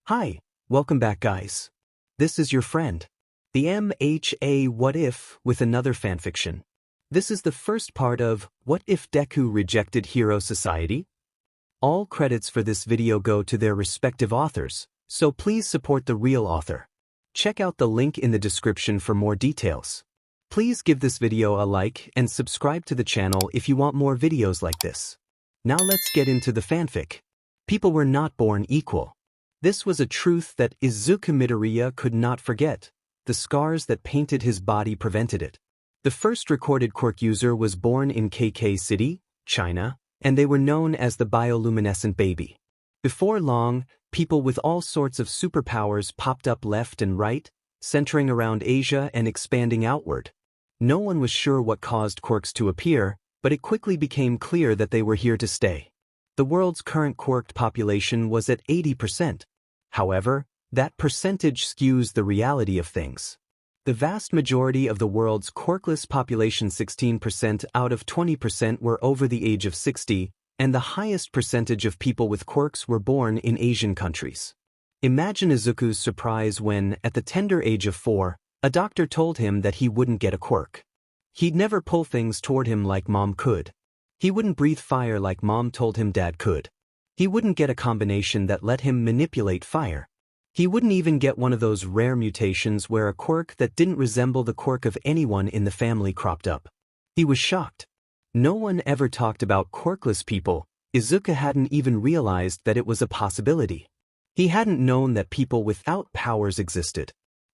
Hi, welcome back guys. This is your friend, the MHA What If with another fanfiction. This is the first part of What If Deku Rejected Hero Society? All credits for this video go to their respective authors, so please support the real author. Check out the link in the description for more details. Please give this video a like and subscribe to the channel if you want more videos like this. Now let's get into the fanfic. People were not born equal. This was a truth that Izuku Midoriya could not forget. The scars that painted his body prevented it. The first recorded Quirk user was born in KK City, China, and they were known as the bioluminescent baby. Before long, people with all sorts of superpowers popped up left and right, centering around Asia and expanding outward. No one was sure what caused Quirks to appear, but it quickly became clear that they were here to stay. The world's current Quirked population was at 80%. However, that percentage skews the reality of things. The vast majority of the world's Quirkless population, 16% out of 20%, were over the age of 60, and the highest percentage of people with Quirks were born in Asian countries. Imagine Izuku's surprise when, at the tender age of 4, a doctor told him that he wouldn't get a Quirk. He'd never pull things toward him like Mom could. He wouldn't breathe fire like Mom told him Dad could. He wouldn't get a combination that let him manipulate fire. He wouldn't even get one of those rare mutations where a quirk that didn't resemble the quirk of anyone in the family cropped up. He was shocked. No one ever talked about quirkless people. Izuku hadn't even realized that it was a possibility. He hadn't known that people without powers existed.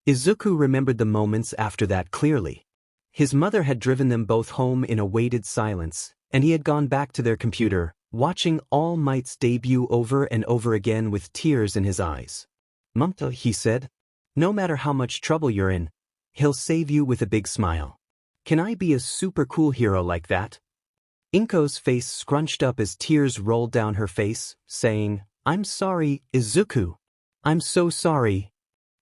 Izuku remembered the moments after that clearly. His mother had driven them both home in a weighted silence, and he had gone back to their computer, watching All Might's debut over and over again with tears in his eyes. "Mumta," he said, "no matter how much trouble you're in, he'll save you with a big smile. Can I be a super cool hero like that?" Inko's face scrunched up as tears rolled down her face, saying, "I'm sorry, Izuku. I'm so sorry."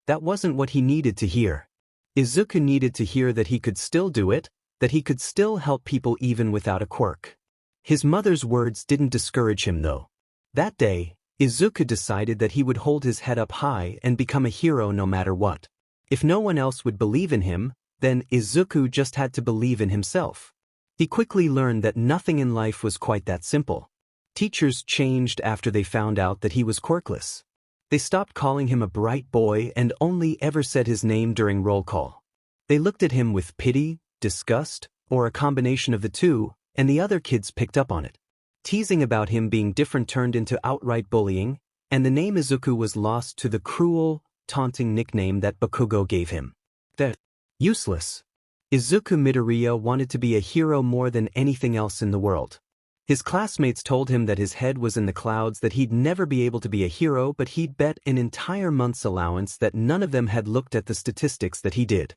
That wasn't what he needed to hear. Izuku needed to hear that he could still do it, that he could still help people even without a quirk. His mother's words didn't discourage him though. That day, Izuku decided that he would hold his head up high and become a hero no matter what. If no one else would believe in him, then Izuku just had to believe in himself. He quickly learned that nothing in life was quite that simple. Teachers changed after they found out that he was quirkless. They stopped calling him a bright boy and only ever said his name during roll call. They looked at him with pity, disgust, or a combination of the two, and the other kids picked up on it. Teasing about him being different turned into outright bullying, and the name Izuku was lost to the cruel, taunting nickname that Bakugo gave him. The useless. Izuku Midoriya wanted to be a hero more than anything else in the world. His classmates told him that his head was in the clouds, that he'd never be able to be a hero, but he'd bet an entire month's allowance that none of them had looked at the statistics that he did.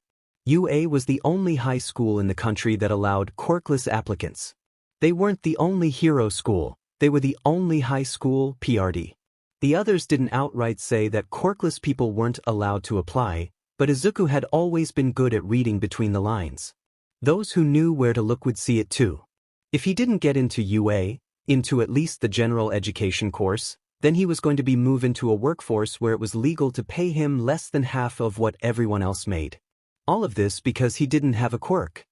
UA was the only high school in the country that allowed quirkless applicants. They weren't the only hero school, they were the only high school, PRD. The others didn't outright say that quirkless people weren't allowed to apply, but Izuku had always been good at reading between the lines. Those who knew where to look would see it too. If he didn't get into UA, into at least the general education course, then he was going to be moved into a workforce where it was legal to pay him less than half of what everyone else made. All of this because he didn't have a quirk.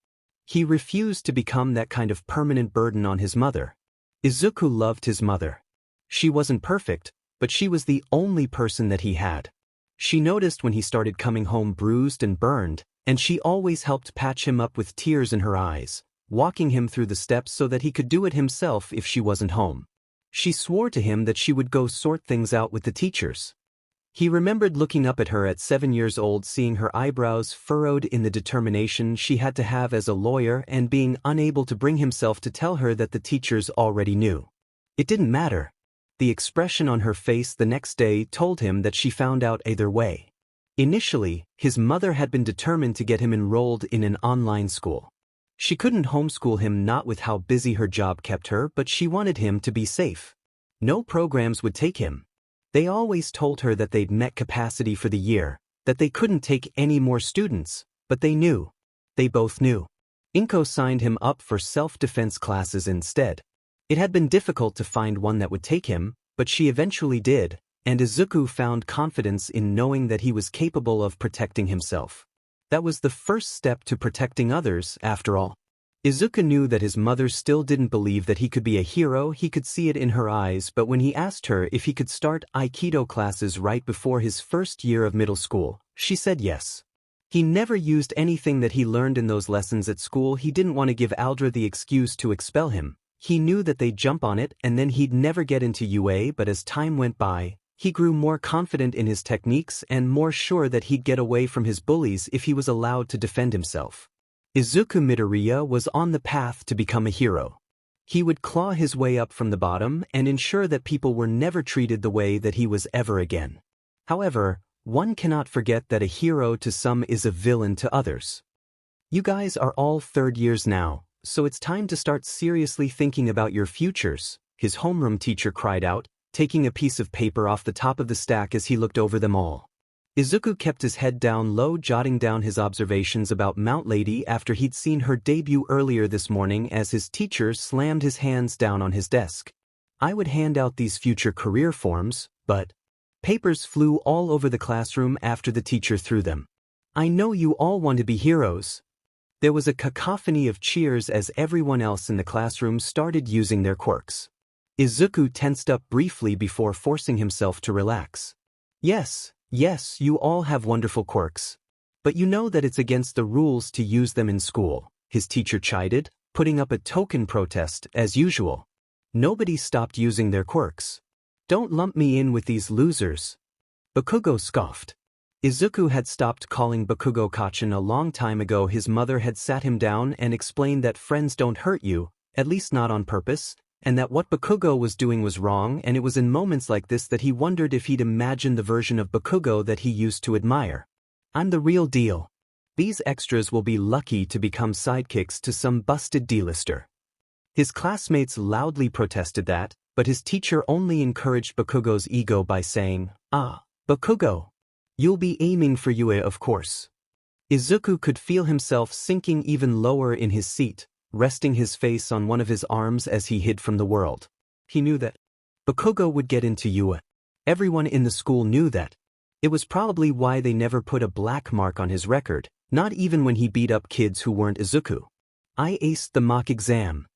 He refused to become that kind of permanent burden on his mother. Izuku loved his mother. She wasn't perfect, but she was the only person that he had. She noticed when he started coming home bruised and burned, and she always helped patch him up with tears in her eyes, walking him through the steps so that he could do it himself if she wasn't home. She swore to him that she would go sort things out with the teachers. He remembered looking up at her at 7 years old, seeing her eyebrows furrowed in the determination she had to have as a lawyer, and being unable to bring himself to tell her that the teachers already knew. It didn't matter. The expression on her face the next day told him that she found out either way. Initially, his mother had been determined to get him enrolled in an online school. She couldn't homeschool him, not with how busy her job kept her, but she wanted him to be safe. No programs would take him. They always told her that they'd met capacity for the year, that they couldn't take any more students, but they knew. They both knew. Inko signed him up for self-defense classes instead. It had been difficult to find one that would take him, but she eventually did, and Izuku found confidence in knowing that he was capable of protecting himself. That was the first step to protecting others, after all. Izuku knew that his mother still didn't believe that he could be a hero. He could see it in her eyes, but when he asked her if he could start Aikido classes right before his first year of middle school, she said yes. He never used anything that he learned in those lessons at school. He didn't want to give Aldra the excuse to expel him. He knew that they'd jump on it and then he'd never get into UA, but as time went by, he grew more confident in his techniques and more sure that he'd get away from his bullies if he was allowed to defend himself. Izuku Midoriya was on the path to become a hero. He would claw his way up from the bottom and ensure that people were never treated the way that he was ever again. However, one cannot forget that a hero to some is a villain to others. You guys are all third years now, so it's time to start seriously thinking about your futures, his homeroom teacher cried out, taking a piece of paper off the top of the stack as he looked over them all. Izuku kept his head down low, jotting down his observations about Mount Lady after he'd seen her debut earlier this morning as his teacher slammed his hands down on his desk. I would hand out these future career forms, but... Papers flew all over the classroom after the teacher threw them. I know you all want to be heroes. There was a cacophony of cheers as everyone else in the classroom started using their quirks. Izuku tensed up briefly before forcing himself to relax. Yes, you all have wonderful quirks. But you know that it's against the rules to use them in school, his teacher chided, putting up a token protest as usual. Nobody stopped using their quirks. Don't lump me in with these losers. Bakugo scoffed. Izuku had stopped calling Bakugo Kachin a long time ago. His mother had sat him down and explained that friends don't hurt you, at least not on purpose, and that what Bakugo was doing was wrong, and it was in moments like this that he wondered if he'd imagined the version of Bakugo that he used to admire. I'm the real deal. These extras will be lucky to become sidekicks to some busted D-lister. His classmates loudly protested that, but his teacher only encouraged Bakugo's ego by saying, Bakugo. You'll be aiming for UA, of course. Izuku could feel himself sinking even lower in his seat, resting his face on one of his arms as he hid from the world. He knew that Bakugo would get into UA. Everyone in the school knew that. It was probably why they never put a black mark on his record, not even when he beat up kids who weren't Izuku. I aced the mock exam.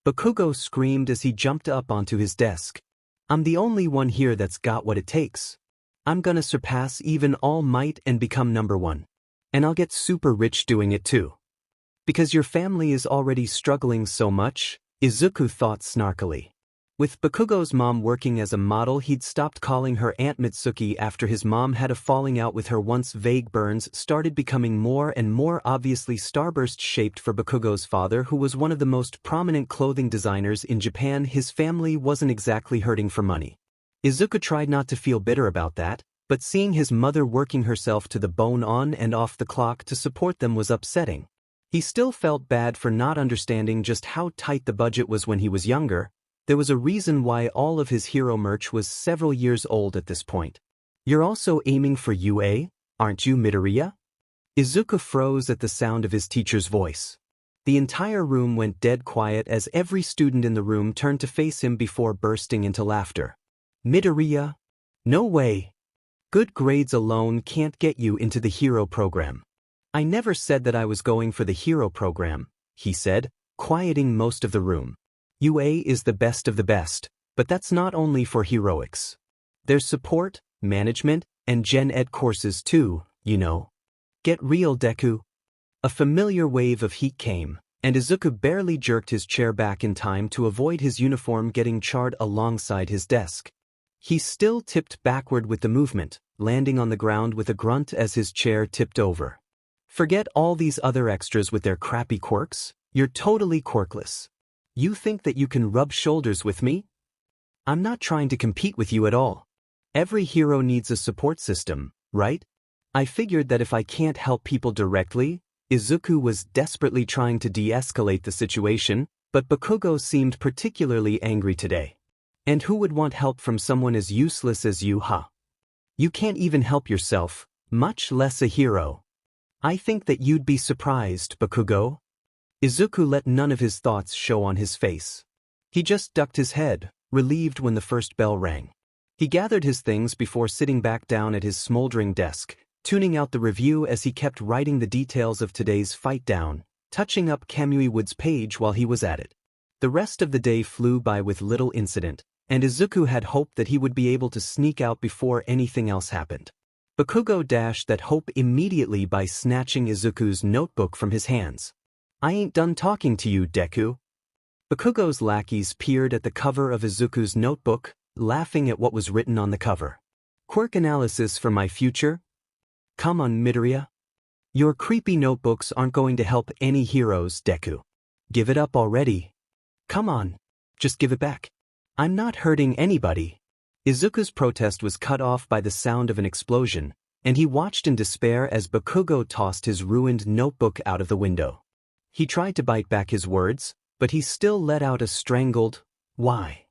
Bakugo screamed as he jumped up onto his desk. I'm the only one here that's got what it takes. I'm gonna surpass even All Might and become number one. And I'll get super rich doing it too. Because your family is already struggling so much, Izuku thought snarkily. With Bakugo's mom working as a model, he'd stopped calling her Aunt Mitsuki after his mom had a falling out with her. Once vague burns started becoming more and more obviously starburst-shaped for Bakugo's father, who was one of the most prominent clothing designers in Japan. His family wasn't exactly hurting for money. Izuku tried not to feel bitter about that, but seeing his mother working herself to the bone on and off the clock to support them was upsetting. He still felt bad for not understanding just how tight the budget was when he was younger. There was a reason why all of his hero merch was several years old at this point. You're also aiming for UA, aren't you, Midoriya? Izuku froze at the sound of his teacher's voice. The entire room went dead quiet as every student in the room turned to face him before bursting into laughter. Midoriya? No way. Good grades alone can't get you into the hero program. I never said that I was going for the hero program, he said, quieting most of the room. UA is the best of the best, but that's not only for heroics. There's support, management, and gen ed courses too, you know. Get real, Deku. A familiar wave of heat came, and Izuku barely jerked his chair back in time to avoid his uniform getting charred alongside his desk. He still tipped backward with the movement, landing on the ground with a grunt as his chair tipped over. Forget all these other extras with their crappy quirks. You're totally quirkless. You think that you can rub shoulders with me? I'm not trying to compete with you at all. Every hero needs a support system, right? I figured that if I can't help people directly, Izuku was desperately trying to de-escalate the situation, but Bakugo seemed particularly angry today. And who would want help from someone as useless as you, huh? You can't even help yourself, much less a hero. I think that you'd be surprised, Bakugo. Izuku let none of his thoughts show on his face. He just ducked his head, relieved when the first bell rang. He gathered his things before sitting back down at his smoldering desk, tuning out the review as he kept writing the details of today's fight down, touching up Kamui Wood's page while he was at it. The rest of the day flew by with little incident, and Izuku had hoped that he would be able to sneak out before anything else happened. Bakugo dashed that hope immediately by snatching Izuku's notebook from his hands. "I ain't done talking to you, Deku." Bakugo's lackeys peered at the cover of Izuku's notebook, laughing at what was written on the cover. "Quirk analysis for my future? Come on, Midoriya. Your creepy notebooks aren't going to help any heroes, Deku. Give it up already. Come on, just give it back. I'm not hurting anybody." Izuku's protest was cut off by the sound of an explosion, and he watched in despair as Bakugo tossed his ruined notebook out of the window. He tried to bite back his words, but he still let out a strangled, "Why?"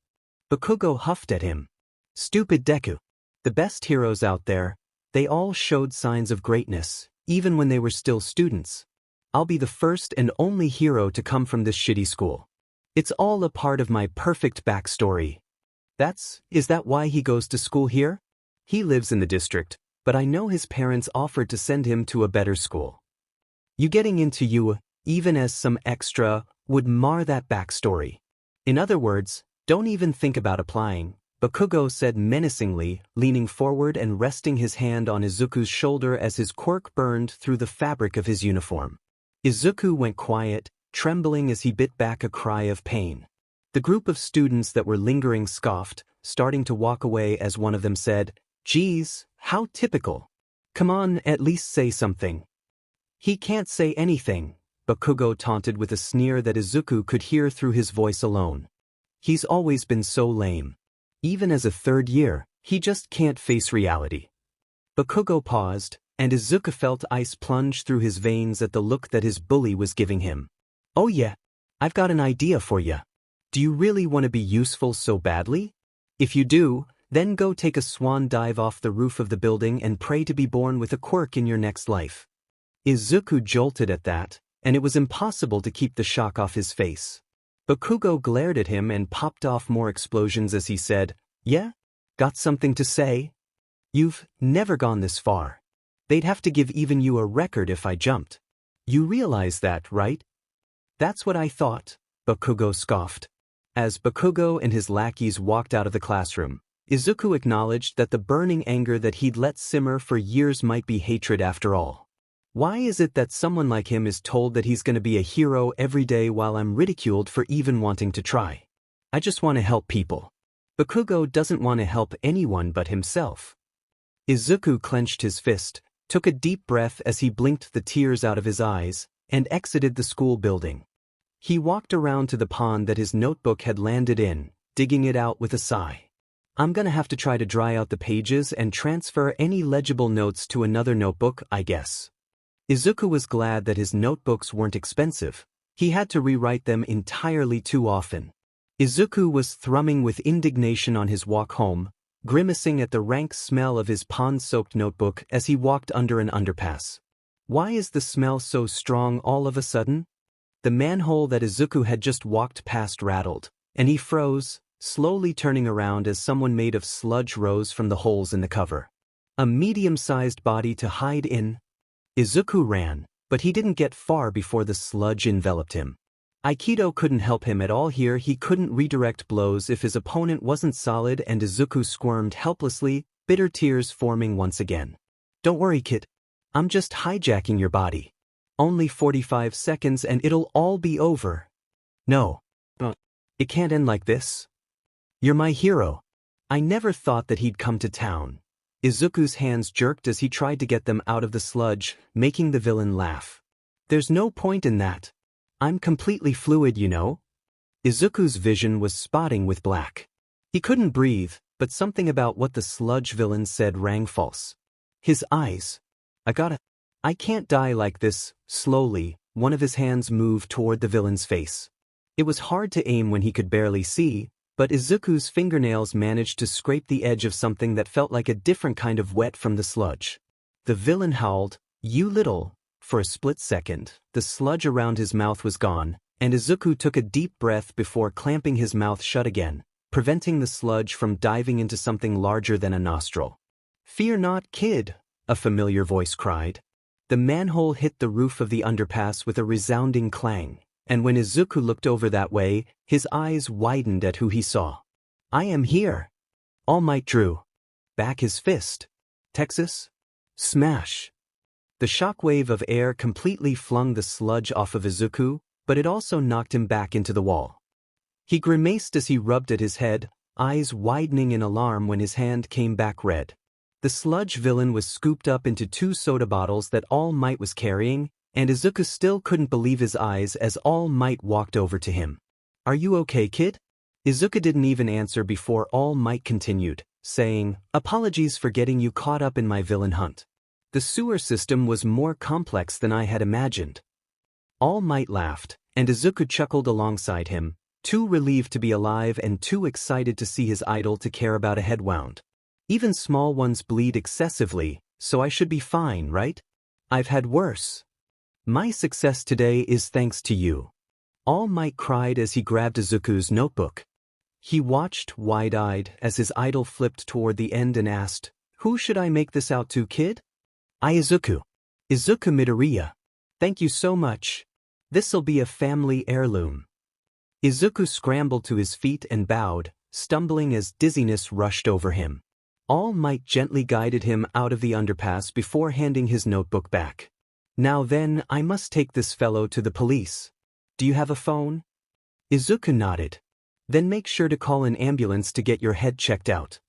Bakugo huffed at him. "Stupid Deku. The best heroes out there, they all showed signs of greatness, even when they were still students. I'll be the first and only hero to come from this shitty school. It's all a part of my perfect backstory. Is that why he goes to school here? He lives in the district, but I know his parents offered to send him to a better school. You getting into you, even as some extra, would mar that backstory. In other words, don't even think about applying," Bakugo said menacingly, leaning forward and resting his hand on Izuku's shoulder as his quirk burned through the fabric of his uniform. Izuku went quiet, trembling as he bit back a cry of pain. The group of students that were lingering scoffed, starting to walk away as one of them said, "Geez, how typical. Come on, at least say something." "He can't say anything," Bakugo taunted with a sneer that Izuku could hear through his voice alone. "He's always been so lame. Even as a third year, he just can't face reality." Bakugo paused, and Izuku felt ice plunge through his veins at the look that his bully was giving him. "Oh yeah, I've got an idea for ya. Do you really want to be useful so badly? If you do, then go take a swan dive off the roof of the building and pray to be born with a quirk in your next life." Izuku jolted at that, and it was impossible to keep the shock off his face. Bakugo glared at him and popped off more explosions as he said, "Yeah? Got something to say? You've never gone this far. They'd have to give even you a record if I jumped. You realize that, right?" "That's what I thought," Bakugo scoffed. As Bakugo and his lackeys walked out of the classroom, Izuku acknowledged that the burning anger that he'd let simmer for years might be hatred after all. Why is it that someone like him is told that he's going to be a hero every day while I'm ridiculed for even wanting to try? I just want to help people. Bakugo doesn't want to help anyone but himself. Izuku clenched his fist, took a deep breath as he blinked the tears out of his eyes, and exited the school building. He walked around to the pond that his notebook had landed in, digging it out with a sigh. "I'm gonna have to try to dry out the pages and transfer any legible notes to another notebook, I guess." Izuku was glad that his notebooks weren't expensive. He had to rewrite them entirely too often. Izuku was thrumming with indignation on his walk home, grimacing at the rank smell of his pond-soaked notebook as he walked under an underpass. Why is the smell so strong all of a sudden? The manhole that Izuku had just walked past rattled, and he froze, slowly turning around as someone made of sludge rose from the holes in the cover. A medium-sized body to hide in. Izuku ran, but he didn't get far before the sludge enveloped him. Aikido couldn't help him at all here. He couldn't redirect blows if his opponent wasn't solid, and Izuku squirmed helplessly, bitter tears forming once again. "Don't worry, kid. I'm just hijacking your body. Only 45 seconds and it'll all be over." "No. It can't end like this. You're my hero." "I never thought that he'd come to town." Izuku's hands jerked as he tried to get them out of the sludge, making the villain laugh. "There's no point in that. I'm completely fluid, you know." Izuku's vision was spotting with black. He couldn't breathe, but something about what the sludge villain said rang false. His eyes. I can't die like this." Slowly, one of his hands moved toward the villain's face. It was hard to aim when he could barely see, but Izuku's fingernails managed to scrape the edge of something that felt like a different kind of wet from the sludge. The villain howled, "You little." For a split second, the sludge around his mouth was gone, and Izuku took a deep breath before clamping his mouth shut again, preventing the sludge from diving into something larger than a nostril. "Fear not, kid," a familiar voice cried. The manhole hit the roof of the underpass with a resounding clang, and when Izuku looked over that way, his eyes widened at who he saw. "I am here." All Might drew back his fist. Texas? Smash! The shockwave of air completely flung the sludge off of Izuku, but it also knocked him back into the wall. He grimaced as he rubbed at his head, eyes widening in alarm when his hand came back red. The sludge villain was scooped up into 2 soda bottles that All Might was carrying, and Izuku still couldn't believe his eyes as All Might walked over to him. "Are you okay, kid?" Izuku didn't even answer before All Might continued, saying, "Apologies for getting you caught up in my villain hunt. The sewer system was more complex than I had imagined." All Might laughed, and Izuku chuckled alongside him, too relieved to be alive and too excited to see his idol to care about a head wound. "Even small ones bleed excessively, so I should be fine, right? I've had worse. My success today is thanks to you." All Might cried as he grabbed Izuku's notebook. He watched, wide-eyed, as his idol flipped toward the end and asked, "Who should I make this out to, kid?" Izuku. Izuku Midoriya. "Thank you so much. This'll be a family heirloom." Izuku scrambled to his feet and bowed, stumbling as dizziness rushed over him. All Might gently guided him out of the underpass before handing his notebook back. "Now then, I must take this fellow to the police. Do you have a phone?" Izuku nodded. "Then make sure to call an ambulance to get your head checked out."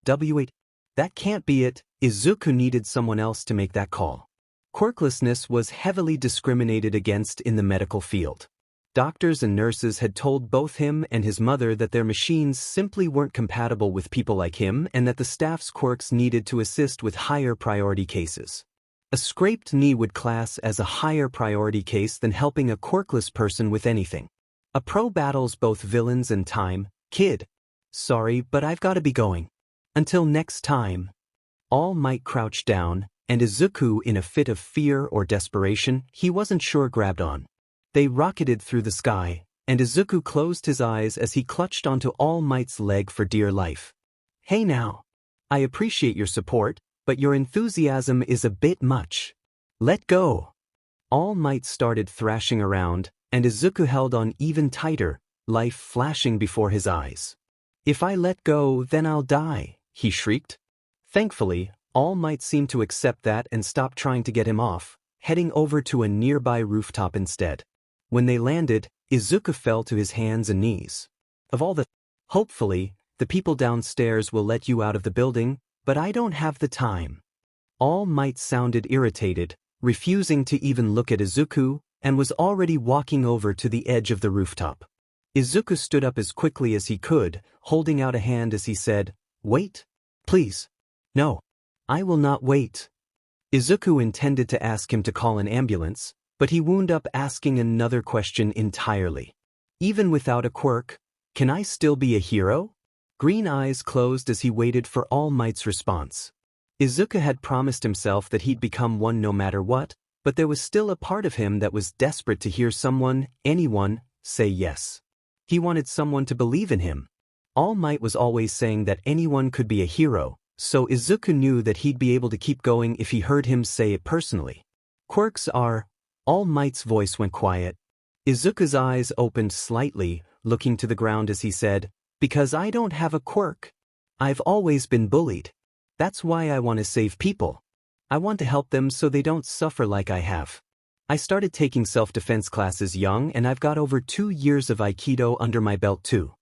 "Wait. That can't be it." Izuku needed someone else to make that call. Quirklessness was heavily discriminated against in the medical field. Doctors and nurses had told both him and his mother that their machines simply weren't compatible with people like him and that the staff's quirks needed to assist with higher priority cases. A scraped knee would class as a higher priority case than helping a quirkless person with anything. A pro battles both villains and time. "Kid. Sorry, but I've got to be going. Until next time." All Might crouched down, and Izuku, in a fit of fear or desperation he wasn't sure, grabbed on. They rocketed through the sky, and Izuku closed his eyes as he clutched onto All Might's leg for dear life. "Hey now. I appreciate your support, but your enthusiasm is a bit much. Let go." All Might started thrashing around, and Izuku held on even tighter, life flashing before his eyes. "If I let go, then I'll die," he shrieked. Thankfully, All Might seemed to accept that and stopped trying to get him off, heading over to a nearby rooftop instead. When they landed, Izuku fell to his hands and knees. Hopefully, the people downstairs will let you out of the building, but I don't have the time." All Might sounded irritated, refusing to even look at Izuku, and was already walking over to the edge of the rooftop. Izuku stood up as quickly as he could, holding out a hand as he said, "Wait. Please. No. I will not wait." Izuku intended to ask him to call an ambulance, but he wound up asking another question entirely. "Even without a quirk, can I still be a hero?" Green eyes closed as he waited for All Might's response. Izuku had promised himself that he'd become one no matter what, but there was still a part of him that was desperate to hear someone, anyone, say yes. He wanted someone to believe in him. All Might was always saying that anyone could be a hero, so Izuku knew that he'd be able to keep going if he heard him say it personally. "Quirks are..." All Might's voice went quiet. Izuku's eyes opened slightly, looking to the ground as he said, "Because I don't have a quirk. I've always been bullied. That's why I want to save people. I want to help them so they don't suffer like I have. I started taking self-defense classes young and I've got over 2 years of Aikido under my belt too."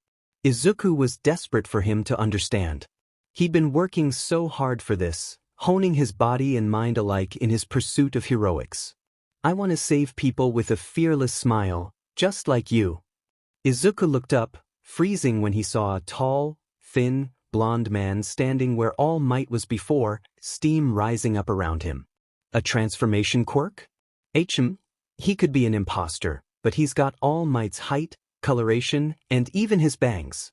Izuku was desperate for him to understand. He'd been working so hard for this, honing his body and mind alike in his pursuit of heroics. "I want to save people with a fearless smile, just like you." Izuku looked up, freezing when he saw a tall, thin, blonde man standing where All Might was before, steam rising up around him. A transformation quirk? He could be an imposter, but he's got All Might's height, coloration, and even his bangs.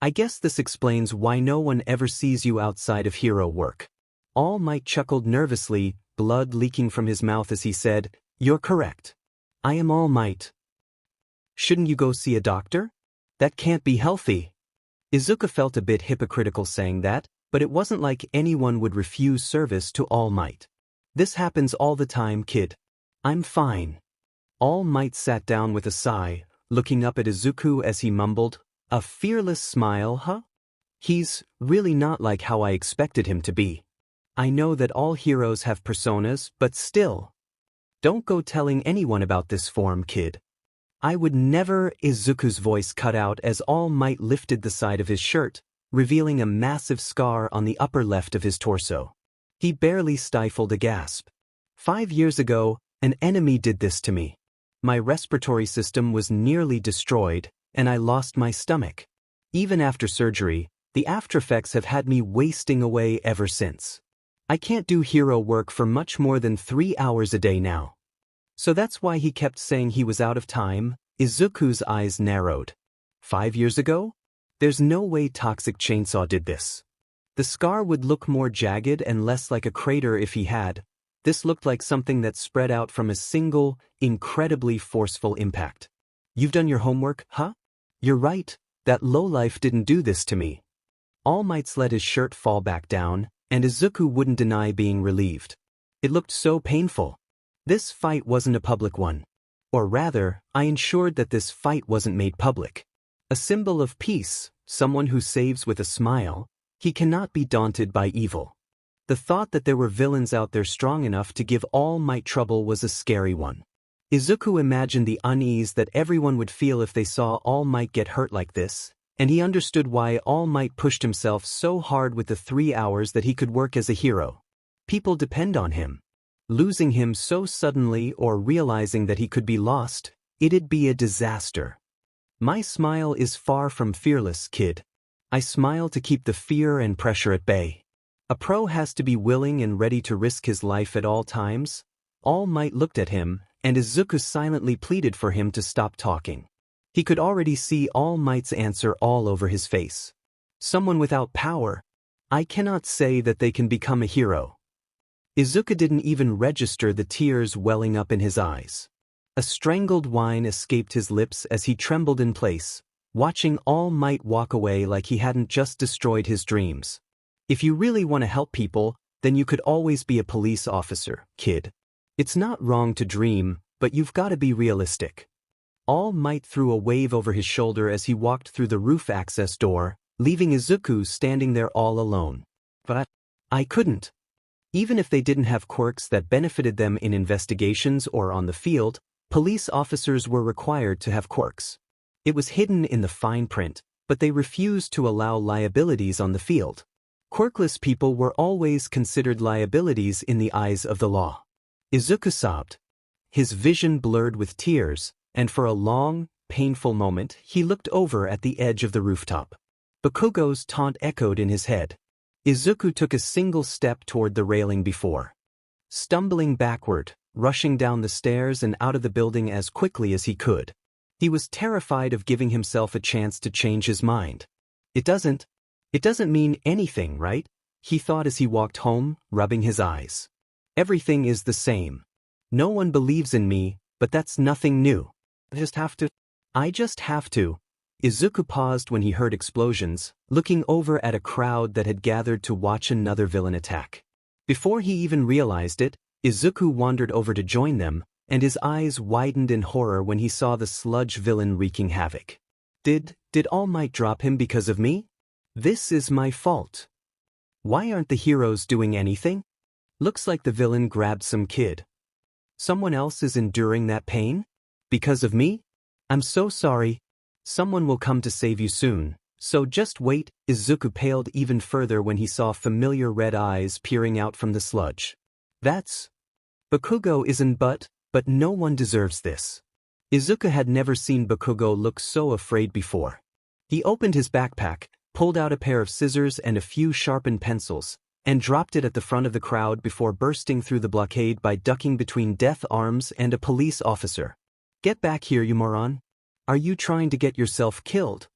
I guess this explains why no one ever sees you outside of hero work. All Might chuckled nervously, blood leaking from his mouth as he said, "You're correct. I am All Might." "Shouldn't you go see a doctor? That can't be healthy." Izuku felt a bit hypocritical saying that, but it wasn't like anyone would refuse service to All Might. This happens all the time, kid. I'm fine. All Might sat down with a sigh, looking up at Izuku as he mumbled, a fearless smile, huh? He's really not like how I expected him to be. I know that all heroes have personas, but still. Don't go telling anyone about this form, kid. I would never. Izuku's voice cut out as All Might lifted the side of his shirt, revealing a massive scar on the upper left of his torso. He barely stifled a gasp. 5 years ago, an enemy did this to me. My respiratory system was nearly destroyed, and I lost my stomach. Even after surgery, the aftereffects have had me wasting away ever since. I can't do hero work for much more than 3 hours a day now. So that's why he kept saying he was out of time. Izuku's eyes narrowed. 5 years ago? There's no way Toxic Chainsaw did this. The scar would look more jagged and less like a crater if he had. This looked like something that spread out from a single, incredibly forceful impact. You've done your homework, huh? You're right, that lowlife didn't do this to me. All Might let his shirt fall back down, and Izuku wouldn't deny being relieved. It looked so painful. This fight wasn't a public one. Or rather, I ensured that this fight wasn't made public. A symbol of peace, someone who saves with a smile. He cannot be daunted by evil. The thought that there were villains out there strong enough to give All Might trouble was a scary one. Izuku imagined the unease that everyone would feel if they saw All Might get hurt like this, and he understood why All Might pushed himself so hard with the 3 hours that he could work as a hero. People depend on him. Losing him so suddenly or realizing that he could be lost, it'd be a disaster. My smile is far from fearless, kid. I smile to keep the fear and pressure at bay. A pro has to be willing and ready to risk his life at all times. All Might looked at him, and Izuku silently pleaded for him to stop talking. He could already see All Might's answer all over his face. Someone without power. I cannot say that they can become a hero. Izuku didn't even register the tears welling up in his eyes. A strangled whine escaped his lips as he trembled in place, watching All Might walk away like he hadn't just destroyed his dreams. If you really want to help people, then you could always be a police officer, kid. It's not wrong to dream, but you've got to be realistic. All Might threw a wave over his shoulder as he walked through the roof access door, leaving Izuku standing there all alone. But I couldn't. Even if they didn't have quirks that benefited them in investigations or on the field, police officers were required to have quirks. It was hidden in the fine print, but they refused to allow liabilities on the field. Quirkless people were always considered liabilities in the eyes of the law. Izuku sobbed. His vision blurred with tears, and for a long, painful moment he looked over at the edge of the rooftop. Bakugo's taunt echoed in his head. Izuku took a single step toward the railing before. Stumbling backward, rushing down the stairs and out of the building as quickly as he could. He was terrified of giving himself a chance to change his mind. It doesn't mean anything, right? He thought as he walked home, rubbing his eyes. Everything is the same. No one believes in me, but that's nothing new. I just have to. Izuku paused when he heard explosions, looking over at a crowd that had gathered to watch another villain attack. Before he even realized it, Izuku wandered over to join them, and his eyes widened in horror when he saw the sludge villain wreaking havoc. Did All Might drop him because of me? This is my fault. Why aren't the heroes doing anything? Looks like the villain grabbed some kid. Someone else is enduring that pain? Because of me? I'm so sorry. Someone will come to save you soon, so just wait. Izuku paled even further when he saw familiar red eyes peering out from the sludge. That's... Bakugo isn't but no one deserves this. Izuku had never seen Bakugo look so afraid before. He opened his backpack, pulled out a pair of scissors and a few sharpened pencils, and dropped it at the front of the crowd before bursting through the blockade by ducking between death arms and a police officer. Get back here, you moron. Are you trying to get yourself killed?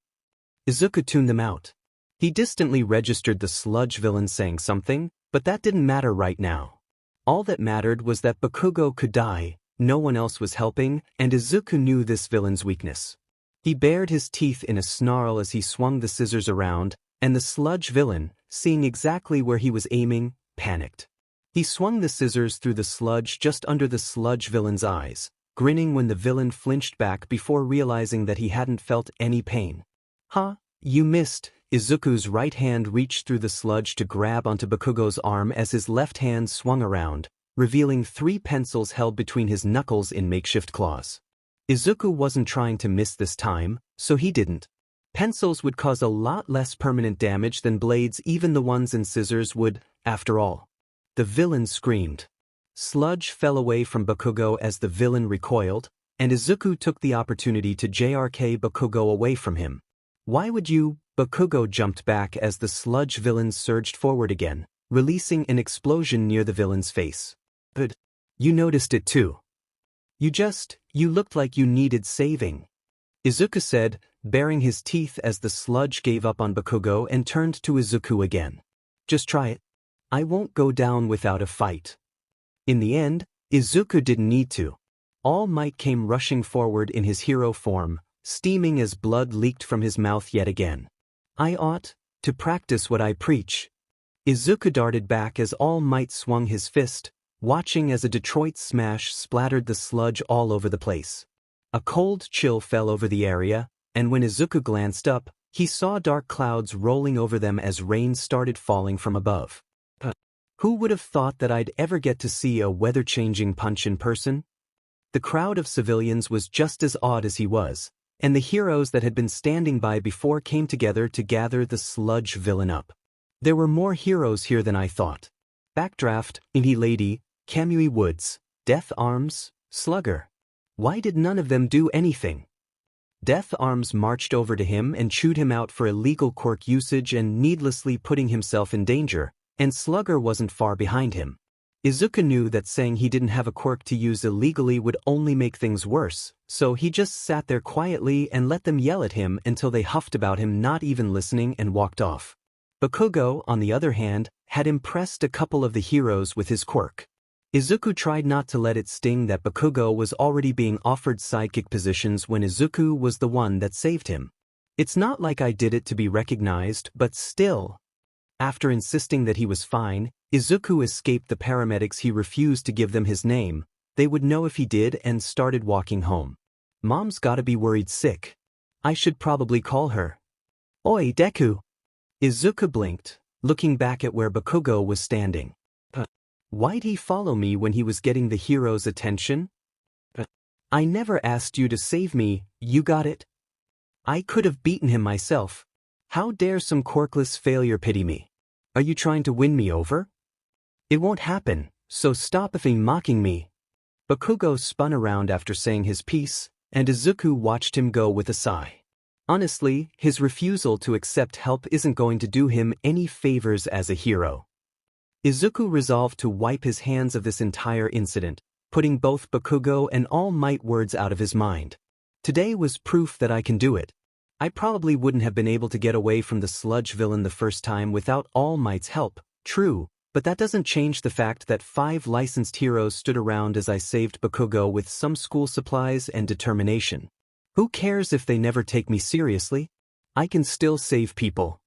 Izuku tuned them out. He distantly registered the sludge villain saying something, but that didn't matter right now. All that mattered was that Bakugo could die, no one else was helping, and Izuku knew this villain's weakness. He bared his teeth in a snarl as he swung the scissors around, and the sludge villain, seeing exactly where he was aiming, panicked. He swung the scissors through the sludge just under the sludge villain's eyes, grinning when the villain flinched back before realizing that he hadn't felt any pain. "Huh, you missed." Izuku's right hand reached through the sludge to grab onto Bakugo's arm as his left hand swung around, revealing 3 pencils held between his knuckles in makeshift claws. Izuku wasn't trying to miss this time, so he didn't. Pencils would cause a lot less permanent damage than blades, even the ones in scissors would, after all. The villain screamed. Sludge fell away from Bakugo as the villain recoiled, and Izuku took the opportunity to JRK Bakugo away from him. "Why would you?" Bakugo jumped back as the sludge villain surged forward again, releasing an explosion near the villain's face. "But you noticed it too. You looked like you needed saving," Izuku said, baring his teeth as the sludge gave up on Bakugo and turned to Izuku again. "Just try it. I won't go down without a fight." In the end, Izuku didn't need to. All Might came rushing forward in his hero form, steaming as blood leaked from his mouth yet again. "I ought to practice what I preach." Izuku darted back as All Might swung his fist, watching as a Detroit smash splattered the sludge all over the place. A cold chill fell over the area, and when Izuku glanced up, he saw dark clouds rolling over them as rain started falling from above. Who would have thought that I'd ever get to see a weather-changing punch in person? The crowd of civilians was just as awed as he was, and the heroes that had been standing by before came together to gather the sludge villain up. There were more heroes here than I thought. Backdraft, Indy Lady, Kamui Woods, Death Arms, Slugger. Why did none of them do anything? Death Arms marched over to him and chewed him out for illegal quirk usage and needlessly putting himself in danger, and Slugger wasn't far behind him. Izuku knew that saying he didn't have a quirk to use illegally would only make things worse, so he just sat there quietly and let them yell at him until they huffed about him, not even listening, and walked off. Bakugo, on the other hand, had impressed a couple of the heroes with his quirk. Izuku tried not to let it sting that Bakugo was already being offered sidekick positions when Izuku was the one that saved him. "It's not like I did it to be recognized, but still." After insisting that he was fine, Izuku escaped the paramedics. He refused to give them his name. They would know if he did, and started walking home. "Mom's gotta be worried sick. I should probably call her." "Oi, Deku." Izuku blinked, looking back at where Bakugo was standing. Why'd he follow me when he was getting the hero's attention? "I never asked you to save me, you got it? I could have beaten him myself. How dare some Quirkless failure pity me? Are you trying to win me over? It won't happen, so stop effing mocking me." Bakugo spun around after saying his piece, and Izuku watched him go with a sigh. Honestly, his refusal to accept help isn't going to do him any favors as a hero. Izuku resolved to wipe his hands of this entire incident, putting both Bakugo and All Might words out of his mind. Today was proof that I can do it. I probably wouldn't have been able to get away from the sludge villain the first time without All Might's help, true, but that doesn't change the fact that 5 licensed heroes stood around as I saved Bakugo with some school supplies and determination. Who cares if they never take me seriously? I can still save people.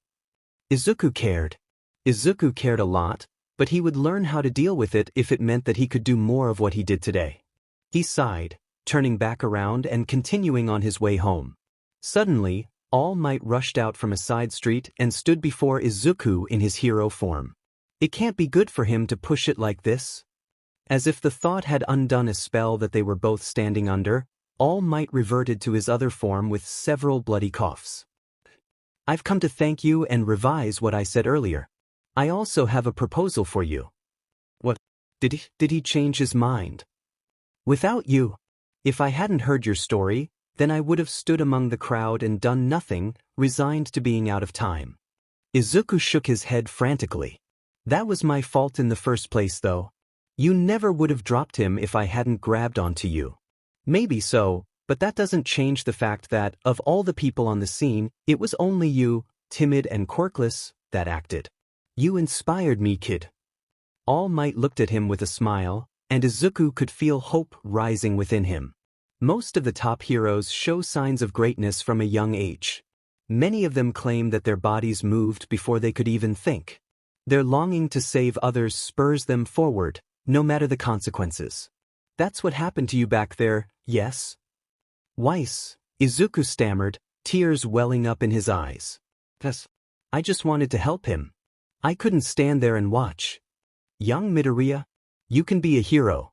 Izuku cared. Izuku cared a lot, but he would learn how to deal with it if it meant that he could do more of what he did today. He sighed, turning back around and continuing on his way home. Suddenly, All Might rushed out from a side street and stood before Izuku in his hero form. It can't be good for him to push it like this. As if the thought had undone a spell that they were both standing under, All Might reverted to his other form with several bloody coughs. "I've come to thank you and revise what I said earlier. I also have a proposal for you." "What? Did he change his mind?" "Without you. If I hadn't heard your story, then I would have stood among the crowd and done nothing, resigned to being out of time." Izuku shook his head frantically. "That was my fault in the first place, though. You never would have dropped him if I hadn't grabbed onto you." "Maybe so, but that doesn't change the fact that, of all the people on the scene, it was only you, timid and quirkless, that acted. You inspired me, kid." All Might looked at him with a smile, and Izuku could feel hope rising within him. Most of the top heroes show signs of greatness from a young age. Many of them claim that their bodies moved before they could even think. Their longing to save others spurs them forward, no matter the consequences. That's what happened to you back there, yes? Weiss, Izuku stammered, tears welling up in his eyes. Yes. I just wanted to help him. I couldn't stand there and watch. Young Midoriya, you can be a hero.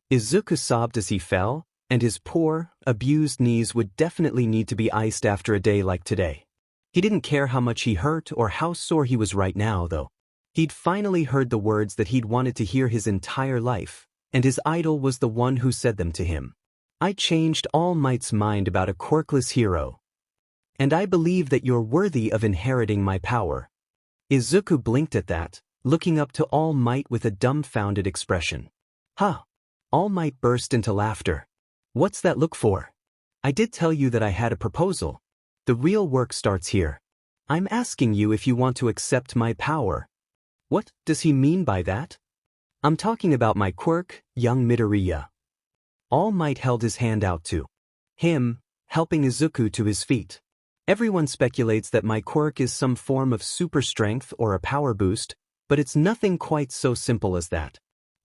Izuku sobbed as he fell, and his poor, abused knees would definitely need to be iced after a day like today. He didn't care how much he hurt or how sore he was right now, though. He'd finally heard the words that he'd wanted to hear his entire life, and his idol was the one who said them to him. I changed All Might's mind about a quirkless hero. And I believe that you're worthy of inheriting my power. Izuku blinked at that, looking up to All Might with a dumbfounded expression. Huh. All Might burst into laughter. What's that look for? I did tell you that I had a proposal. The real work starts here. I'm asking you if you want to accept my power. What does he mean by that? I'm talking about my quirk, young Midoriya. All Might held his hand out to him, helping Izuku to his feet. Everyone speculates that my quirk is some form of super strength or a power boost, but it's nothing quite so simple as that.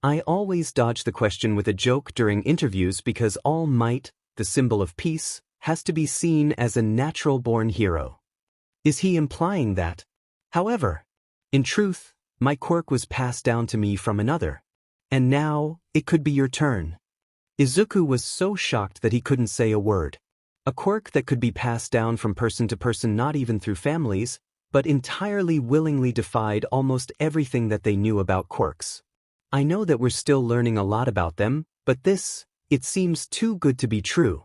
I always dodge the question with a joke during interviews because All Might, the symbol of peace, has to be seen as a natural-born hero. Is he implying that? However, in truth, my quirk was passed down to me from another. And now, it could be your turn. Izuku was so shocked that he couldn't say a word. A quirk that could be passed down from person to person, not even through families, but entirely willingly defied almost everything that they knew about quirks. I know that we're still learning a lot about them, but this, it seems too good to be true.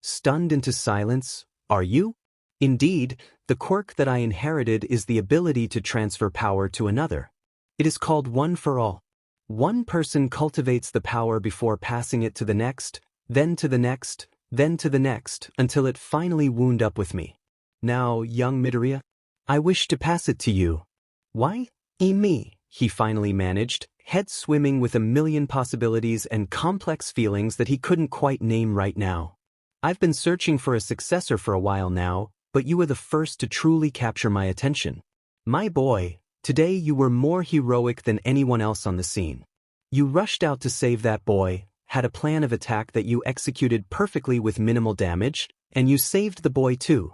Stunned into silence, are you? Indeed, the quirk that I inherited is the ability to transfer power to another. It is called One for All. One person cultivates the power before passing it to the next, then to the next, then to the next, until it finally wound up with me. Now, young Midoriya, I wish to pass it to you. Why? Me, he finally managed, head swimming with a million possibilities and complex feelings that he couldn't quite name right now. I've been searching for a successor for a while now, but you were the first to truly capture my attention. My boy, today you were more heroic than anyone else on the scene. You rushed out to save that boy, had a plan of attack that you executed perfectly with minimal damage, and you saved the boy too.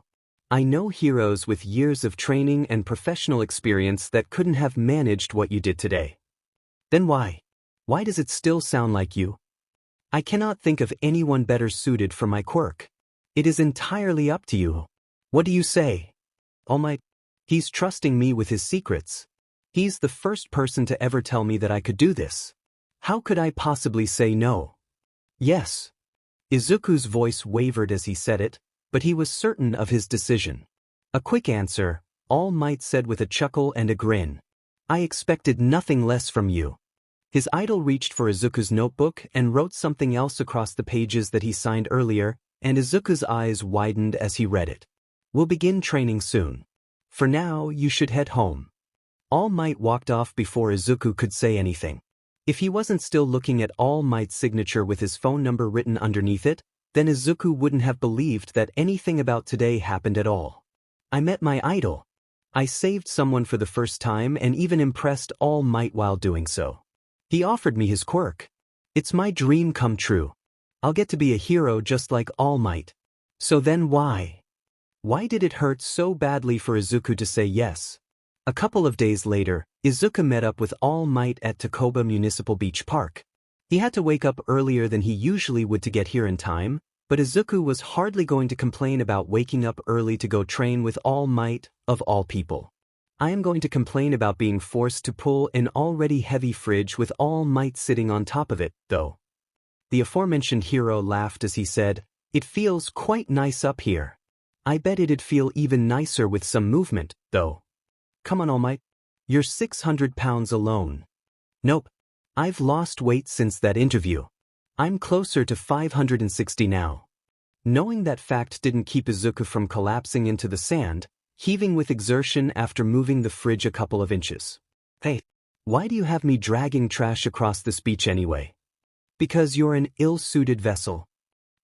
I know heroes with years of training and professional experience that couldn't have managed what you did today. Then why? Why does it still sound like you? I cannot think of anyone better suited for my quirk. It is entirely up to you. What do you say? All Might, he's trusting me with his secrets. He's the first person to ever tell me that I could do this. How could I possibly say no? Yes. Izuku's voice wavered as he said it, but he was certain of his decision. A quick answer, All Might said with a chuckle and a grin. I expected nothing less from you. His idol reached for Izuku's notebook and wrote something else across the pages that he signed earlier, and Izuku's eyes widened as he read it. We'll begin training soon. For now, you should head home. All Might walked off before Izuku could say anything. If he wasn't still looking at All Might's signature with his phone number written underneath it, then Izuku wouldn't have believed that anything about today happened at all. I met my idol. I saved someone for the first time and even impressed All Might while doing so. He offered me his quirk. It's my dream come true. I'll get to be a hero just like All Might. So then why? Why did it hurt so badly for Izuku to say yes? A couple of days later, Izuku met up with All Might at Takoba Municipal Beach Park. He had to wake up earlier than he usually would to get here in time, but Izuku was hardly going to complain about waking up early to go train with All Might, of all people. I am going to complain about being forced to pull an already heavy fridge with All Might sitting on top of it, though. The aforementioned hero laughed as he said, "It feels quite nice up here. I bet it'd feel even nicer with some movement, though. Come on, All Might. You're 600 pounds alone." Nope. I've lost weight since that interview. I'm closer to 560 now. Knowing that fact didn't keep Izuku from collapsing into the sand, heaving with exertion after moving the fridge a couple of inches. Hey, why do you have me dragging trash across this beach anyway? Because you're an ill-suited vessel.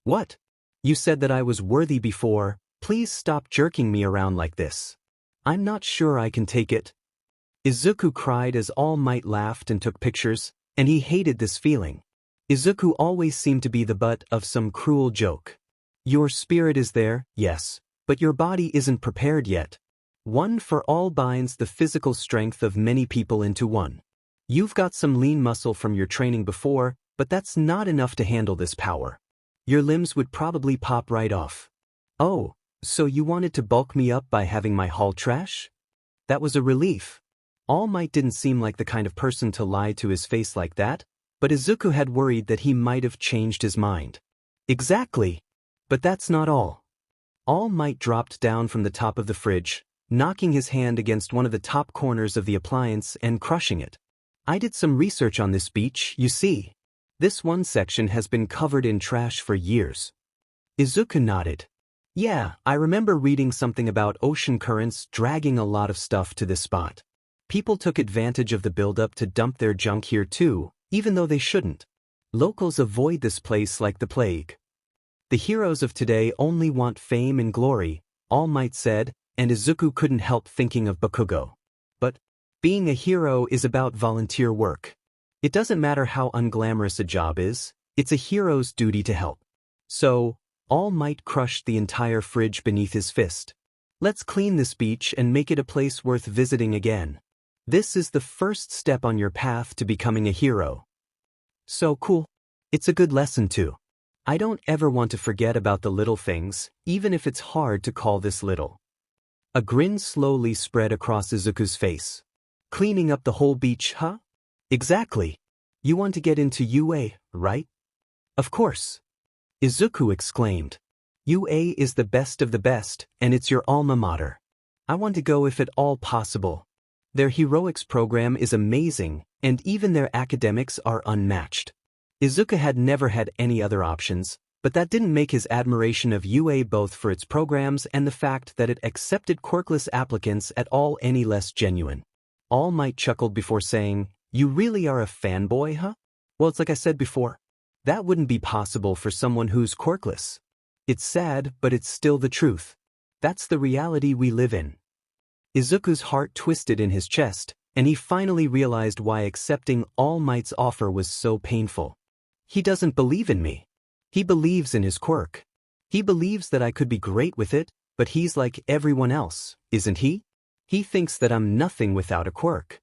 What? You said that I was worthy before. Please stop jerking me around like this. I'm not sure I can take it. Izuku cried as All Might laughed and took pictures, and he hated this feeling. Izuku always seemed to be the butt of some cruel joke. Your spirit is there, yes, but your body isn't prepared yet. One for all binds the physical strength of many people into one. You've got some lean muscle from your training before, but that's not enough to handle this power. Your limbs would probably pop right off. Oh, so you wanted to bulk me up by having my haul trash? That was a relief. All Might didn't seem like the kind of person to lie to his face like that, but Izuku had worried that he might have changed his mind. Exactly. But that's not all. All Might dropped down from the top of the fridge, knocking his hand against one of the top corners of the appliance and crushing it. I did some research on this beach, you see. This one section has been covered in trash for years. Izuku nodded. Yeah, I remember reading something about ocean currents dragging a lot of stuff to this spot. People took advantage of the buildup to dump their junk here too, even though they shouldn't. Locals avoid this place like the plague. The heroes of today only want fame and glory, All Might said, and Izuku couldn't help thinking of Bakugo. But being a hero is about volunteer work. It doesn't matter how unglamorous a job is, it's a hero's duty to help. So, All Might crushed the entire fridge beneath his fist. Let's clean this beach and make it a place worth visiting again. This is the first step on your path to becoming a hero. So cool. It's a good lesson too. I don't ever want to forget about the little things, even if it's hard to call this little. A grin slowly spread across Izuku's face. Cleaning up the whole beach, huh? Exactly. You want to get into UA, right? Of course. Izuku exclaimed. UA is the best of the best, and it's your alma mater. I want to go if at all possible. Their heroics program is amazing, and even their academics are unmatched. Izuku had never had any other options, but that didn't make his admiration of UA both for its programs and the fact that it accepted Quirkless applicants at all any less genuine. All Might chuckled before saying, You really are a fanboy, huh? Well, it's like I said before. That wouldn't be possible for someone who's Quirkless. It's sad, but it's still the truth. That's the reality we live in. Izuku's heart twisted in his chest, and he finally realized why accepting All Might's offer was so painful. He doesn't believe in me. He believes in his quirk. He believes that I could be great with it, but he's like everyone else, isn't he? He thinks that I'm nothing without a quirk.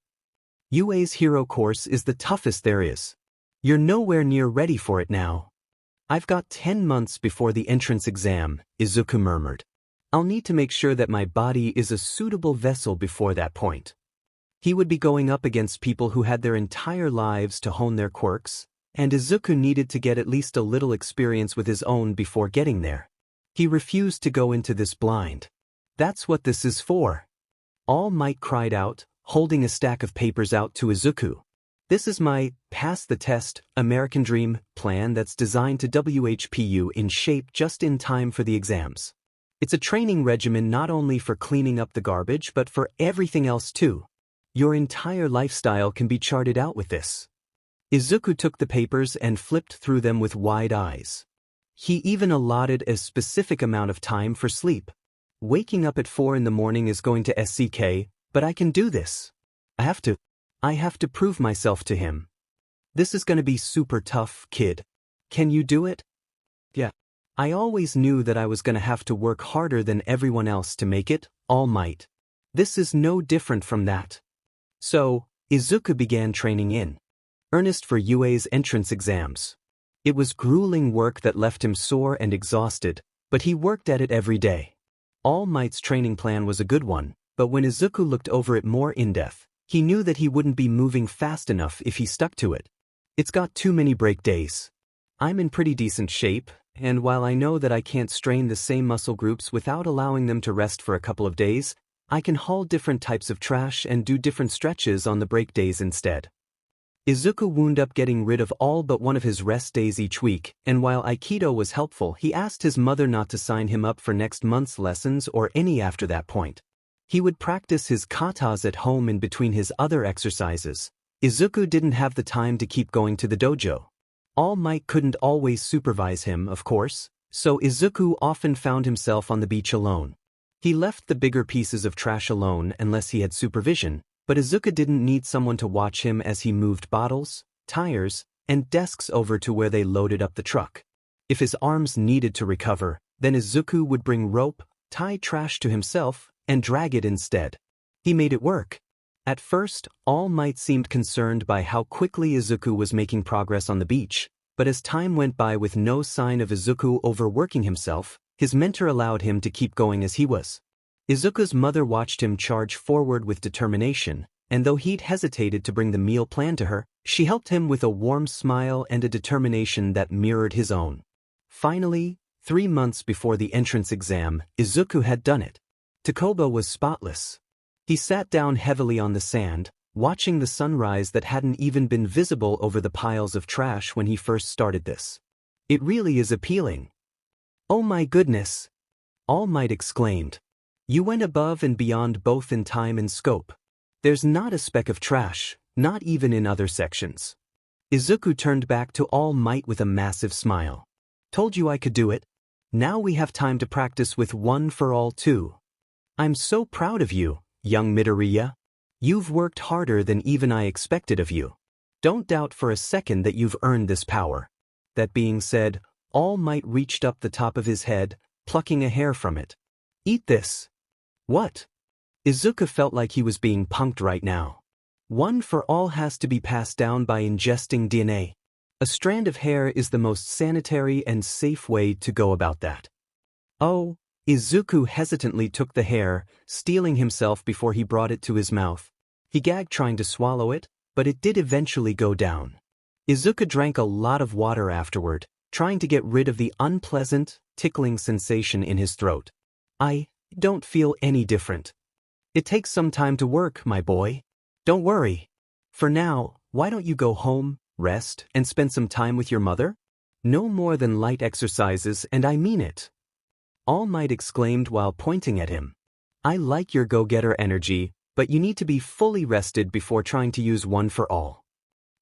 UA's hero course is the toughest there is. You're nowhere near ready for it now. I've got 10 months before the entrance exam, Izuku murmured. I'll need to make sure that my body is a suitable vessel before that point. He would be going up against people who had their entire lives to hone their quirks, and Izuku needed to get at least a little experience with his own before getting there. He refused to go into this blind. That's what this is for. All Might cried out, holding a stack of papers out to Izuku. This is my pass the test, American Dream plan that's designed to WHPU in shape just in time for the exams. It's a training regimen not only for cleaning up the garbage but for everything else too. Your entire lifestyle can be charted out with this. Izuku took the papers and flipped through them with wide eyes. He even allotted a specific amount of time for sleep. Waking up at 4 in the morning is going to SCK, but I can do this. I have to prove myself to him. This is going to be super tough, kid. Can you do it? Yeah. I always knew that I was going to have to work harder than everyone else to make it, All Might. This is no different from that. So, Izuku began training in earnest for UA's entrance exams. It was grueling work that left him sore and exhausted, but he worked at it every day. All Might's training plan was a good one, but when Izuku looked over it more in-depth, he knew that he wouldn't be moving fast enough if he stuck to it. It's got too many break days. I'm in pretty decent shape, and while I know that I can't strain the same muscle groups without allowing them to rest for a couple of days, I can haul different types of trash and do different stretches on the break days instead. Izuku wound up getting rid of all but one of his rest days each week, and while Aikido was helpful, he asked his mother not to sign him up for next month's lessons or any after that point. He would practice his katas at home in between his other exercises. Izuku didn't have the time to keep going to the dojo. All Might couldn't always supervise him, of course, so Izuku often found himself on the beach alone. He left the bigger pieces of trash alone unless he had supervision, but Izuku didn't need someone to watch him as he moved bottles, tires, and desks over to where they loaded up the truck. If his arms needed to recover, then Izuku would bring rope, tie trash to himself, and drag it instead. He made it work. At first, All Might seemed concerned by how quickly Izuku was making progress on the beach, but as time went by with no sign of Izuku overworking himself, his mentor allowed him to keep going as he was. Izuku's mother watched him charge forward with determination, and though he'd hesitated to bring the meal plan to her, she helped him with a warm smile and a determination that mirrored his own. Finally, 3 months before the entrance exam, Izuku had done it. Takoba was spotless. He sat down heavily on the sand, watching the sunrise that hadn't even been visible over the piles of trash when he first started this. It really is appealing. Oh my goodness! All Might exclaimed. You went above and beyond both in time and scope. There's not a speck of trash, not even in other sections. Izuku turned back to All Might with a massive smile. Told you I could do it. Now we have time to practice with One for All too. I'm so proud of you, young Midoriya. You've worked harder than even I expected of you. Don't doubt for a second that you've earned this power. That being said, All Might reached up the top of his head, plucking a hair from it. Eat this. What? Izuku felt like he was being punked right now. One for All has to be passed down by ingesting DNA. A strand of hair is the most sanitary and safe way to go about that. Oh, Izuku hesitantly took the hair, steeling himself before he brought it to his mouth. He gagged trying to swallow it, but it did eventually go down. Izuku drank a lot of water afterward, trying to get rid of the unpleasant, tickling sensation in his throat. I don't feel any different. It takes some time to work, my boy. Don't worry. For now, why don't you go home, rest, and spend some time with your mother? No more than light exercises, and I mean it. All Might exclaimed while pointing at him. I like your go-getter energy, but you need to be fully rested before trying to use One for All.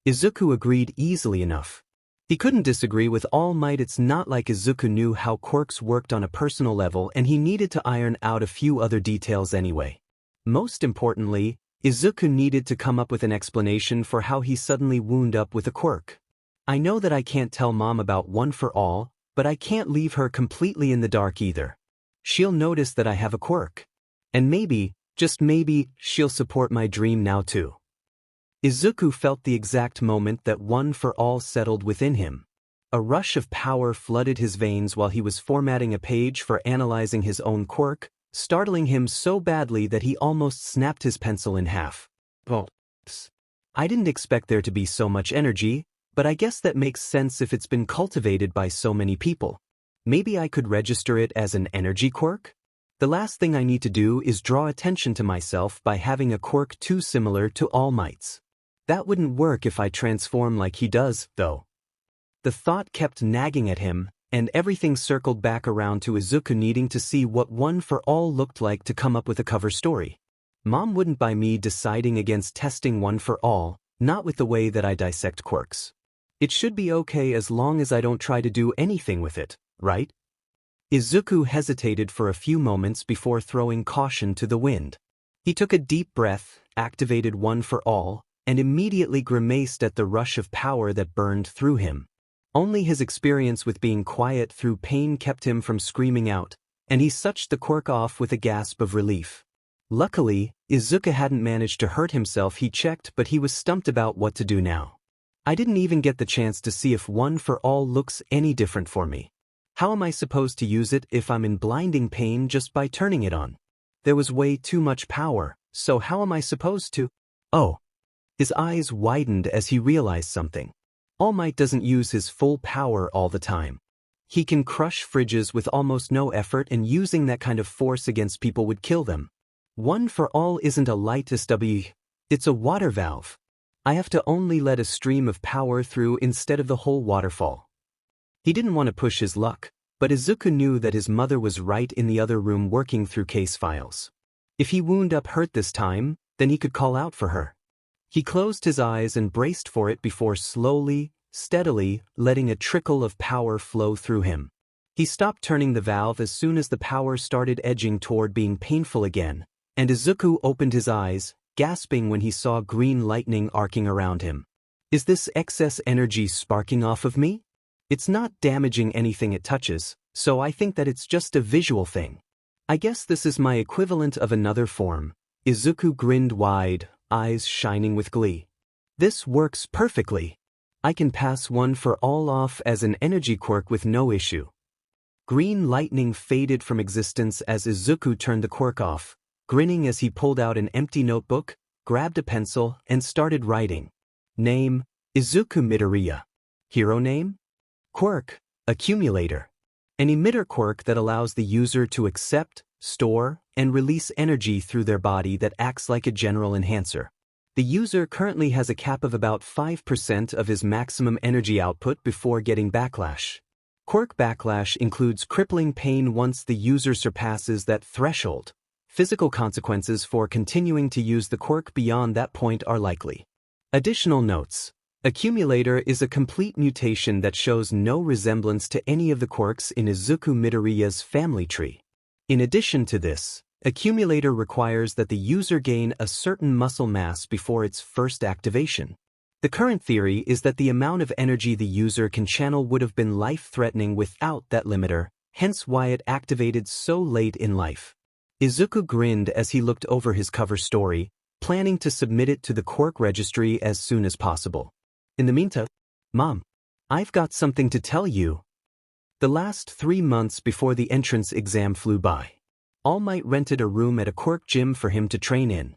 Izuku agreed easily enough. He couldn't disagree with All Might. It's not like Izuku knew how quirks worked on a personal level, and he needed to iron out a few other details anyway. Most importantly, Izuku needed to come up with an explanation for how he suddenly wound up with a quirk. I know that I can't tell Mom about One for All, but I can't leave her completely in the dark either. She'll notice that I have a quirk. And maybe, just maybe, she'll support my dream now too. Izuku felt the exact moment that One for All settled within him. A rush of power flooded his veins while he was formatting a page for analyzing his own quirk, startling him so badly that he almost snapped his pencil in half. Oh, I didn't expect there to be so much energy, but I guess that makes sense if it's been cultivated by so many people. Maybe I could register it as an energy quirk? The last thing I need to do is draw attention to myself by having a quirk too similar to All Might's. That wouldn't work if I transform like he does, though. The thought kept nagging at him, and everything circled back around to Izuku needing to see what One for All looked like to come up with a cover story. Mom wouldn't buy me deciding against testing One for All, not with the way that I dissect quirks. It should be okay as long as I don't try to do anything with it, right? Izuku hesitated for a few moments before throwing caution to the wind. He took a deep breath, activated One for All, and immediately grimaced at the rush of power that burned through him. Only his experience with being quiet through pain kept him from screaming out, and he sucked the quirk off with a gasp of relief. Luckily, Izuku hadn't managed to hurt himself. He checked, but he was stumped about what to do now. I didn't even get the chance to see if One for All looks any different for me. How am I supposed to use it if I'm in blinding pain just by turning it on? There was way too much power, so how am I supposed to? Oh. His eyes widened as he realized something. All Might doesn't use his full power all the time. He can crush fridges with almost no effort, and using that kind of force against people would kill them. One for All isn't a light SW, it's a water valve. I have to only let a stream of power through instead of the whole waterfall. He didn't want to push his luck, but Izuku knew that his mother was right in the other room working through case files. If he wound up hurt this time, then he could call out for her. He closed his eyes and braced for it before slowly, steadily, letting a trickle of power flow through him. He stopped turning the valve as soon as the power started edging toward being painful again, and Izuku opened his eyes, gasping when he saw green lightning arcing around him. Is this excess energy sparking off of me? It's not damaging anything it touches, so I think that it's just a visual thing. I guess this is my equivalent of another form. Izuku grinned wide, eyes shining with glee. This works perfectly. I can pass one for all off as an energy quirk with no issue. Green lightning faded from existence as Izuku turned the quirk off, grinning as he pulled out an empty notebook, grabbed a pencil, and started writing. Name, Izuku Midoriya. Hero name? Quirk, Accumulator. An emitter quirk that allows the user to accept, store, and release energy through their body that acts like a general enhancer. The user currently has a cap of about 5% of his maximum energy output before getting backlash. Quirk backlash includes crippling pain once the user surpasses that threshold. Physical consequences for continuing to use the quirk beyond that point are likely. Additional notes. Accumulator is a complete mutation that shows no resemblance to any of the quirks in Izuku Midoriya's family tree. In addition to this, Accumulator requires that the user gain a certain muscle mass before its first activation. The current theory is that the amount of energy the user can channel would have been life-threatening without that limiter, hence why it activated so late in life. Izuku grinned as he looked over his cover story, planning to submit it to the Quirk registry as soon as possible. In the meantime, Mom, I've got something to tell you. The last 3 months before the entrance exam flew by. All Might rented a room at a Quirk gym for him to train in.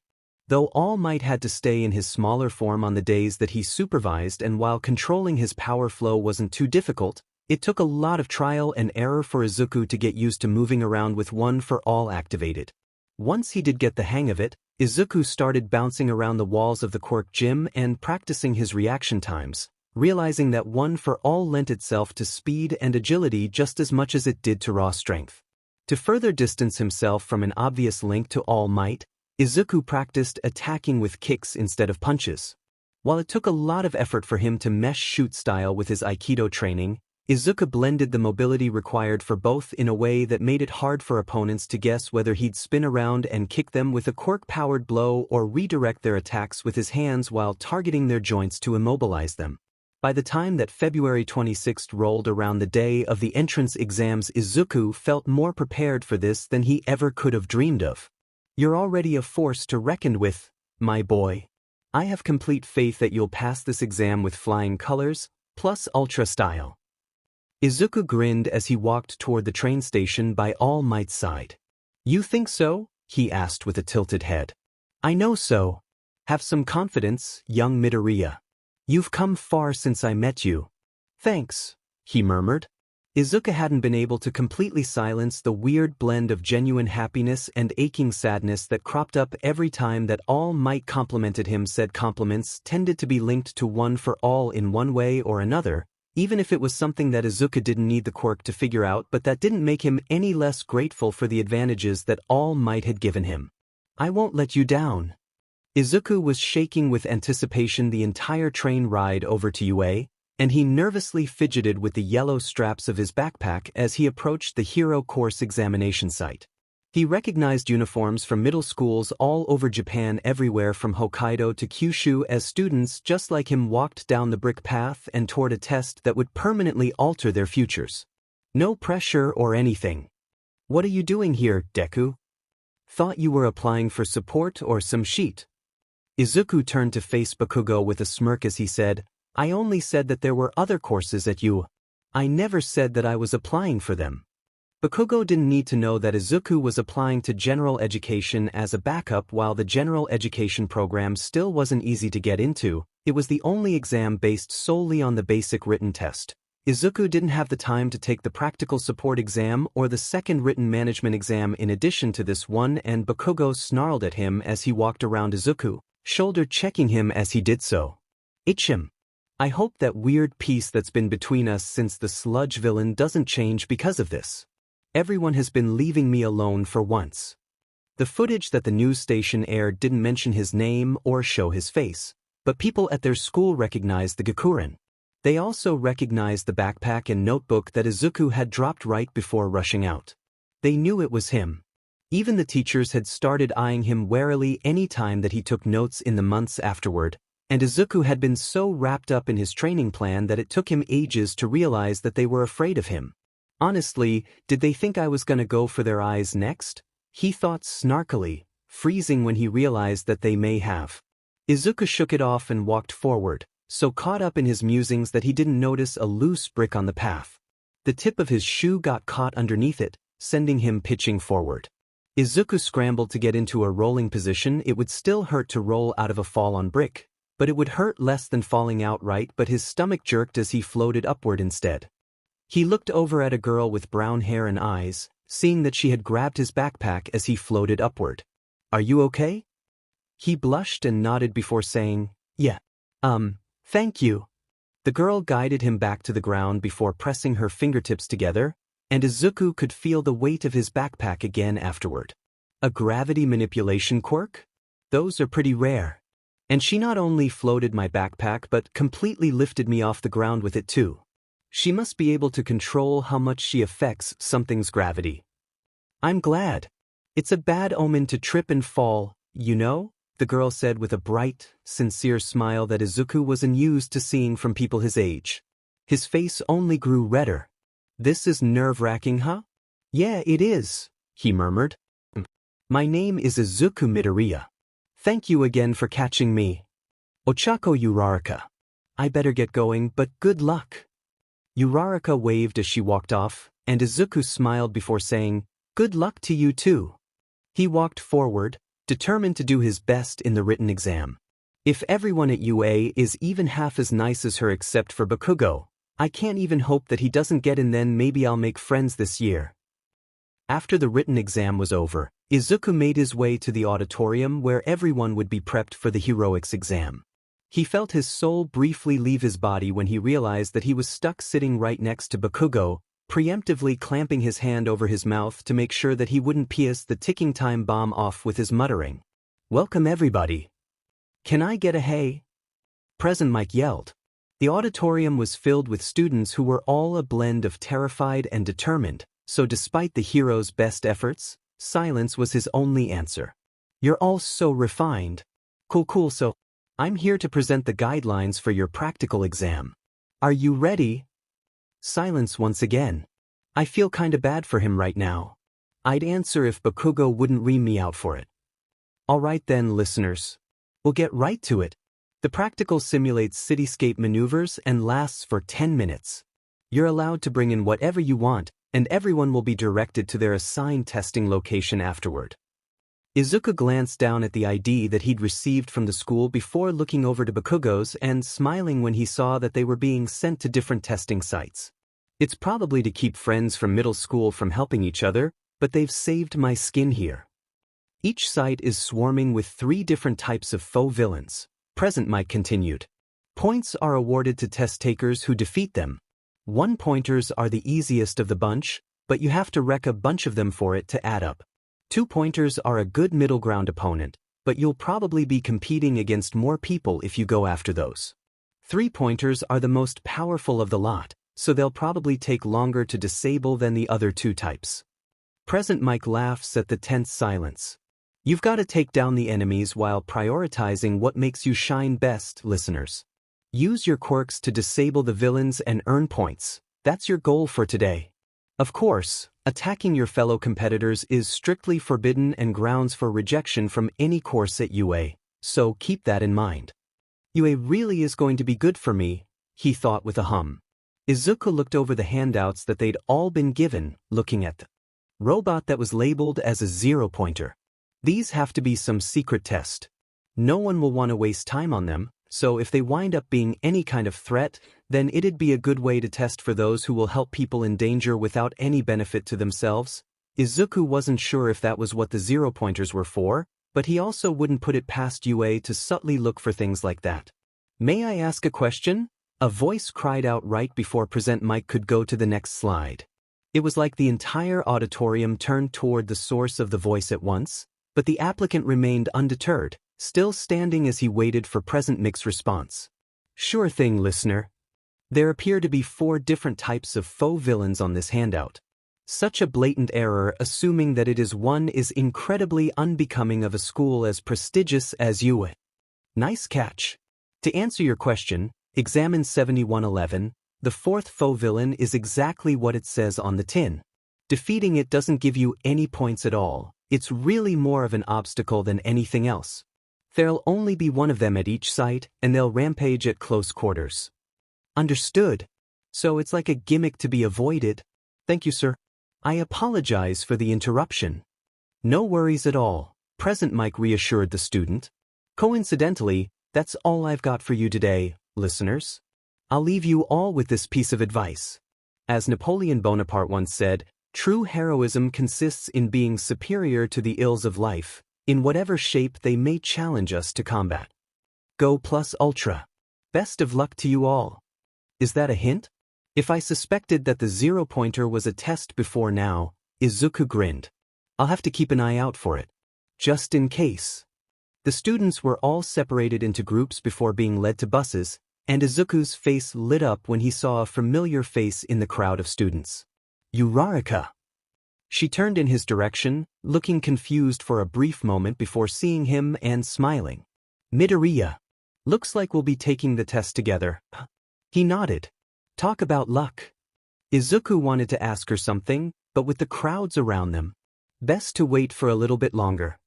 Though All Might had to stay in his smaller form on the days that he supervised, and while controlling his power flow wasn't too difficult, it took a lot of trial and error for Izuku to get used to moving around with One for All activated. Once he did get the hang of it, Izuku started bouncing around the walls of the Quirk gym and practicing his reaction times, realizing that One for All lent itself to speed and agility just as much as it did to raw strength. To further distance himself from an obvious link to All Might, Izuku practiced attacking with kicks instead of punches. While it took a lot of effort for him to mesh shoot style with his Aikido training, Izuku blended the mobility required for both in a way that made it hard for opponents to guess whether he'd spin around and kick them with a quirk-powered blow or redirect their attacks with his hands while targeting their joints to immobilize them. By the time that February 26th rolled around, the day of the entrance exams, Izuku felt more prepared for this than he ever could have dreamed of. You're already a force to reckon with, my boy. I have complete faith that you'll pass this exam with flying colors, plus ultra style. Izuku grinned as he walked toward the train station by All Might's side. You think so? He asked with a tilted head. I know so. Have some confidence, young Midoriya. You've come far since I met you. Thanks, he murmured. Izuku hadn't been able to completely silence the weird blend of genuine happiness and aching sadness that cropped up every time that All Might complimented him. Said compliments tended to be linked to One for All in one way or another, even if it was something that Izuku didn't need the quirk to figure out, but that didn't make him any less grateful for the advantages that All Might had given him. I won't let you down. Izuku was shaking with anticipation the entire train ride over to UA, and he nervously fidgeted with the yellow straps of his backpack as he approached the Hero Course examination site. He recognized uniforms from middle schools all over Japan, everywhere from Hokkaido to Kyushu, as students just like him walked down the brick path and toward a test that would permanently alter their futures. No pressure or anything. What are you doing here, Deku? Thought you were applying for support or some sheet. Izuku turned to face Bakugo with a smirk as he said, I only said that there were other courses at UA. I never said that I was applying for them. Bakugo didn't need to know that Izuku was applying to general education as a backup. While the general education program still wasn't easy to get into, it was the only exam based solely on the basic written test. Izuku didn't have the time to take the practical support exam or the second written management exam in addition to this one, and Bakugo snarled at him as he walked around Izuku, shoulder checking him as he did so. Ichim. I hope that weird peace that's been between us since the sludge villain doesn't change because of this. Everyone has been leaving me alone for once. The footage that the news station aired didn't mention his name or show his face, but people at their school recognized the Gakurin. They also recognized the backpack and notebook that Izuku had dropped right before rushing out. They knew it was him. Even the teachers had started eyeing him warily any time that he took notes in the months afterward, and Izuku had been so wrapped up in his training plan that it took him ages to realize that they were afraid of him. Honestly, did they think I was gonna go for their eyes next? He thought snarkily, freezing when he realized that they may have. Izuku shook it off and walked forward, so caught up in his musings that he didn't notice a loose brick on the path. The tip of his shoe got caught underneath it, sending him pitching forward. Izuku scrambled to get into a rolling position. It would still hurt to roll out of a fall on brick, but it would hurt less than falling outright. But his stomach jerked as he floated upward instead. He looked over at a girl with brown hair and eyes, seeing that she had grabbed his backpack as he floated upward. "Are you okay?" He blushed and nodded before saying, "Yeah. Thank you." The girl guided him back to the ground before pressing her fingertips together, and Izuku could feel the weight of his backpack again afterward. A gravity manipulation quirk? Those are pretty rare. And she not only floated my backpack but completely lifted me off the ground with it too. She must be able to control how much she affects something's gravity. "I'm glad. It's a bad omen to trip and fall, you know?" the girl said with a bright, sincere smile that Izuku was unused to seeing from people his age. His face only grew redder. "This is nerve-wracking, huh?" "Yeah, it is," he murmured. "My name is Izuku Midoriya. Thank you again for catching me. Ochako Uraraka. I better get going, but good luck." Uraraka waved as she walked off, and Izuku smiled before saying, "Good luck to you too." He walked forward, determined to do his best in the written exam. If everyone at UA is even half as nice as her except for Bakugo, I can't even hope that he doesn't get in. Then maybe I'll make friends this year. After the written exam was over, Izuku made his way to the auditorium where everyone would be prepped for the heroics exam. He felt his soul briefly leave his body when he realized that he was stuck sitting right next to Bakugo, preemptively clamping his hand over his mouth to make sure that he wouldn't piss the ticking time bomb off with his muttering, "Welcome everybody. Can I get a hey?" Present Mike yelled. The auditorium was filled with students who were all a blend of terrified and determined, so despite the hero's best efforts, silence was his only answer. "You're all so refined. Cool, so I'm here to present the guidelines for your practical exam. Are you ready?" Silence once again. I feel kinda bad for him right now. I'd answer if Bakugo wouldn't ream me out for it. Alright then, listeners. We'll get right to it. The practical simulates cityscape maneuvers and lasts for 10 minutes. You're allowed to bring in whatever you want, and everyone will be directed to their assigned testing location afterward. Izuku glanced down at the ID that he'd received from the school before looking over to Bakugo's and smiling when he saw that they were being sent to different testing sites. It's probably to keep friends from middle school from helping each other, but they've saved my skin here. Each site is swarming with 3 different types of faux villains. Present Mike continued. Points are awarded to test takers who defeat them. 1-pointers are the easiest of the bunch, but you have to wreck a bunch of them for it to add up. 2-pointers are a good middle ground opponent, but you'll probably be competing against more people if you go after those. 3-pointers are the most powerful of the lot, so they'll probably take longer to disable than the other 2 types. Present Mike laughs at the tense silence. You've got to take down the enemies while prioritizing what makes you shine best, listeners. Use your quirks to disable the villains and earn points. That's your goal for today. Of course, attacking your fellow competitors is strictly forbidden and grounds for rejection from any course at UA, so keep that in mind. UA really is going to be good for me, he thought with a hum. Izuku looked over the handouts that they'd all been given, looking at the robot that was labeled as a 0-pointer. These have to be some secret test. No one will want to waste time on them, so if they wind up being any kind of threat, then it'd be a good way to test for those who will help people in danger without any benefit to themselves. Izuku wasn't sure if that was what the 0-pointers were for, but he also wouldn't put it past UA to subtly look for things like that. "May I ask a question?" a voice cried out right before Present Mike could go to the next slide. It was like the entire auditorium turned toward the source of the voice at once, but the applicant remained undeterred, still standing as he waited for Present Mike's response. "Sure thing, listener. There appear to be 4 different types of faux villains on this handout. Such a blatant error assuming that it is one is incredibly unbecoming of a school as prestigious as you. Nice catch. To answer your question, examine 7111, the 4th faux villain is exactly what it says on the tin. Defeating it doesn't give you any points at all, it's really more of an obstacle than anything else. There'll only be one of them at each site, and they'll rampage at close quarters. Understood. So it's like a gimmick to be avoided. Thank you, sir. I apologize for the interruption. No worries at all, Present Mike reassured the student. Coincidentally, that's all I've got for you today, listeners. I'll leave you all with this piece of advice. As Napoleon Bonaparte once said, true heroism consists in being superior to the ills of life, in whatever shape they may challenge us to combat. Go plus ultra. Best of luck to you all. Is that a hint? If I suspected that the 0-pointer was a test before now, Izuku grinned. I'll have to keep an eye out for it. Just in case. The students were all separated into groups before being led to buses, and Izuku's face lit up when he saw a familiar face in the crowd of students. Uraraka. She turned in his direction, looking confused for a brief moment before seeing him and smiling. Midoriya. Looks like we'll be taking the test together. He nodded. Talk about luck. Izuku wanted to ask her something, but with the crowds around them, best to wait for a little bit longer.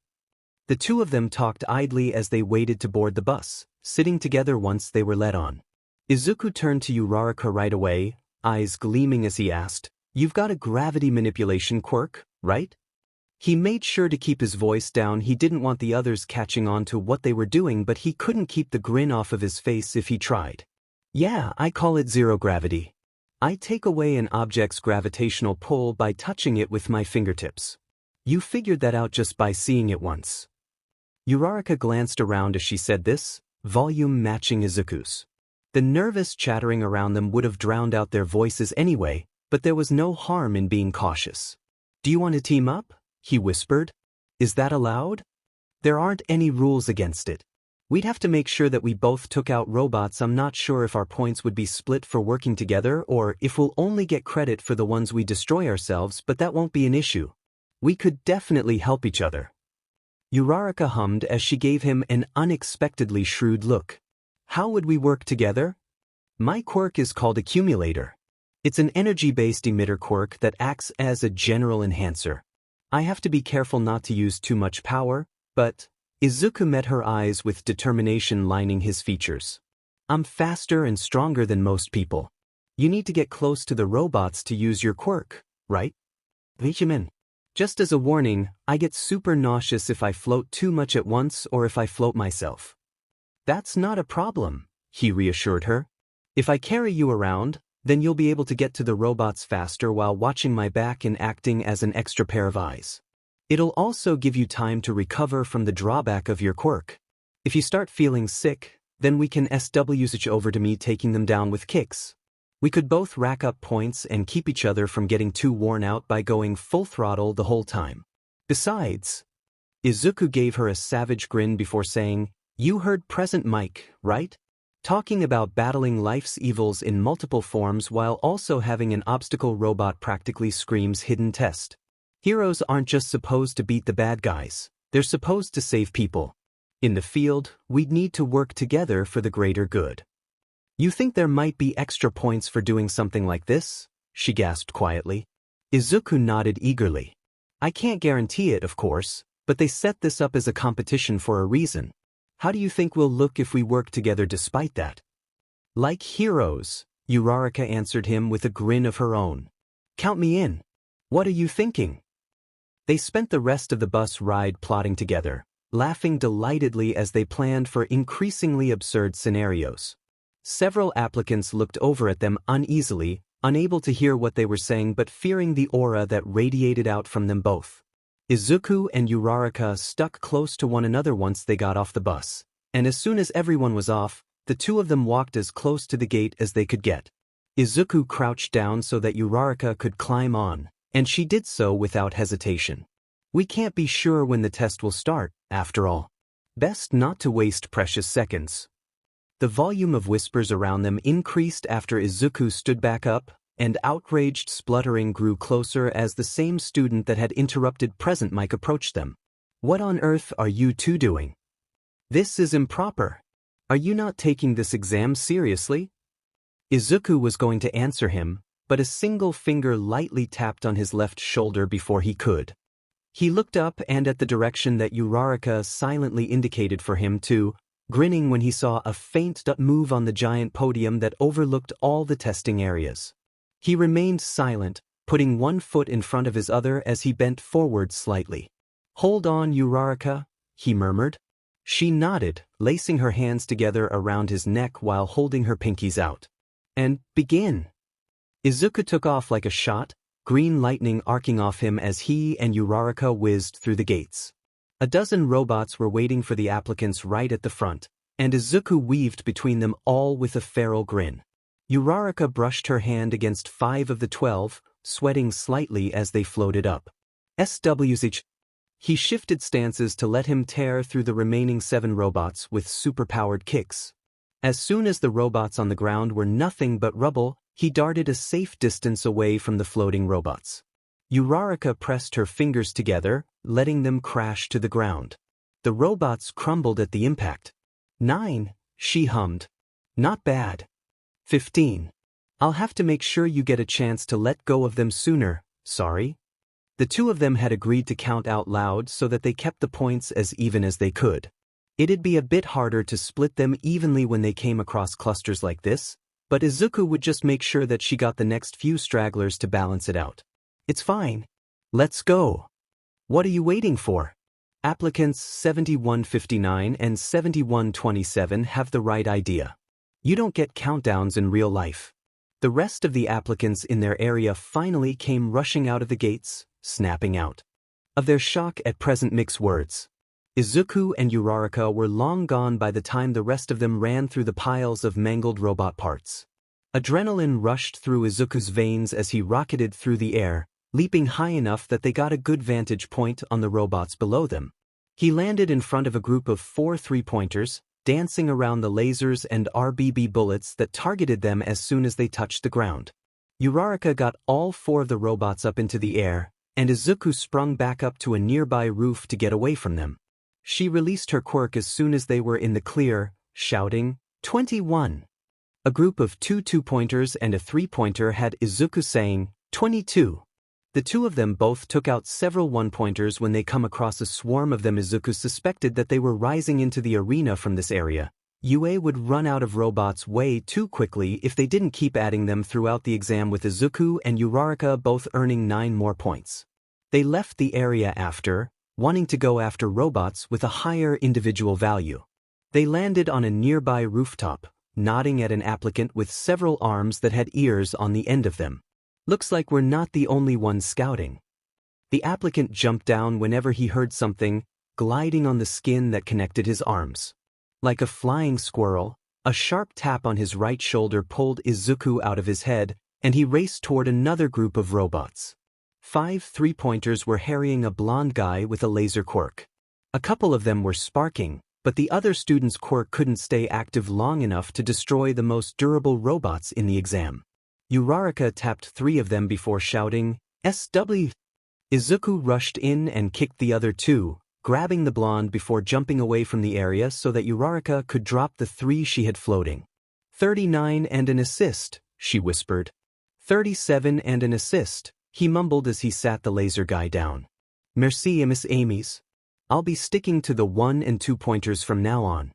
The two of them talked idly as they waited to board the bus, sitting together once they were led on. Izuku turned to Uraraka right away, eyes gleaming as he asked, "You've got a gravity manipulation quirk, right?" He made sure to keep his voice down. He didn't want the others catching on to what they were doing, but he couldn't keep the grin off of his face if he tried. Yeah, I call it zero gravity. I take away an object's gravitational pull by touching it with my fingertips. You figured that out just by seeing it once. Uraraka glanced around as she said this, volume matching Izuku's. The nervous chattering around them would have drowned out their voices anyway, but there was no harm in being cautious. Do you want to team up? He whispered. Is that allowed? There aren't any rules against it. We'd have to make sure that we both took out robots. I'm not sure if our points would be split for working together or if we'll only get credit for the ones we destroy ourselves, but that won't be an issue. We could definitely help each other. Uraraka hummed as she gave him an unexpectedly shrewd look. How would we work together? My quirk is called Accumulator. It's an energy-based emitter quirk that acts as a general enhancer. I have to be careful not to use too much power, but... Izuku met her eyes with determination lining his features. I'm faster and stronger than most people. You need to get close to the robots to use your quirk, right? BGMI. Just as a warning, I get super nauseous if I float too much at once or if I float myself. That's not a problem, he reassured her. If I carry you around, then you'll be able to get to the robots faster while watching my back and acting as an extra pair of eyes. It'll also give you time to recover from the drawback of your quirk. If you start feeling sick, then we can switch over to me taking them down with kicks. We could both rack up points and keep each other from getting too worn out by going full throttle the whole time. Besides, Izuku gave her a savage grin before saying, "You heard Present Mike, right? Talking about battling life's evils in multiple forms while also having an obstacle robot practically screams hidden test. Heroes aren't just supposed to beat the bad guys, they're supposed to save people. In the field, we'd need to work together for the greater good." You think there might be extra points for doing something like this? She gasped quietly. Izuku nodded eagerly. I can't guarantee it, of course, but they set this up as a competition for a reason. How do you think we'll look if we work together despite that? Like heroes, Uraraka answered him with a grin of her own. Count me in. What are you thinking? They spent the rest of the bus ride plotting together, laughing delightedly as they planned for increasingly absurd scenarios. Several applicants looked over at them uneasily, unable to hear what they were saying but fearing the aura that radiated out from them both. Izuku and Uraraka stuck close to one another once they got off the bus, and as soon as everyone was off, the two of them walked as close to the gate as they could get. Izuku crouched down so that Uraraka could climb on, and she did so without hesitation. We can't be sure when the test will start, after all. Best not to waste precious seconds. The volume of whispers around them increased after Izuku stood back up, and outraged spluttering grew closer as the same student that had interrupted present mic approached them. "What on earth are you two doing? This is improper. Are you not taking this exam seriously?" Izuku was going to answer him, but a single finger lightly tapped on his left shoulder before he could. He looked up and at the direction that Uraraka silently indicated for him to, grinning when he saw a faint move on the giant podium that overlooked all the testing areas. He remained silent, putting one foot in front of his other as he bent forward slightly. "Hold on, Uraraka," he murmured. She nodded, lacing her hands together around his neck while holding her pinkies out. "And begin." Izuku took off like a shot, green lightning arcing off him as he and Uraraka whizzed through the gates. A dozen robots were waiting for the applicants right at the front, and Izuku weaved between them all with a feral grin. Uraraka brushed her hand against 5 of the 12, sweating slightly as they floated up. SWH. He shifted stances to let him tear through the remaining 7 robots with superpowered kicks. As soon as the robots on the ground were nothing but rubble, he darted a safe distance away from the floating robots. Uraraka pressed her fingers together, letting them crash to the ground. The robots crumbled at the impact. 9, she hummed. "Not bad." 15. "I'll have to make sure you get a chance to let go of them sooner, sorry." The 2 of them had agreed to count out loud so that they kept the points as even as they could. It'd be a bit harder to split them evenly when they came across clusters like this, but Izuku would just make sure that she got the next few stragglers to balance it out. "It's fine. Let's go." "What are you waiting for?" Applicants 7159 and 7127 have the right idea. You don't get countdowns in real life. The rest of the applicants in their area finally came rushing out of the gates, snapping out. Of their shock at present mixed words. Izuku and Uraraka were long gone by the time the rest of them ran through the piles of mangled robot parts. Adrenaline rushed through Izuku's veins as he rocketed through the air, leaping high enough that they got a good vantage point on the robots below them. He landed in front of a group of 4 3-pointers, dancing around the lasers and RBB bullets that targeted them as soon as they touched the ground. Uraraka got all 4 of the robots up into the air, and Izuku sprung back up to a nearby roof to get away from them. She released her quirk as soon as they were in the clear, shouting, 21. A group of 2 2-pointers and a 3-pointer had Izuku saying, 22. The 2 of them both took out several 1-pointers when they come across a swarm of them. Izuku suspected that they were rising into the arena from this area. UA would run out of robots way too quickly if they didn't keep adding them throughout the exam, with Izuku and Uraraka both earning 9 more points. They left the area after, wanting to go after robots with a higher individual value. They landed on a nearby rooftop, nodding at an applicant with several arms that had ears on the end of them. "Looks like we're not the only ones scouting." The applicant jumped down whenever he heard something, gliding on the skin that connected his arms. Like a flying squirrel, a sharp tap on his right shoulder pulled Izuku out of his head, and he raced toward another group of robots. 5 3-pointers were harrying a blonde guy with a laser quirk. A couple of them were sparking, but the other student's quirk couldn't stay active long enough to destroy the most durable robots in the exam. Uraraka tapped 3 of them before shouting, "SW!" Izuku rushed in and kicked the other 2, grabbing the blonde before jumping away from the area so that Uraraka could drop the 3 she had floating. 39 and an assist, she whispered. 37 and an assist, he mumbled as he sat the laser guy down. "Merci, Miss Amy's. I'll be sticking to the 1 and 2-pointers from now on."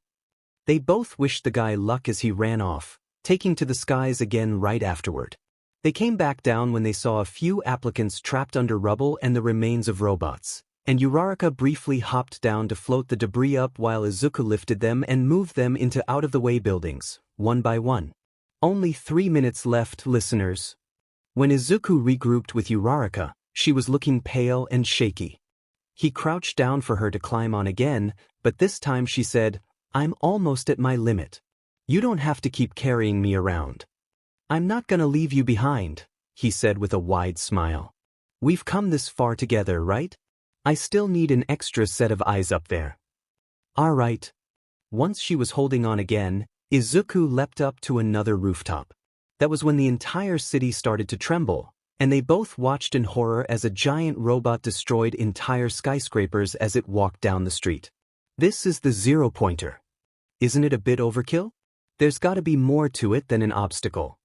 They both wished the guy luck as he ran off, taking to the skies again right afterward. They came back down when they saw a few applicants trapped under rubble and the remains of robots, and Uraraka briefly hopped down to float the debris up while Izuku lifted them and moved them into out-of-the-way buildings, one by one. Only 3 minutes left, listeners. When Izuku regrouped with Uraraka, she was looking pale and shaky. He crouched down for her to climb on again, but this time she said, "I'm almost at my limit. You don't have to keep carrying me around." "I'm not gonna leave you behind," he said with a wide smile. "We've come this far together, right? I still need an extra set of eyes up there." "All right." Once she was holding on again, Izuku leapt up to another rooftop. That was when the entire city started to tremble, and they both watched in horror as a giant robot destroyed entire skyscrapers as it walked down the street. This is the zero-pointer. Isn't it a bit overkill? There's gotta be more to it than an obstacle.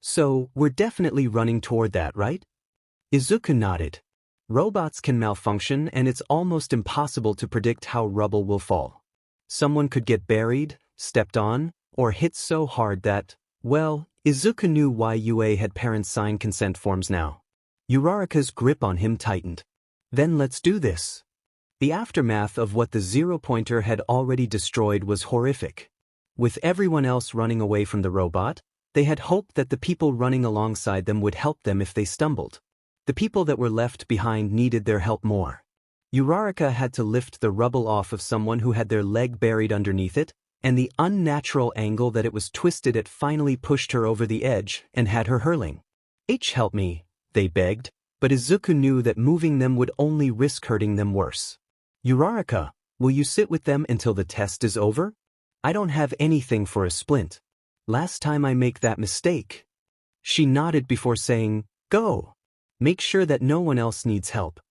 So, we're definitely running toward that, right? Izuku nodded. Robots can malfunction and it's almost impossible to predict how rubble will fall. Someone could get buried, stepped on, or hit so hard that, well, Izuku knew why UA had parents sign consent forms now. Uraraka's grip on him tightened. Then let's do this. The aftermath of what the zero-pointer had already destroyed was horrific. With everyone else running away from the robot, they had hoped that the people running alongside them would help them if they stumbled. The people that were left behind needed their help more. Uraraka had to lift the rubble off of someone who had their leg buried underneath it, and the unnatural angle that it was twisted at finally pushed her over the edge and had her hurling. Help me, they begged, but Izuku knew that moving them would only risk hurting them worse. Uraraka, will you sit with them until the test is over? I don't have anything for a splint. Last time I make that mistake. She nodded before saying, go. Make sure that no one else needs help.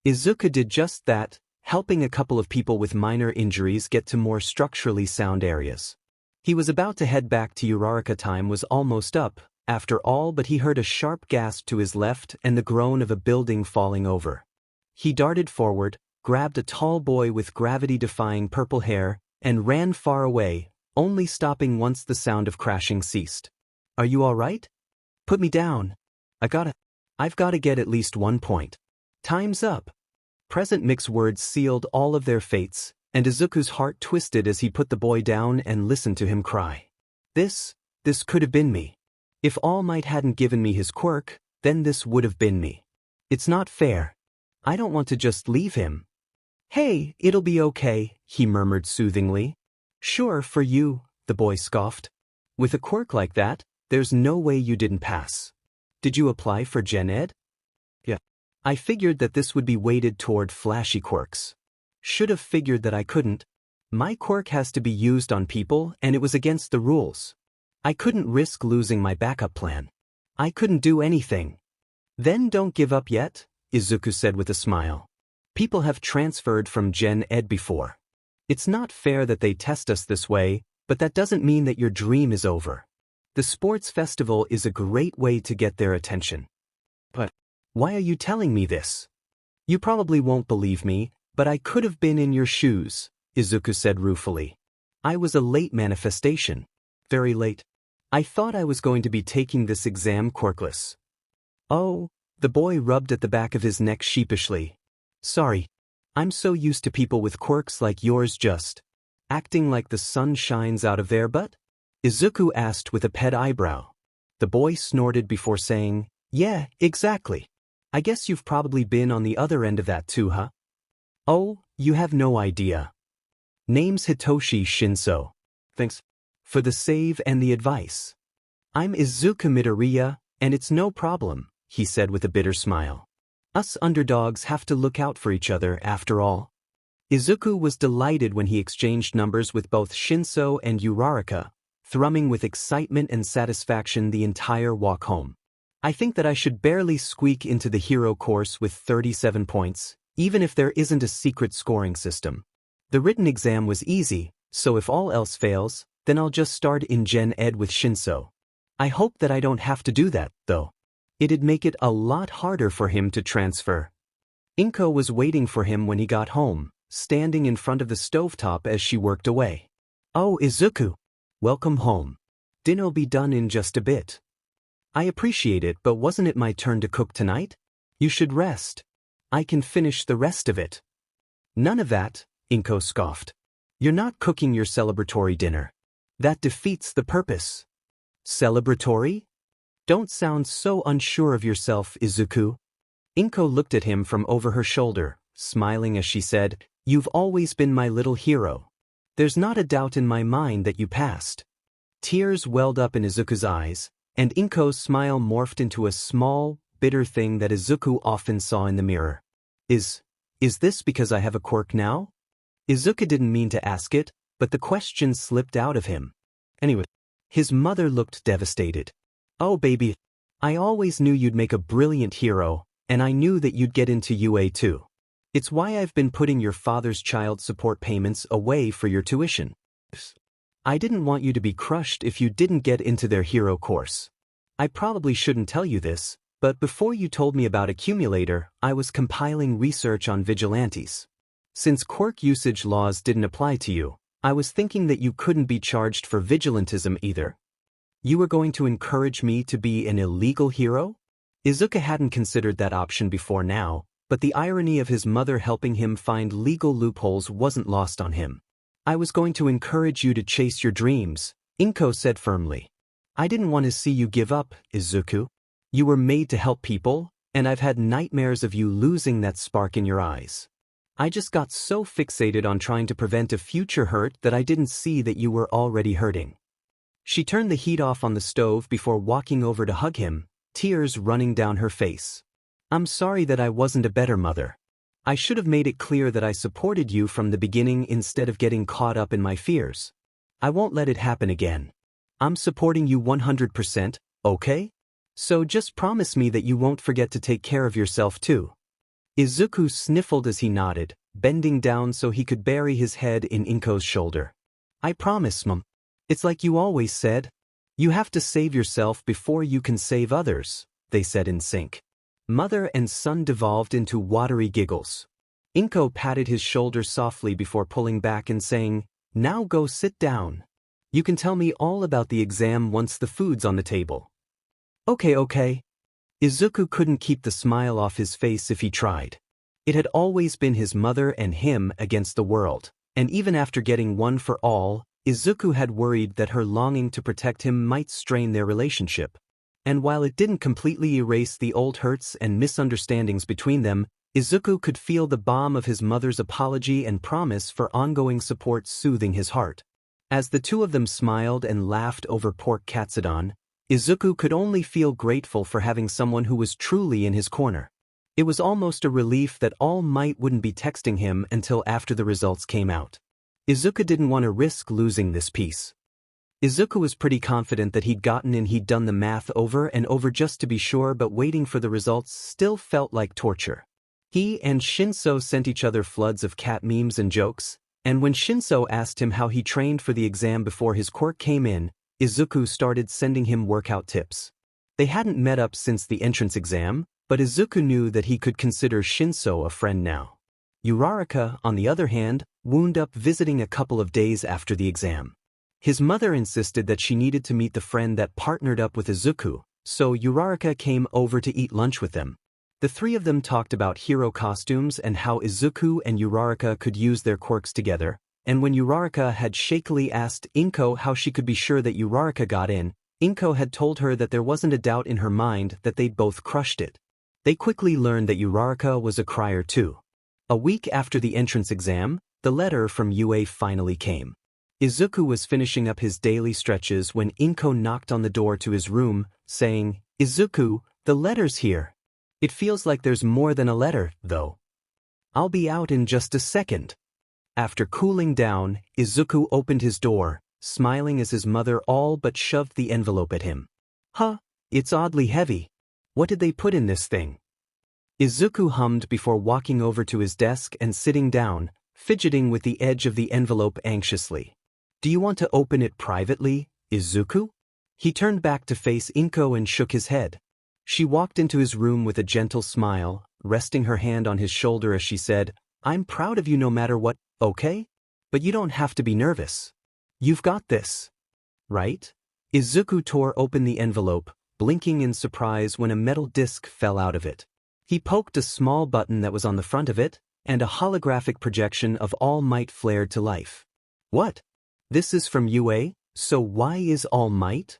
Izuku did just that, helping a couple of people with minor injuries get to more structurally sound areas. He was about to head back to Uraraka. Time was almost up, after all, but he heard a sharp gasp to his left and the groan of a building falling over. He darted forward, grabbed a tall boy with gravity-defying purple hair, and ran far away, only stopping once the sound of crashing ceased. Are you all right? Put me down. I've gotta get at least 1 point. Time's up. Present mix words sealed all of their fates, and Izuku's heart twisted as he put the boy down and listened to him cry. This could have been me. If All Might hadn't given me his quirk, then this would have been me. It's not fair. I don't want to just leave him. Hey, it'll be okay, he murmured soothingly. Sure, for you, the boy scoffed. With a quirk like that, there's no way you didn't pass. Did you apply for Gen Ed? Yeah. I figured that this would be weighted toward flashy quirks. Should have figured that I couldn't. My quirk has to be used on people and it was against the rules. I couldn't risk losing my backup plan. I couldn't do anything. Then don't give up yet, Izuku said with a smile. People have transferred from Gen Ed before. It's not fair that they test us this way, but that doesn't mean that your dream is over. The sports festival is a great way to get their attention. But why are you telling me this? You probably won't believe me, but I could have been in your shoes, Izuku said ruefully. I was a late manifestation. Very late. I thought I was going to be taking this exam quirkless. Oh, the boy rubbed at the back of his neck sheepishly. Sorry. I'm so used to people with quirks like yours just acting like the sun shines out of their butt? Izuku asked with a pet eyebrow. The boy snorted before saying, yeah, exactly. I guess you've probably been on the other end of that too, huh? Oh, you have no idea. Name's Hitoshi Shinso. Thanks for the save and the advice. I'm Izuku Midoriya, and it's no problem, he said with a bitter smile. Us underdogs have to look out for each other after all. Izuku was delighted when he exchanged numbers with both Shinso and Uraraka, thrumming with excitement and satisfaction the entire walk home. I think that I should barely squeak into the hero course with 37 points, even if there isn't a secret scoring system. The written exam was easy, so if all else fails, then I'll just start in Gen Ed with Shinso. I hope that I don't have to do that, though. It'd make it a lot harder for him to transfer. Inko was waiting for him when he got home, standing in front of the stovetop as she worked away. Oh, Izuku. Welcome home. Dinner'll be done in just a bit. I appreciate it, but wasn't it my turn to cook tonight? You should rest. I can finish the rest of it. None of that, Inko scoffed. You're not cooking your celebratory dinner. That defeats the purpose. Celebratory? Don't sound so unsure of yourself, Izuku. Inko looked at him from over her shoulder, smiling as she said, You've always been my little hero. There's not a doubt in my mind that you passed. Tears welled up in Izuku's eyes, and Inko's smile morphed into a small, bitter thing that Izuku often saw in the mirror. Is this because I have a quirk now? Izuku didn't mean to ask it, but the question slipped out of him. Anyway, his mother looked devastated. Oh baby, I always knew you'd make a brilliant hero, and I knew that you'd get into UA too. It's why I've been putting your father's child support payments away for your tuition. I didn't want you to be crushed if you didn't get into their hero course. I probably shouldn't tell you this, but before you told me about Accumulator, I was compiling research on vigilantes. Since quirk usage laws didn't apply to you, I was thinking that you couldn't be charged for vigilantism either. You were going to encourage me to be an illegal hero? Izuku hadn't considered that option before now, but the irony of his mother helping him find legal loopholes wasn't lost on him. I was going to encourage you to chase your dreams, Inko said firmly. I didn't want to see you give up, Izuku. You were made to help people, and I've had nightmares of you losing that spark in your eyes. I just got so fixated on trying to prevent a future hurt that I didn't see that you were already hurting. She turned the heat off on the stove before walking over to hug him, tears running down her face. I'm sorry that I wasn't a better mother. I should have made it clear that I supported you from the beginning instead of getting caught up in my fears. I won't let it happen again. I'm supporting you 100%, okay? So just promise me that you won't forget to take care of yourself too. Izuku sniffled as he nodded, bending down so he could bury his head in Inko's shoulder. I promise, Mom. It's like you always said. You have to save yourself before you can save others, they said in sync. Mother and son devolved into watery giggles. Inko patted his shoulder softly before pulling back and saying, Now go sit down. You can tell me all about the exam once the food's on the table. Okay. Izuku couldn't keep the smile off his face if he tried. It had always been his mother and him against the world, and even after getting one for all, Izuku had worried that her longing to protect him might strain their relationship. And while it didn't completely erase the old hurts and misunderstandings between them, Izuku could feel the balm of his mother's apology and promise for ongoing support soothing his heart. As the two of them smiled and laughed over pork katsudon, Izuku could only feel grateful for having someone who was truly in his corner. It was almost a relief that All Might wouldn't be texting him until after the results came out. Izuku didn't want to risk losing this piece. Izuku was pretty confident that he'd done the math over and over just to be sure, but waiting for the results still felt like torture. He and Shinso sent each other floods of cat memes and jokes, and when Shinso asked him how he trained for the exam before his quirk came in, Izuku started sending him workout tips. They hadn't met up since the entrance exam, but Izuku knew that he could consider Shinso a friend now. Uraraka, on the other hand, wound up visiting a couple of days after the exam. His mother insisted that she needed to meet the friend that partnered up with Izuku, so Uraraka came over to eat lunch with them. The three of them talked about hero costumes and how Izuku and Uraraka could use their quirks together, and when Uraraka had shakily asked Inko how she could be sure that Uraraka got in, Inko had told her that there wasn't a doubt in her mind that they'd both crushed it. They quickly learned that Uraraka was a crier too. A week after the entrance exam, the letter from UA finally came. Izuku was finishing up his daily stretches when Inko knocked on the door to his room, saying, Izuku, the letter's here. It feels like there's more than a letter, though. I'll be out in just a second. After cooling down, Izuku opened his door, smiling as his mother all but shoved the envelope at him. Huh, it's oddly heavy. What did they put in this thing? Izuku hummed before walking over to his desk and sitting down, fidgeting with the edge of the envelope anxiously. Do you want to open it privately, Izuku? He turned back to face Inko and shook his head. She walked into his room with a gentle smile, resting her hand on his shoulder as she said, I'm proud of you no matter what, okay? But you don't have to be nervous. You've got this. Right? Izuku tore open the envelope, blinking in surprise when a metal disc fell out of it. He poked a small button that was on the front of it, and a holographic projection of All Might flared to life. What? This is from UA, so why is All Might?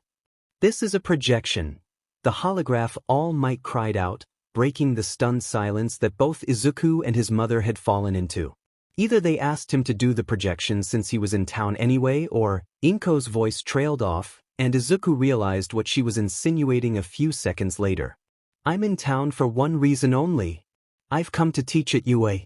This is a projection. The holograph All Might cried out, breaking the stunned silence that both Izuku and his mother had fallen into. Either they asked him to do the projection since he was in town anyway, or Inko's voice trailed off, and Izuku realized what she was insinuating a few seconds later. I'm in town for one reason only. I've come to teach at UA.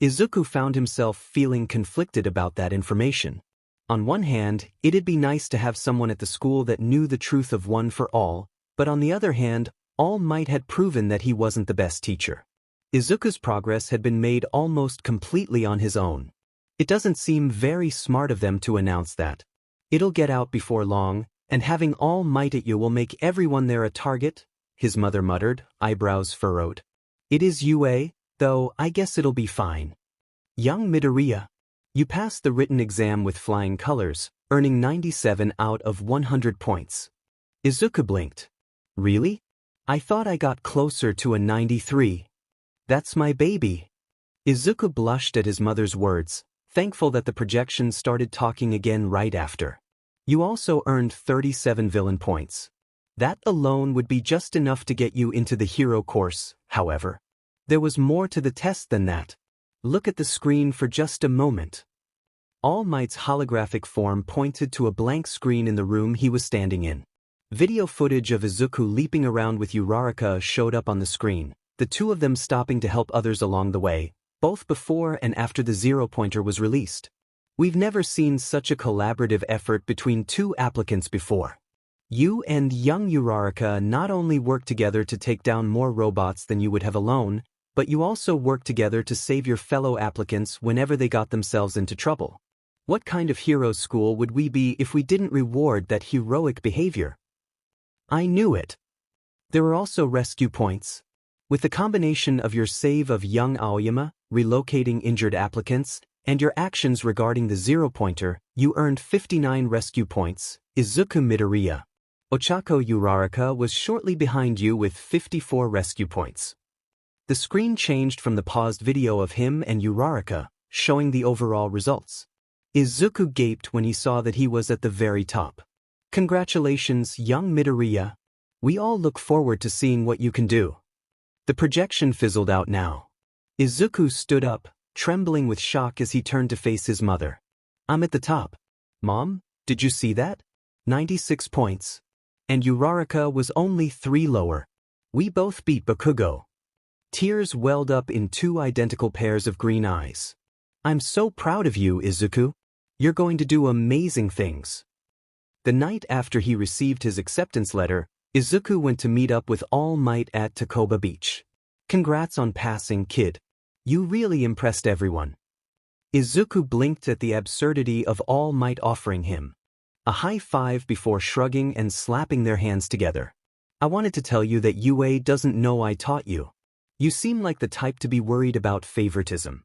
Izuku found himself feeling conflicted about that information. On one hand, it'd be nice to have someone at the school that knew the truth of one for all, but on the other hand, All Might had proven that he wasn't the best teacher. Izuku's progress had been made almost completely on his own. It doesn't seem very smart of them to announce that. It'll get out before long, and having All Might at you will make everyone there a target, his mother muttered, eyebrows furrowed. It is UA, though I guess it'll be fine. Young Midoriya, you passed the written exam with flying colors, earning 97 out of 100 points. Izuku blinked. Really? I thought I got closer to a 93. That's my baby. Izuku blushed at his mother's words, thankful that the projection started talking again right after. You also earned 37 villain points. That alone would be just enough to get you into the hero course, however. There was more to the test than that. Look at the screen for just a moment. All Might's holographic form pointed to a blank screen in the room he was standing in. Video footage of Izuku leaping around with Uraraka showed up on the screen, the two of them stopping to help others along the way, both before and after the zero-pointer was released. We've never seen such a collaborative effort between two applicants before. You and young Uraraka not only worked together to take down more robots than you would have alone, but you also worked together to save your fellow applicants whenever they got themselves into trouble. What kind of hero school would we be if we didn't reward that heroic behavior? I knew it. There were also rescue points. With the combination of your save of young Aoyama, relocating injured applicants, and your actions regarding the zero-pointer, you earned 59 rescue points. Izuku Midoriya. Ochako Uraraka was shortly behind you with 54 rescue points. The screen changed from the paused video of him and Uraraka, showing the overall results. Izuku gaped when he saw that he was at the very top. Congratulations, young Midoriya. We all look forward to seeing what you can do. The projection fizzled out now. Izuku stood up, trembling with shock as he turned to face his mother. I'm at the top. Mom, did you see that? 96 points. And Uraraka was only 3 lower. We both beat Bakugo. Tears welled up in 2 identical pairs of green eyes. I'm so proud of you, Izuku. You're going to do amazing things. The night after he received his acceptance letter, Izuku went to meet up with All Might at Takoba Beach. Congrats on passing, kid. You really impressed everyone. Izuku blinked at the absurdity of All Might offering him a high five before shrugging and slapping their hands together. I wanted to tell you that UA doesn't know I taught you. You seem like the type to be worried about favoritism.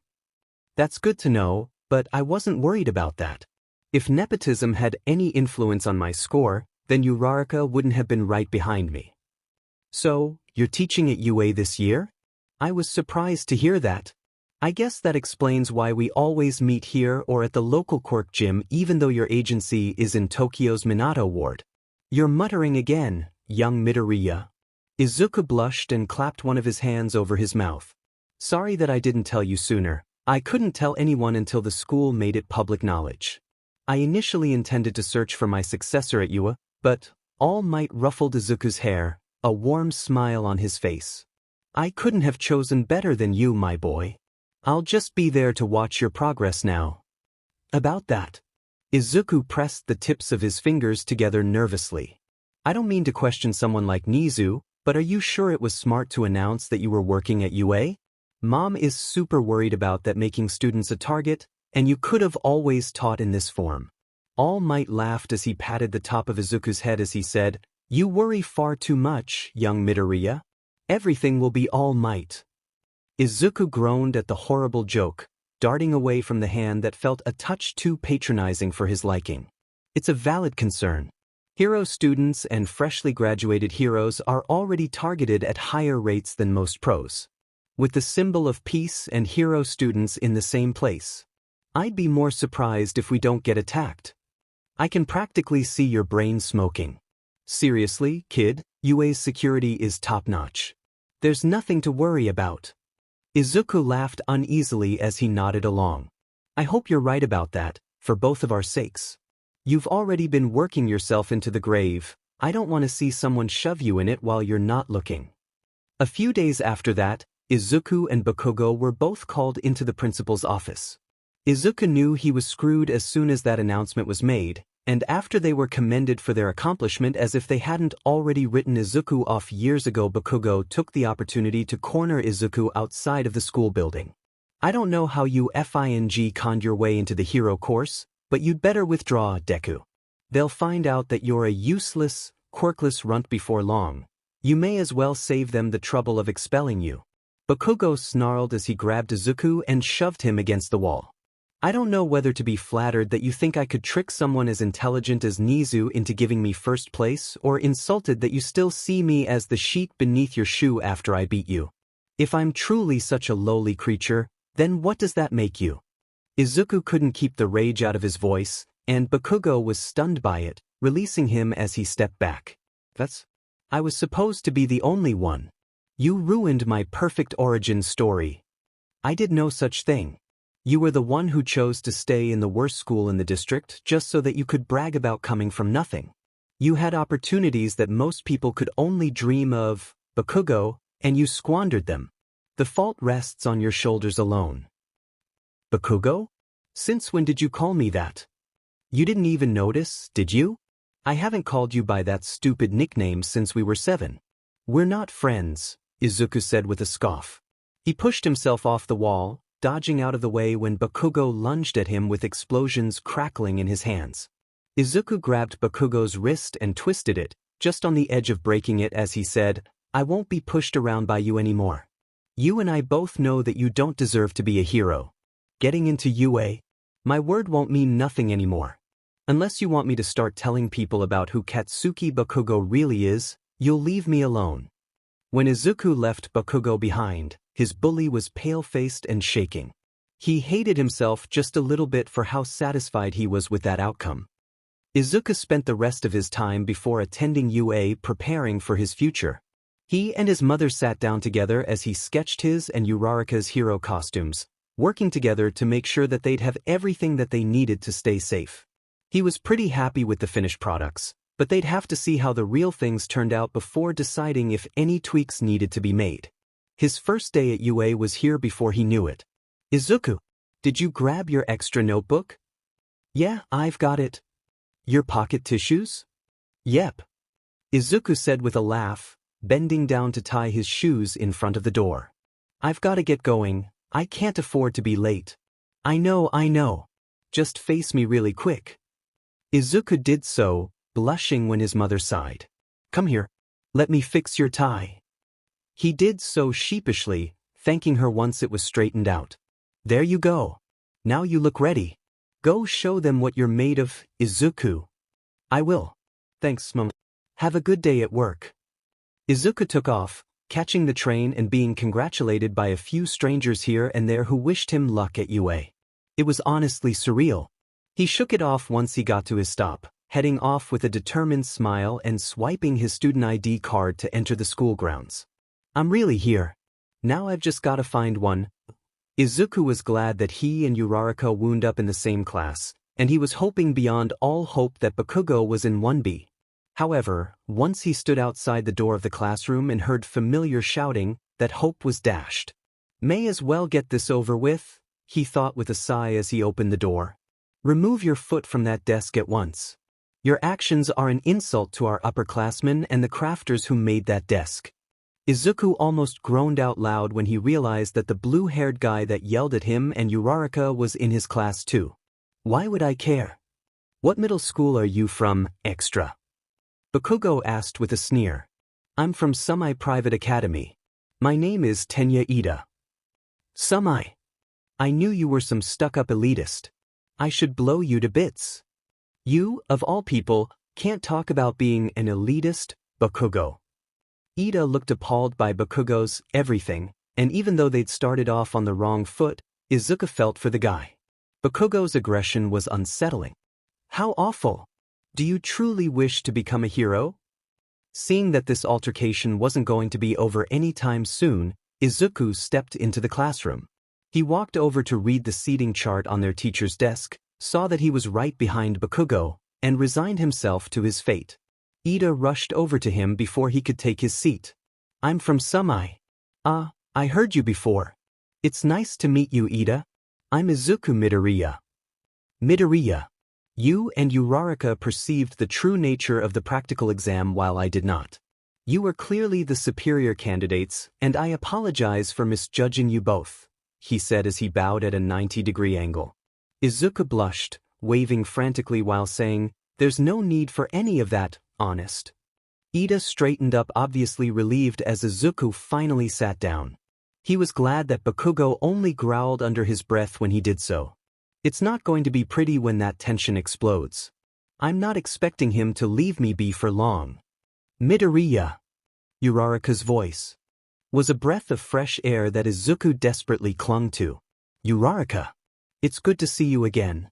That's good to know, but I wasn't worried about that. If nepotism had any influence on my score, then Uraraka wouldn't have been right behind me. So, you're teaching at UA this year? I was surprised to hear that. I guess that explains why we always meet here or at the local Quirk gym even though your agency is in Tokyo's Minato ward. You're muttering again, young Midoriya. Izuku blushed and clapped one of his hands over his mouth. Sorry that I didn't tell you sooner. I couldn't tell anyone until the school made it public knowledge. I initially intended to search for my successor at UA, but All Might ruffled Izuku's hair, a warm smile on his face. I couldn't have chosen better than you, my boy. I'll just be there to watch your progress now. About that. Izuku pressed the tips of his fingers together nervously. I don't mean to question someone like Nizu, but are you sure it was smart to announce that you were working at UA? Mom is super worried about that making students a target, and you could have always taught in this form. All Might laughed as he patted the top of Izuku's head as he said, You worry far too much, young Midoriya. Everything will be All Might. Izuku groaned at the horrible joke, darting away from the hand that felt a touch too patronizing for his liking. It's a valid concern. Hero students and freshly graduated heroes are already targeted at higher rates than most pros. With the symbol of peace and hero students in the same place. I'd be more surprised if we don't get attacked. I can practically see your brain smoking. Seriously, kid, UA's security is top-notch. There's nothing to worry about. Izuku laughed uneasily as he nodded along. I hope you're right about that, for both of our sakes. You've already been working yourself into the grave. I don't want to see someone shove you in it while you're not looking. A few days after that, Izuku and Bakugo were both called into the principal's office. Izuku knew he was screwed as soon as that announcement was made, and after they were commended for their accomplishment as if they hadn't already written Izuku off years ago, Bakugo took the opportunity to corner Izuku outside of the school building. I don't know how you conned your way into the hero course, but you'd better withdraw, Deku. They'll find out that you're a useless, quirkless runt before long. You may as well save them the trouble of expelling you. Bakugo snarled as he grabbed Izuku and shoved him against the wall. I don't know whether to be flattered that you think I could trick someone as intelligent as Nizu into giving me first place, or insulted that you still see me as the sheet beneath your shoe after I beat you. If I'm truly such a lowly creature, then what does that make you? Izuku couldn't keep the rage out of his voice, and Bakugo was stunned by it, releasing him as he stepped back. I was supposed to be the only one. You ruined my perfect origin story. I did no such thing. You were the one who chose to stay in the worst school in the district just so that you could brag about coming from nothing. You had opportunities that most people could only dream of, Bakugo, and you squandered them. The fault rests on your shoulders alone. Bakugo? Since when did you call me that? You didn't even notice, did you? I haven't called you by that stupid nickname since we were 7. We're not friends, Izuku said with a scoff. He pushed himself off the wall, dodging out of the way when Bakugo lunged at him with explosions crackling in his hands. Izuku grabbed Bakugo's wrist and twisted it, just on the edge of breaking it as he said, I won't be pushed around by you anymore. You and I both know that you don't deserve to be a hero. Getting into UA? My word won't mean nothing anymore. Unless you want me to start telling people about who Katsuki Bakugo really is, you'll leave me alone. When Izuku left Bakugo behind, his bully was pale-faced and shaking. He hated himself just a little bit for how satisfied he was with that outcome. Izuku spent the rest of his time before attending UA preparing for his future. He and his mother sat down together as he sketched his and Uraraka's hero costumes, working together to make sure that they'd have everything that they needed to stay safe. He was pretty happy with the finished products, but they'd have to see how the real things turned out before deciding if any tweaks needed to be made. His first day at UA was here before he knew it. Izuku, did you grab your extra notebook? Yeah, I've got it. Your pocket tissues? Yep. Izuku said with a laugh, bending down to tie his shoes in front of the door. I've got to get going. I can't afford to be late. I know. Just face me really quick. Izuku did so, blushing when his mother sighed. Come here. Let me fix your tie. He did so sheepishly, thanking her once it was straightened out. There you go. Now you look ready. Go show them what you're made of, Izuku. I will. Thanks, Mom. Have a good day at work. Izuku took off, catching the train and being congratulated by a few strangers here and there who wished him luck at UA. It was honestly surreal. He shook it off once he got to his stop, heading off with a determined smile and swiping his student ID card to enter the school grounds. I'm really here. Now I've just got to find one. Izuku was glad that he and Uraraka wound up in the same class, and he was hoping beyond all hope that Bakugo was in 1B. However, once he stood outside the door of the classroom and heard familiar shouting, that hope was dashed. May as well get this over with, he thought with a sigh as he opened the door. Remove your foot from that desk at once. Your actions are an insult to our upperclassmen and the crafters who made that desk. Izuku almost groaned out loud when he realized that the blue-haired guy that yelled at him and Uraraka was in his class too. Why would I care? What middle school are you from, extra? Bakugo asked with a sneer. I'm from Semi-Private Academy. My name is Tenya Ida. Semi. I knew you were some stuck-up elitist. I should blow you to bits. You, of all people, can't talk about being an elitist, Bakugo. Ida looked appalled by Bakugo's everything, and even though they'd started off on the wrong foot, Izuku felt for the guy. Bakugo's aggression was unsettling. How awful! Do you truly wish to become a hero? Seeing that this altercation wasn't going to be over anytime soon, Izuku stepped into the classroom. He walked over to read the seating chart on their teacher's desk, saw that he was right behind Bakugo, and resigned himself to his fate. Ida rushed over to him before he could take his seat. I'm from Semi. I heard you before. It's nice to meet you, Ida. I'm Izuku Midoriya. Midoriya. You and Uraraka perceived the true nature of the practical exam while I did not. You were clearly the superior candidates, and I apologize for misjudging you both, he said as he bowed at a 90-degree angle. Izuku blushed, waving frantically while saying, "There's no need for any of that, honest." Ida straightened up, obviously relieved as Izuku finally sat down. He was glad that Bakugo only growled under his breath when he did so. It's not going to be pretty when that tension explodes. I'm not expecting him to leave me be for long. Midoriya. Uraraka's voice was a breath of fresh air that Izuku desperately clung to. Uraraka. It's good to see you again.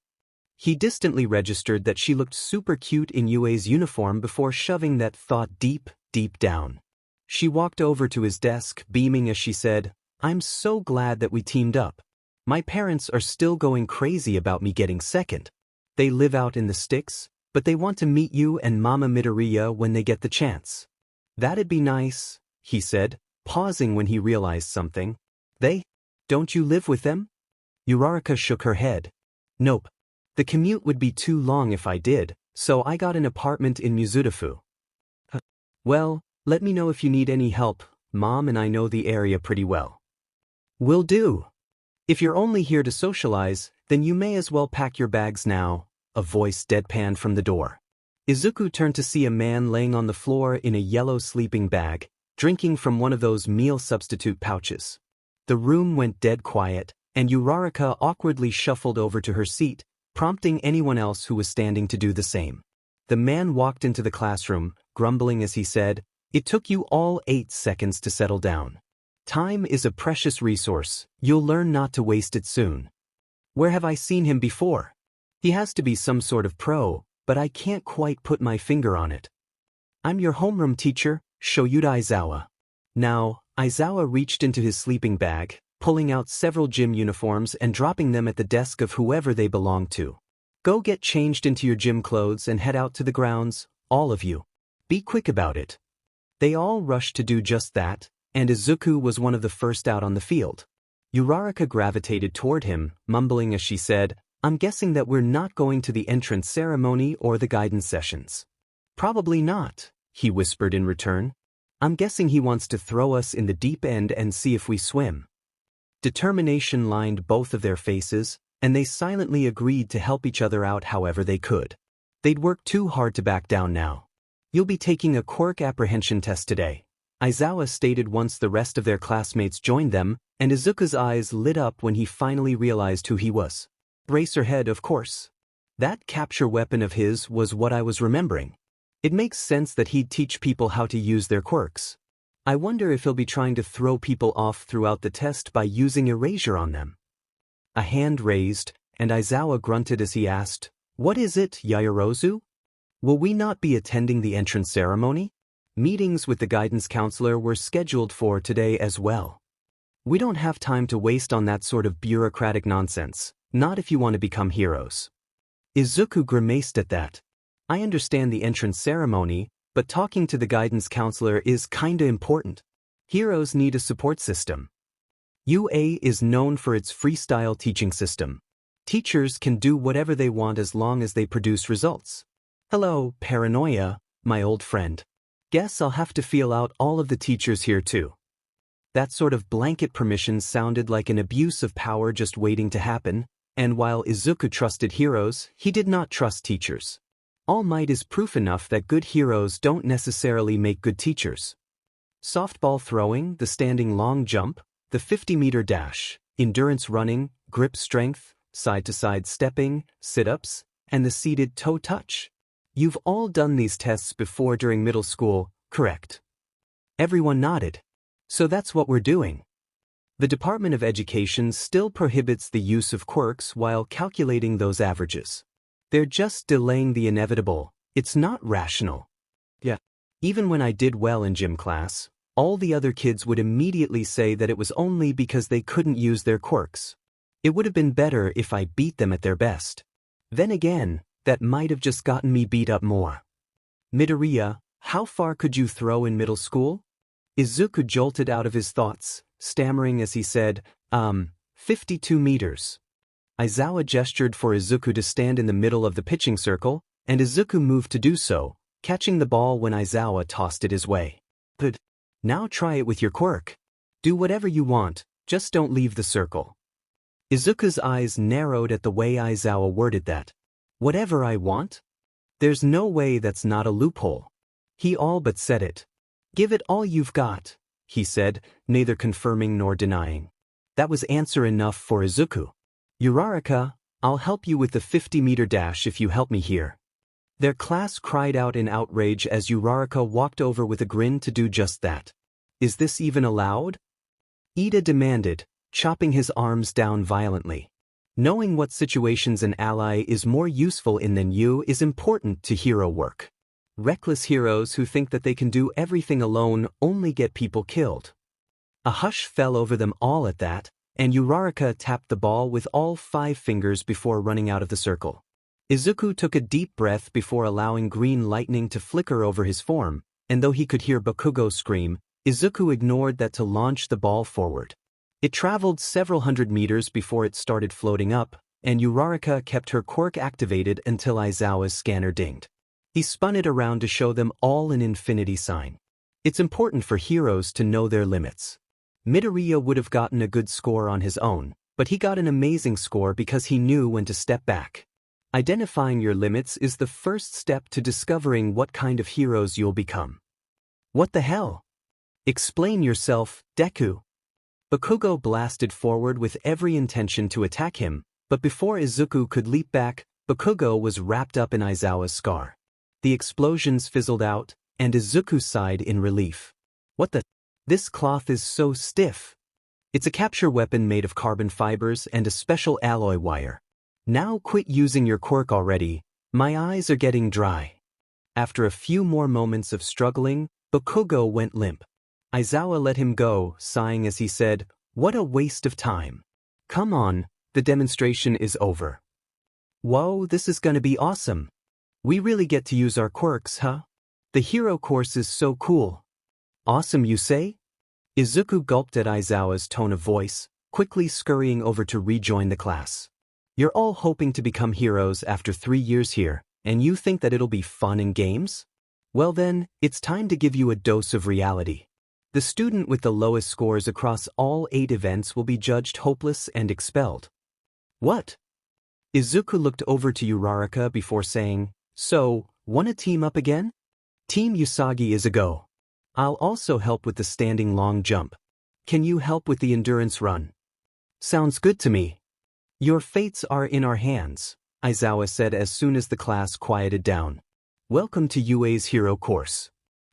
He distantly registered that she looked super cute in Yue's uniform before shoving that thought deep, deep down. She walked over to his desk, beaming as she said, "I'm so glad that we teamed up. My parents are still going crazy about me getting second. They live out in the sticks, but they want to meet you and Mama Midoriya when they get the chance." "That'd be nice," he said, pausing when he realized something. "They? Don't you live with them?" Uraraka shook her head. "Nope. The commute would be too long if I did, so I got an apartment in Mizudafu." "Well, let me know if you need any help. Mom and I know the area pretty well." "Will do. If you're only here to socialize, then you may as well pack your bags now," a voice deadpanned from the door. Izuku turned to see a man laying on the floor in a yellow sleeping bag, drinking from one of those meal substitute pouches. The room went dead quiet, and Uraraka awkwardly shuffled over to her seat, prompting anyone else who was standing to do the same. The man walked into the classroom, grumbling as he said, "It took you all 8 seconds to settle down. Time is a precious resource. You'll learn not to waste it soon." "Where have I seen him before? He has to be some sort of pro, but I can't quite put my finger on it." "I'm your homeroom teacher, Shoyuda Aizawa." Now, Aizawa reached into his sleeping bag, pulling out several gym uniforms and dropping them at the desk of whoever they belonged to. "Go get changed into your gym clothes and head out to the grounds, all of you. Be quick about it." They all rushed to do just that, and Izuku was one of the first out on the field. Uraraka gravitated toward him, mumbling as she said, "I'm guessing that we're not going to the entrance ceremony or the guidance sessions." "Probably not," he whispered in return. "I'm guessing he wants to throw us in the deep end and see if we swim." Determination lined both of their faces, and they silently agreed to help each other out however they could. They'd worked too hard to back down now. "You'll be taking a Quirk apprehension test today," Aizawa stated once the rest of their classmates joined them, and Izuku's eyes lit up when he finally realized who he was. Racerhead, of course. That capture weapon of his was what I was remembering. It makes sense that he'd teach people how to use their quirks. I wonder if he'll be trying to throw people off throughout the test by using erasure on them. A hand raised, and Aizawa grunted as he asked, "What is it, Yaoyorozu? Will we not be attending the entrance ceremony?" Meetings with the guidance counselor were scheduled for today as well. "We don't have time to waste on that sort of bureaucratic nonsense, not if you want to become heroes." Izuku grimaced at that. "I understand the entrance ceremony, but talking to the guidance counselor is kinda important. Heroes need a support system. UA is known for its freestyle teaching system. Teachers can do whatever they want as long as they produce results." "Hello, Paranoia, my old friend. Guess I'll have to feel out all of the teachers here too." That sort of blanket permission sounded like an abuse of power just waiting to happen, and while Izuku trusted heroes, he did not trust teachers. All might is proof enough that good heroes don't necessarily make good teachers. Softball throwing, the standing long jump, the 50-meter dash, endurance running, grip strength, side-to-side stepping, sit-ups, and the seated toe touch. You've all done these tests before during middle school, correct? Everyone nodded. "So that's what we're doing." The Department of Education still prohibits the use of quirks while calculating those averages. They're just delaying the inevitable. It's not rational. Yeah. Even when I did well in gym class, all the other kids would immediately say that it was only because they couldn't use their quirks. It would have been better if I beat them at their best. Then again, that might have just gotten me beat up more. "Midoriya, how far could you throw in middle school?" Izuku jolted out of his thoughts, stammering as he said, 52 meters. Aizawa gestured for Izuku to stand in the middle of the pitching circle, and Izuku moved to do so, catching the ball when Aizawa tossed it his way. Good. Now try it with your quirk. Do whatever you want, just don't leave the circle. Izuku's eyes narrowed at the way Aizawa worded that. Whatever I want? There's no way that's not a loophole. He all but said it. Give it all you've got, he said, neither confirming nor denying. That was answer enough for Izuku. Uraraka, I'll help you with the 50-meter dash if you help me here. Their class cried out in outrage as Uraraka walked over with a grin to do just that. Is this even allowed? Ida demanded, chopping his arms down violently. Knowing what situations an ally is more useful in than you is important to hero work. Reckless heroes who think that they can do everything alone only get people killed. A hush fell over them all at that, and Uraraka tapped the ball with all 5 fingers before running out of the circle. Izuku took a deep breath before allowing green lightning to flicker over his form, and though he could hear Bakugo scream, Izuku ignored that to launch the ball forward. It traveled several hundred meters before it started floating up, and Uraraka kept her quirk activated until Aizawa's scanner dinged. He spun it around to show them all an infinity sign. It's important for heroes to know their limits. Midoriya would have gotten a good score on his own, but he got an amazing score because he knew when to step back. Identifying your limits is the first step to discovering what kind of heroes you'll become. What the hell? Explain yourself, Deku. Bakugo blasted forward with every intention to attack him, but before Izuku could leap back, Bakugo was wrapped up in Aizawa's scar. The explosions fizzled out, and Izuku sighed in relief. What the? This cloth is so stiff. It's a capture weapon made of carbon fibers and a special alloy wire. Now quit using your quirk already, my eyes are getting dry. After a few more moments of struggling, Bakugo went limp. Aizawa let him go, sighing as he said, "What a waste of time. Come on, the demonstration is over." Whoa, this is gonna be awesome. We really get to use our quirks, huh? The hero course is so cool. Awesome, you say? Izuku gulped at Aizawa's tone of voice, quickly scurrying over to rejoin the class. You're all hoping to become heroes after 3 years here, and you think that it'll be fun and games? Well then, it's time to give you a dose of reality. The student with the lowest scores across all 8 events will be judged hopeless and expelled. What? Izuku looked over to Uraraka before saying, "So, wanna team up again? Team Usagi is a go. I'll also help with the standing long jump. Can you help with the endurance run?" Sounds good to me. Your fates are in our hands, Aizawa said as soon as the class quieted down. Welcome to UA's hero course.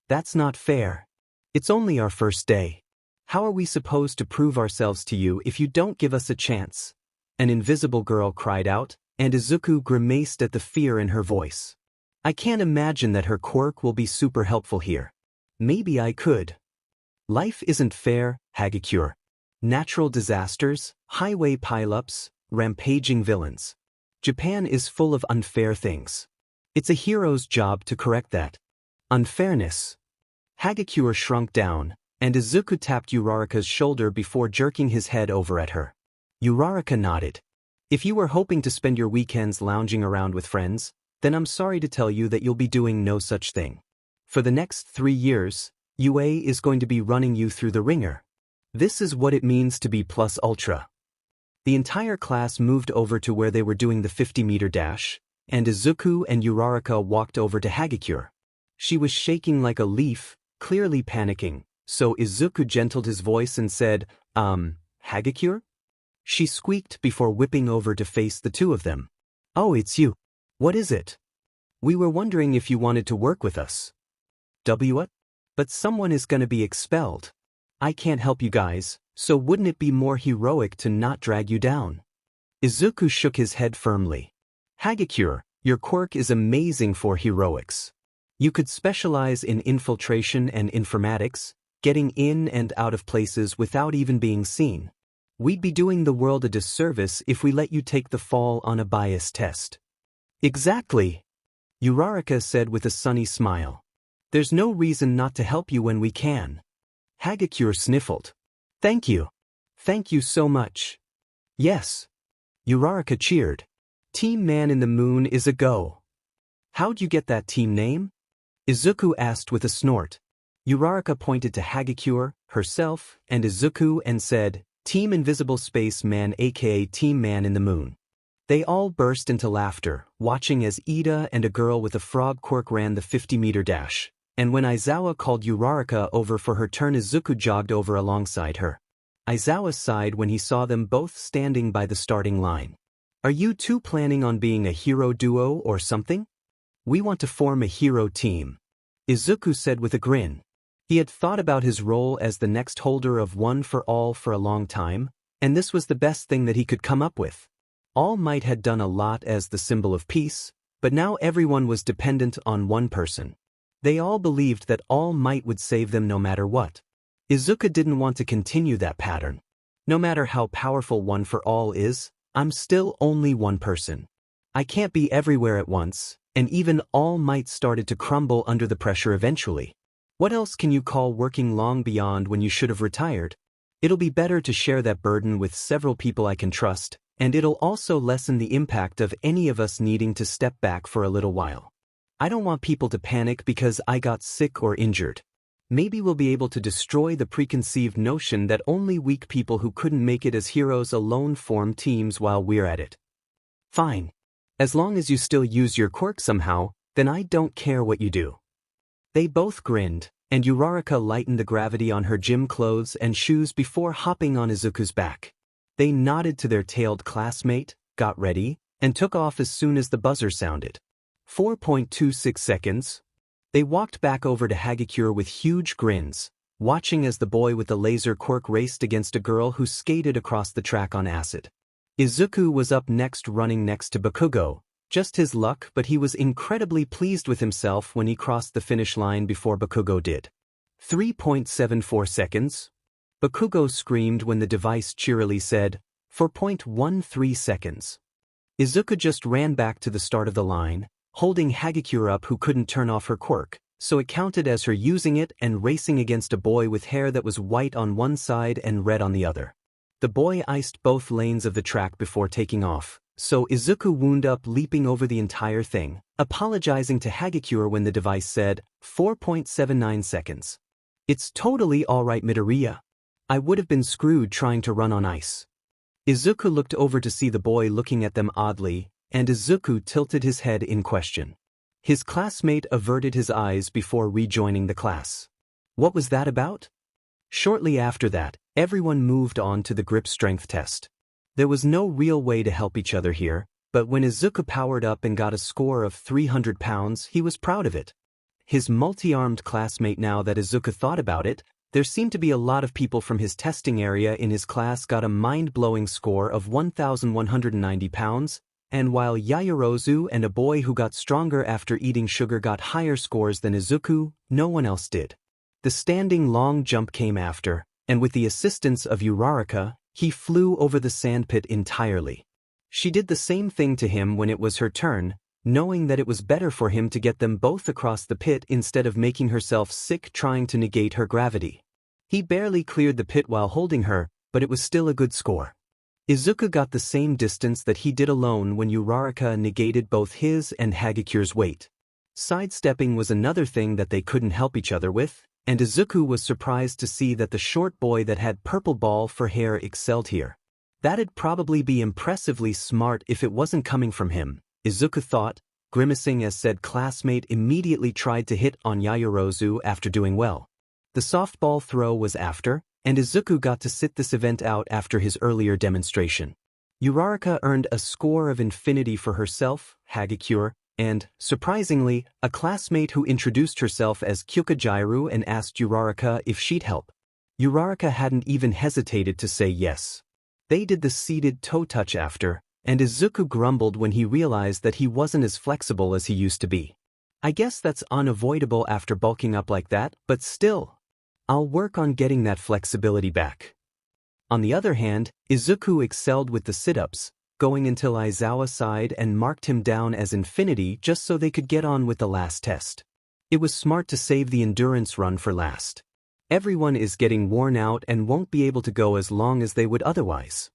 That's not fair. It's only our first day. How are we supposed to prove ourselves to you if you don't give us a chance? An invisible girl cried out, and Izuku grimaced at the fear in her voice. I can't imagine that her quirk will be super helpful here. Maybe I could. Life isn't fair, Hagakure. Natural disasters, highway pileups, rampaging villains. Japan is full of unfair things. It's a hero's job to correct that. Unfairness. Hagakure shrunk down, and Izuku tapped Uraraka's shoulder before jerking his head over at her. Uraraka nodded. If you were hoping to spend your weekends lounging around with friends, then I'm sorry to tell you that you'll be doing no such thing. For the next 3 years, UA is going to be running you through the ringer. This is what it means to be plus ultra. The entire class moved over to where they were doing the 50-meter dash, and Izuku and Uraraka walked over to Hagakure. She was shaking like a leaf, clearly panicking, so Izuku gentled his voice and said, Hagakure? She squeaked before whipping over to face the two of them. Oh, it's you. What is it? We were wondering if you wanted to work with us. What? But someone is gonna be expelled. I can't help you guys, so wouldn't it be more heroic to not drag you down? Izuku shook his head firmly. Hagakure, your quirk is amazing for heroics. You could specialize in infiltration and informatics, getting in and out of places without even being seen. We'd be doing the world a disservice if we let you take the fall on a bias test. Exactly, Uraraka said with a sunny smile. There's no reason not to help you when we can. Hagakure sniffled. Thank you. Thank you so much. Yes. Uraraka cheered. Team Man in the Moon is a go. How'd you get that team name? Izuku asked with a snort. Uraraka pointed to Hagakure, herself, and Izuku and said, Team Invisible Space Man aka Team Man in the Moon. They all burst into laughter, watching as Ida and a girl with a frog quirk ran the 50-meter dash, and when Aizawa called Uraraka over for her turn, Izuku jogged over alongside her. Aizawa sighed when he saw them both standing by the starting line. Are you two planning on being a hero duo or something? We want to form a hero team, Izuku said with a grin. He had thought about his role as the next holder of One for All for a long time, and this was the best thing that he could come up with. All Might had done a lot as the symbol of peace, but now everyone was dependent on one person. They all believed that All Might would save them no matter what. Izuku didn't want to continue that pattern. No matter how powerful One for All is, I'm still only one person. I can't be everywhere at once, and even All Might started to crumble under the pressure eventually. What else can you call working long beyond when you should have retired? It'll be better to share that burden with several people I can trust, and it'll also lessen the impact of any of us needing to step back for a little while. I don't want people to panic because I got sick or injured. Maybe we'll be able to destroy the preconceived notion that only weak people who couldn't make it as heroes alone form teams while we're at it. Fine. As long as you still use your quirk somehow, then I don't care what you do. They both grinned, and Uraraka lightened the gravity on her gym clothes and shoes before hopping on Izuku's back. They nodded to their tailed classmate, got ready, and took off as soon as the buzzer sounded. 4.26 seconds. They walked back over to Hagakure with huge grins, watching as the boy with the laser quirk raced against a girl who skated across the track on acid. Izuku was up next, running next to Bakugo. Just his luck, but he was incredibly pleased with himself when he crossed the finish line before Bakugo did. 3.74 seconds. Bakugo screamed when the device cheerily said, 4.13 seconds. Izuku just ran back to the start of the line, holding Hagakure up who couldn't turn off her quirk, so it counted as her using it and racing against a boy with hair that was white on one side and red on the other. The boy iced both lanes of the track before taking off, so Izuku wound up leaping over the entire thing, apologizing to Hagakure when the device said, 4.79 seconds. It's totally alright, Midoriya. I would have been screwed trying to run on ice. Izuku looked over to see the boy looking at them oddly, and Izuku tilted his head in question. His classmate averted his eyes before rejoining the class. What was that about? Shortly after that, everyone moved on to the grip strength test. There was no real way to help each other here, but when Izuku powered up and got a score of 300 pounds, he was proud of it. His multi-armed classmate, now that Izuku thought about it, there seemed to be a lot of people from his testing area in his class got a mind-blowing score of 1,190 pounds, and while Yaoyorozu and a boy who got stronger after eating sugar got higher scores than Izuku, no one else did. The standing long jump came after, and with the assistance of Uraraka, he flew over the sandpit entirely. She did the same thing to him when it was her turn, knowing that it was better for him to get them both across the pit instead of making herself sick trying to negate her gravity. He barely cleared the pit while holding her, but it was still a good score. Izuku got the same distance that he did alone when Uraraka negated both his and Hagakure's weight. Sidestepping was another thing that they couldn't help each other with, and Izuku was surprised to see that the short boy that had purple ball for hair excelled here. That'd probably be impressively smart if it wasn't coming from him, Izuku thought, grimacing as said classmate immediately tried to hit on Yaoyorozu after doing well. The softball throw was after, and Izuku got to sit this event out after his earlier demonstration. Uraraka earned a score of infinity for herself, Hagakure, and, surprisingly, a classmate who introduced herself as Kyukajiru and asked Uraraka if she'd help. Uraraka hadn't even hesitated to say yes. They did the seated toe touch after, and Izuku grumbled when he realized that he wasn't as flexible as he used to be. I guess that's unavoidable after bulking up like that, but still, I'll work on getting that flexibility back. On the other hand, Izuku excelled with the sit-ups, going until Aizawa sighed and marked him down as infinity just so they could get on with the last test. It was smart to save the endurance run for last. Everyone is getting worn out and won't be able to go as long as they would otherwise.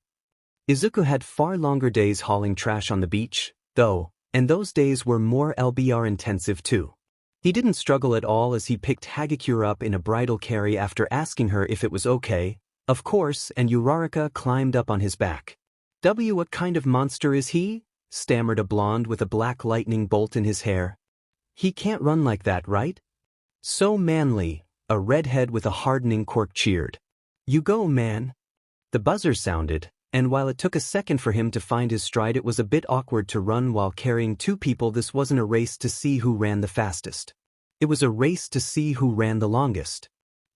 Izuku had far longer days hauling trash on the beach, though, and those days were more LBR intensive too. He didn't struggle at all as he picked Hagakure up in a bridal carry after asking her if it was okay, of course, and Uraraka climbed up on his back. What kind of monster is he? Stammered a blonde with a black lightning bolt in his hair. He can't run like that, right? So manly, a redhead with a hardening quirk cheered. You go, man. The buzzer sounded, and while it took a second for him to find his stride, it was a bit awkward to run while carrying two people. This wasn't a race to see who ran the fastest. It was a race to see who ran the longest.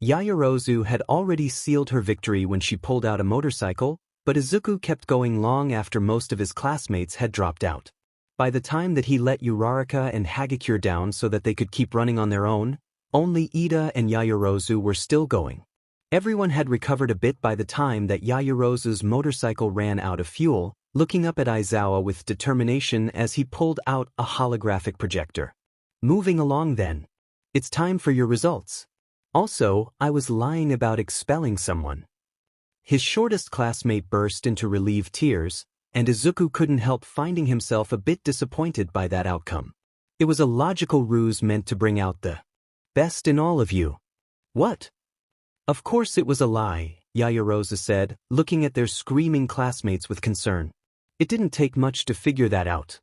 Yaoyorozu had already sealed her victory when she pulled out a motorcycle, but Izuku kept going long after most of his classmates had dropped out. By the time that he let Uraraka and Hagakure down so that they could keep running on their own, only Ida and Yaoyorozu were still going. Everyone had recovered a bit by the time that Yaoyorozu's motorcycle ran out of fuel, looking up at Aizawa with determination as he pulled out a holographic projector. Moving along then. It's time for your results. Also, I was lying about expelling someone. His shortest classmate burst into relieved tears, and Izuku couldn't help finding himself a bit disappointed by that outcome. It was a logical ruse meant to bring out the best in all of you. What? Of course it was a lie, Yaoyorozu said, looking at their screaming classmates with concern. It didn't take much to figure that out.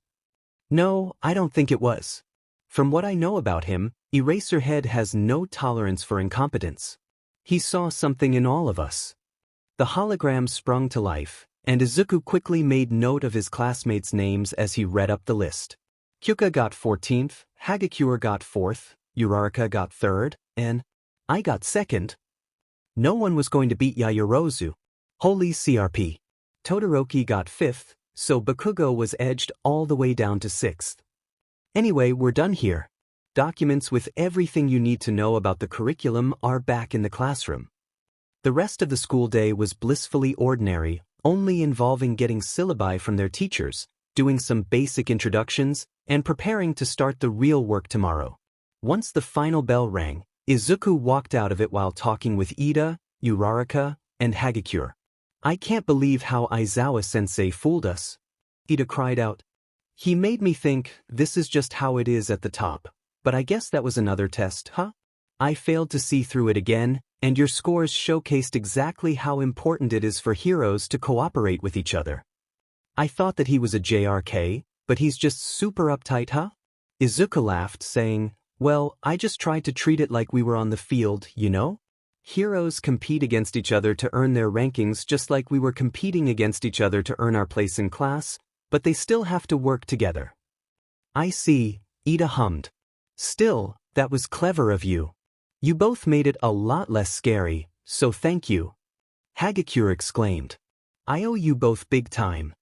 No, I don't think it was. From what I know about him, Eraserhead has no tolerance for incompetence. He saw something in all of us. The hologram sprung to life, and Izuku quickly made note of his classmates' names as he read up the list. Kyuka got 14th, Hagakure got 4th, Uraraka got 3rd, and I got 2nd. No one was going to beat Yaoyorozu. Holy CRP. Todoroki got 5th, so Bakugo was edged all the way down to 6th. Anyway, we're done here. Documents with everything you need to know about the curriculum are back in the classroom. The rest of the school day was blissfully ordinary, only involving getting syllabi from their teachers, doing some basic introductions, and preparing to start the real work tomorrow. Once the final bell rang, Izuku walked out of it while talking with Ida, Uraraka, and Hagakure. I can't believe how Aizawa-sensei fooled us. Ida cried out. He made me think this is just how it is at the top, but I guess that was another test, huh? I failed to see through it again, and your scores showcased exactly how important it is for heroes to cooperate with each other. I thought that he was a JRK, but he's just super uptight, huh? Izuku laughed, saying, well, I just tried to treat it like we were on the field, you know? Heroes compete against each other to earn their rankings just like we were competing against each other to earn our place in class, but they still have to work together. I see, Ida hummed. Still, that was clever of you. You both made it a lot less scary, so thank you. Hagakure exclaimed. I owe you both big time.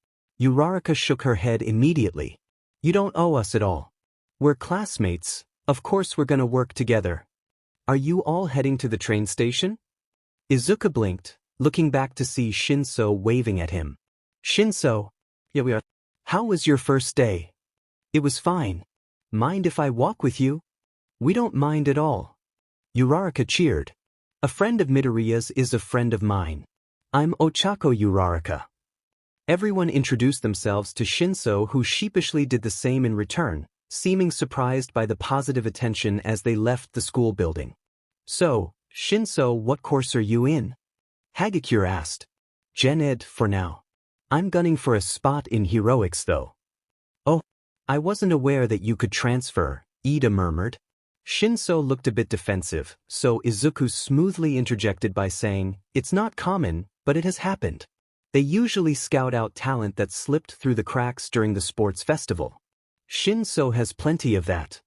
Uraraka shook her head immediately. You don't owe us at all. We're classmates, of course we're gonna work together. Are you all heading to the train station? Izuku blinked, looking back to see Shinso waving at him. Shinso. Yeah, we are. How was your first day? It was fine. Mind if I walk with you? We don't mind at all. Uraraka cheered. A friend of Midoriya's is a friend of mine. I'm Ochako Uraraka. Everyone introduced themselves to Shinso, who sheepishly did the same in return, seeming surprised by the positive attention as they left the school building. So, Shinso, what course are you in? Hagakure asked. Gen Ed for now. I'm gunning for a spot in heroics though. Oh, I wasn't aware that you could transfer, Ida murmured. Shinso looked a bit defensive, so Izuku smoothly interjected by saying, it's not common, but it has happened. They usually scout out talent that slipped through the cracks during the sports festival. Shinso has plenty of that.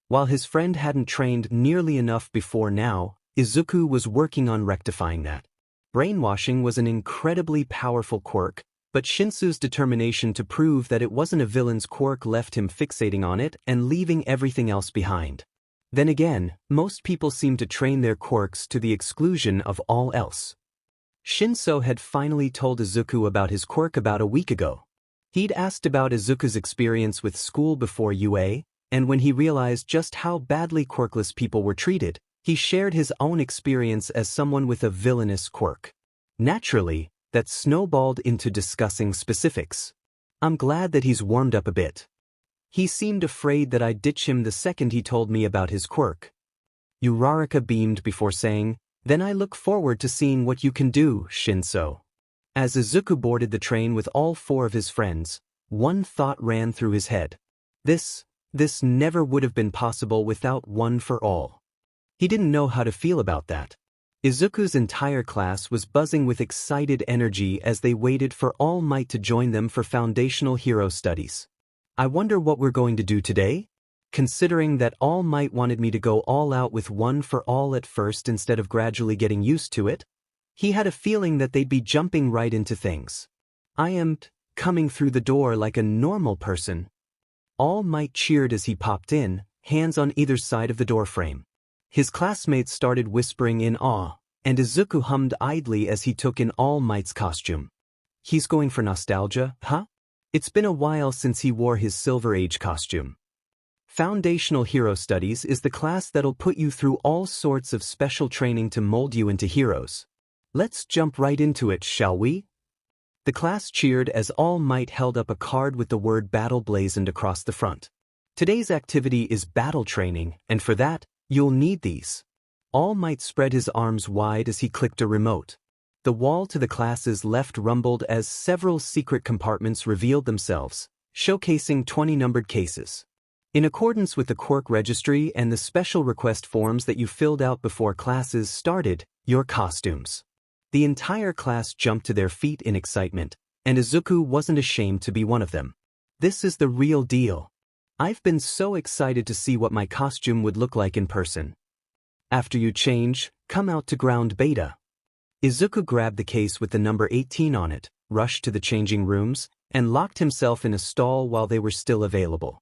While his friend hadn't trained nearly enough before now, Izuku was working on rectifying that. Brainwashing was an incredibly powerful quirk, but Shinso's determination to prove that it wasn't a villain's quirk left him fixating on it and leaving everything else behind. Then again, most people seem to train their quirks to the exclusion of all else. Shinso had finally told Izuku about his quirk about a week ago. He'd asked about Izuku's experience with school before UA, and when he realized just how badly quirkless people were treated, he shared his own experience as someone with a villainous quirk. Naturally, that snowballed into discussing specifics. I'm glad that he's warmed up a bit. He seemed afraid that I'd ditch him the second he told me about his quirk. Uraraka beamed before saying, "Then I look forward to seeing what you can do, Shinso." As Izuku boarded the train with all 4 of his friends, one thought ran through his head. This never would have been possible without One for All. He didn't know how to feel about that. Izuku's entire class was buzzing with excited energy as they waited for All Might to join them for foundational hero studies. I wonder what we're going to do today? Considering that All Might wanted me to go all out with One for All at first instead of gradually getting used to it, he had a feeling that they'd be jumping right into things. I am coming through the door like a normal person. All Might cheered as he popped in, hands on either side of the doorframe. His classmates started whispering in awe, and Izuku hummed idly as he took in All Might's costume. He's going for nostalgia, huh? It's been a while since he wore his Silver Age costume. Foundational Hero Studies is the class that'll put you through all sorts of special training to mold you into heroes. Let's jump right into it, shall we? The class cheered as All Might held up a card with the word battle blazoned across the front. Today's activity is battle training, and for that, you'll need these. All Might spread his arms wide as he clicked a remote. The wall to the class's left rumbled as several secret compartments revealed themselves, showcasing 20 numbered cases. In accordance with the Quirk registry and the special request forms that you filled out before classes started, your costumes. The entire class jumped to their feet in excitement, and Izuku wasn't ashamed to be one of them. This is the real deal. I've been so excited to see what my costume would look like in person. After you change, come out to ground beta. Izuku grabbed the case with the number 18 on it, rushed to the changing rooms, and locked himself in a stall while they were still available.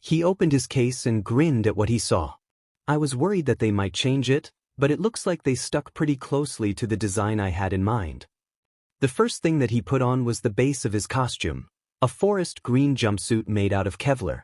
He opened his case and grinned at what he saw. I was worried that they might change it, but it looks like they stuck pretty closely to the design I had in mind. The first thing that he put on was the base of his costume, a forest green jumpsuit made out of Kevlar.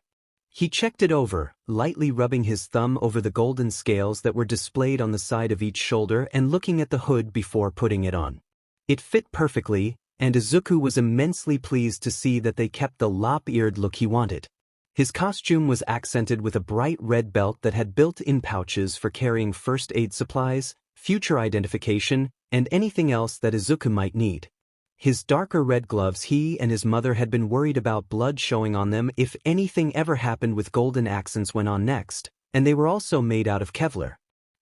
He checked it over, lightly rubbing his thumb over the golden scales that were displayed on the side of each shoulder and looking at the hood before putting it on. It fit perfectly, and Izuku was immensely pleased to see that they kept the lop-eared look he wanted. His costume was accented with a bright red belt that had built-in pouches for carrying first aid supplies, future identification, and anything else that Izuku might need. His darker red gloves, he and his mother had been worried about blood showing on them if anything ever happened with golden accents went on next, and they were also made out of Kevlar.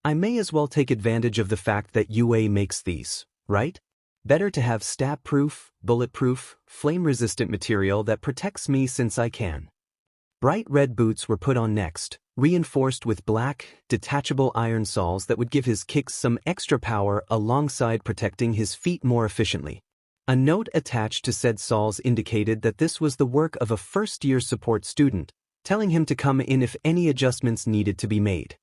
I may as well take advantage of the fact that UA makes these, right? Better to have stab-proof, bulletproof, flame-resistant material that protects me since I can. Bright red boots were put on next, reinforced with black, detachable iron soles that would give his kicks some extra power alongside protecting his feet more efficiently. A note attached to said soles indicated that this was the work of a first-year support student, telling him to come in if any adjustments needed to be made.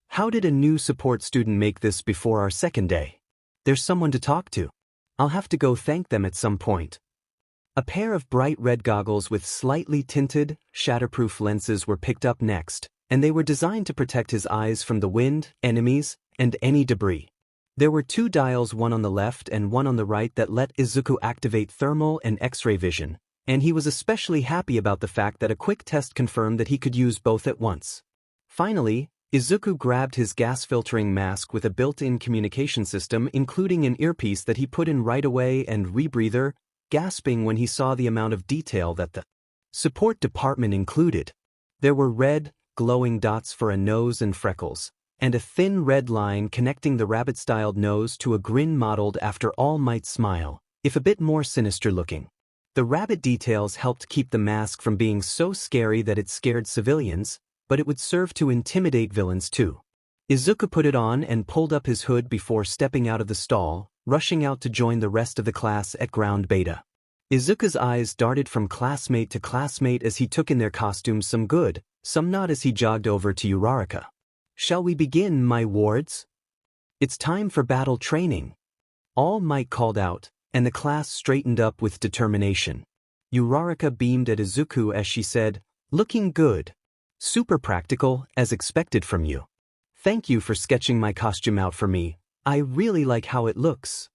How did a new support student make this before our second day? There's someone to talk to. I'll have to go thank them at some point. A pair of bright red goggles with slightly tinted, shatterproof lenses were picked up next, and they were designed to protect his eyes from the wind, enemies, and any debris. There were 2 dials, one on the left and one on the right, that let Izuku activate thermal and X-ray vision, and he was especially happy about the fact that a quick test confirmed that he could use both at once. Finally, Izuku grabbed his gas-filtering mask with a built-in communication system, including an earpiece that he put in right away, and rebreather, gasping when he saw the amount of detail that the support department included. There were red, glowing dots for a nose and freckles, and a thin red line connecting the rabbit-styled nose to a grin modeled after All Might's smile, if a bit more sinister looking. The rabbit details helped keep the mask from being so scary that it scared civilians, but it would serve to intimidate villains too. Izuku put it on and pulled up his hood before stepping out of the stall, rushing out to join the rest of the class at ground beta. Izuku's eyes darted from classmate to classmate as he took in their costumes, some good, some not, as he jogged over to Uraraka. Shall we begin, my wards? It's time for battle training. All Might called out, and the class straightened up with determination. Uraraka beamed at Izuku as she said, "Looking good. Super practical, as expected from you. Thank you for sketching my costume out for me. I really like how it looks."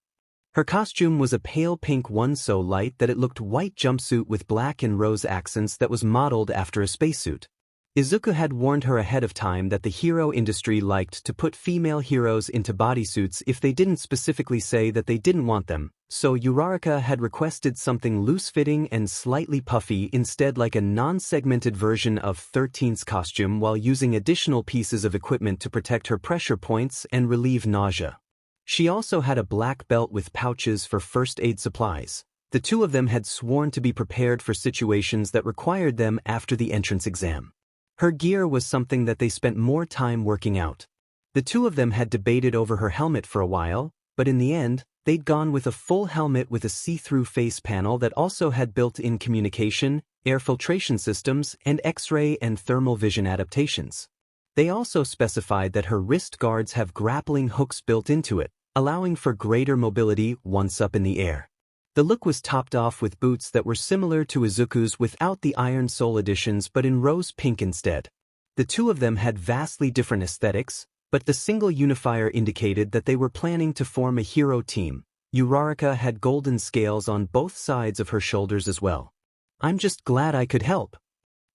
Her costume was a pale pink one so light that it looked white jumpsuit with black and rose accents that was modeled after a spacesuit. Izuku had warned her ahead of time that the hero industry liked to put female heroes into bodysuits if they didn't specifically say that they didn't want them, so Uraraka had requested something loose-fitting and slightly puffy instead, like a non-segmented version of 13's costume, while using additional pieces of equipment to protect her pressure points and relieve nausea. She also had a black belt with pouches for first aid supplies. The two of them had sworn to be prepared for situations that required them after the entrance exam. Her gear was something that they spent more time working out. The two of them had debated over her helmet for a while, but in the end, they'd gone with a full helmet with a see-through face panel that also had built-in communication, air filtration systems, and X-ray and thermal vision adaptations. They also specified that her wrist guards have grappling hooks built into it, allowing for greater mobility once up in the air. The look was topped off with boots that were similar to Izuku's without the Iron Soul editions but in rose pink instead. The two of them had vastly different aesthetics, but the single unifier indicated that they were planning to form a hero team. Uraraka had golden scales on both sides of her shoulders as well. "I'm just glad I could help."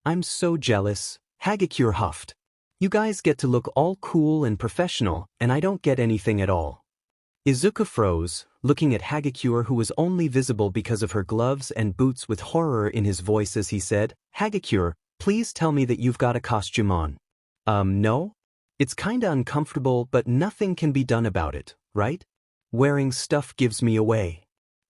"I'm so jealous," Hagakure huffed. "You guys get to look all cool and professional, and I don't get anything at all." Izuku froze, looking at Hagakure, who was only visible because of her gloves and boots, with horror in his voice as he said, "Hagakure, please tell me that you've got a costume on." No? It's kinda uncomfortable, but nothing can be done about it, right? Wearing stuff gives me away.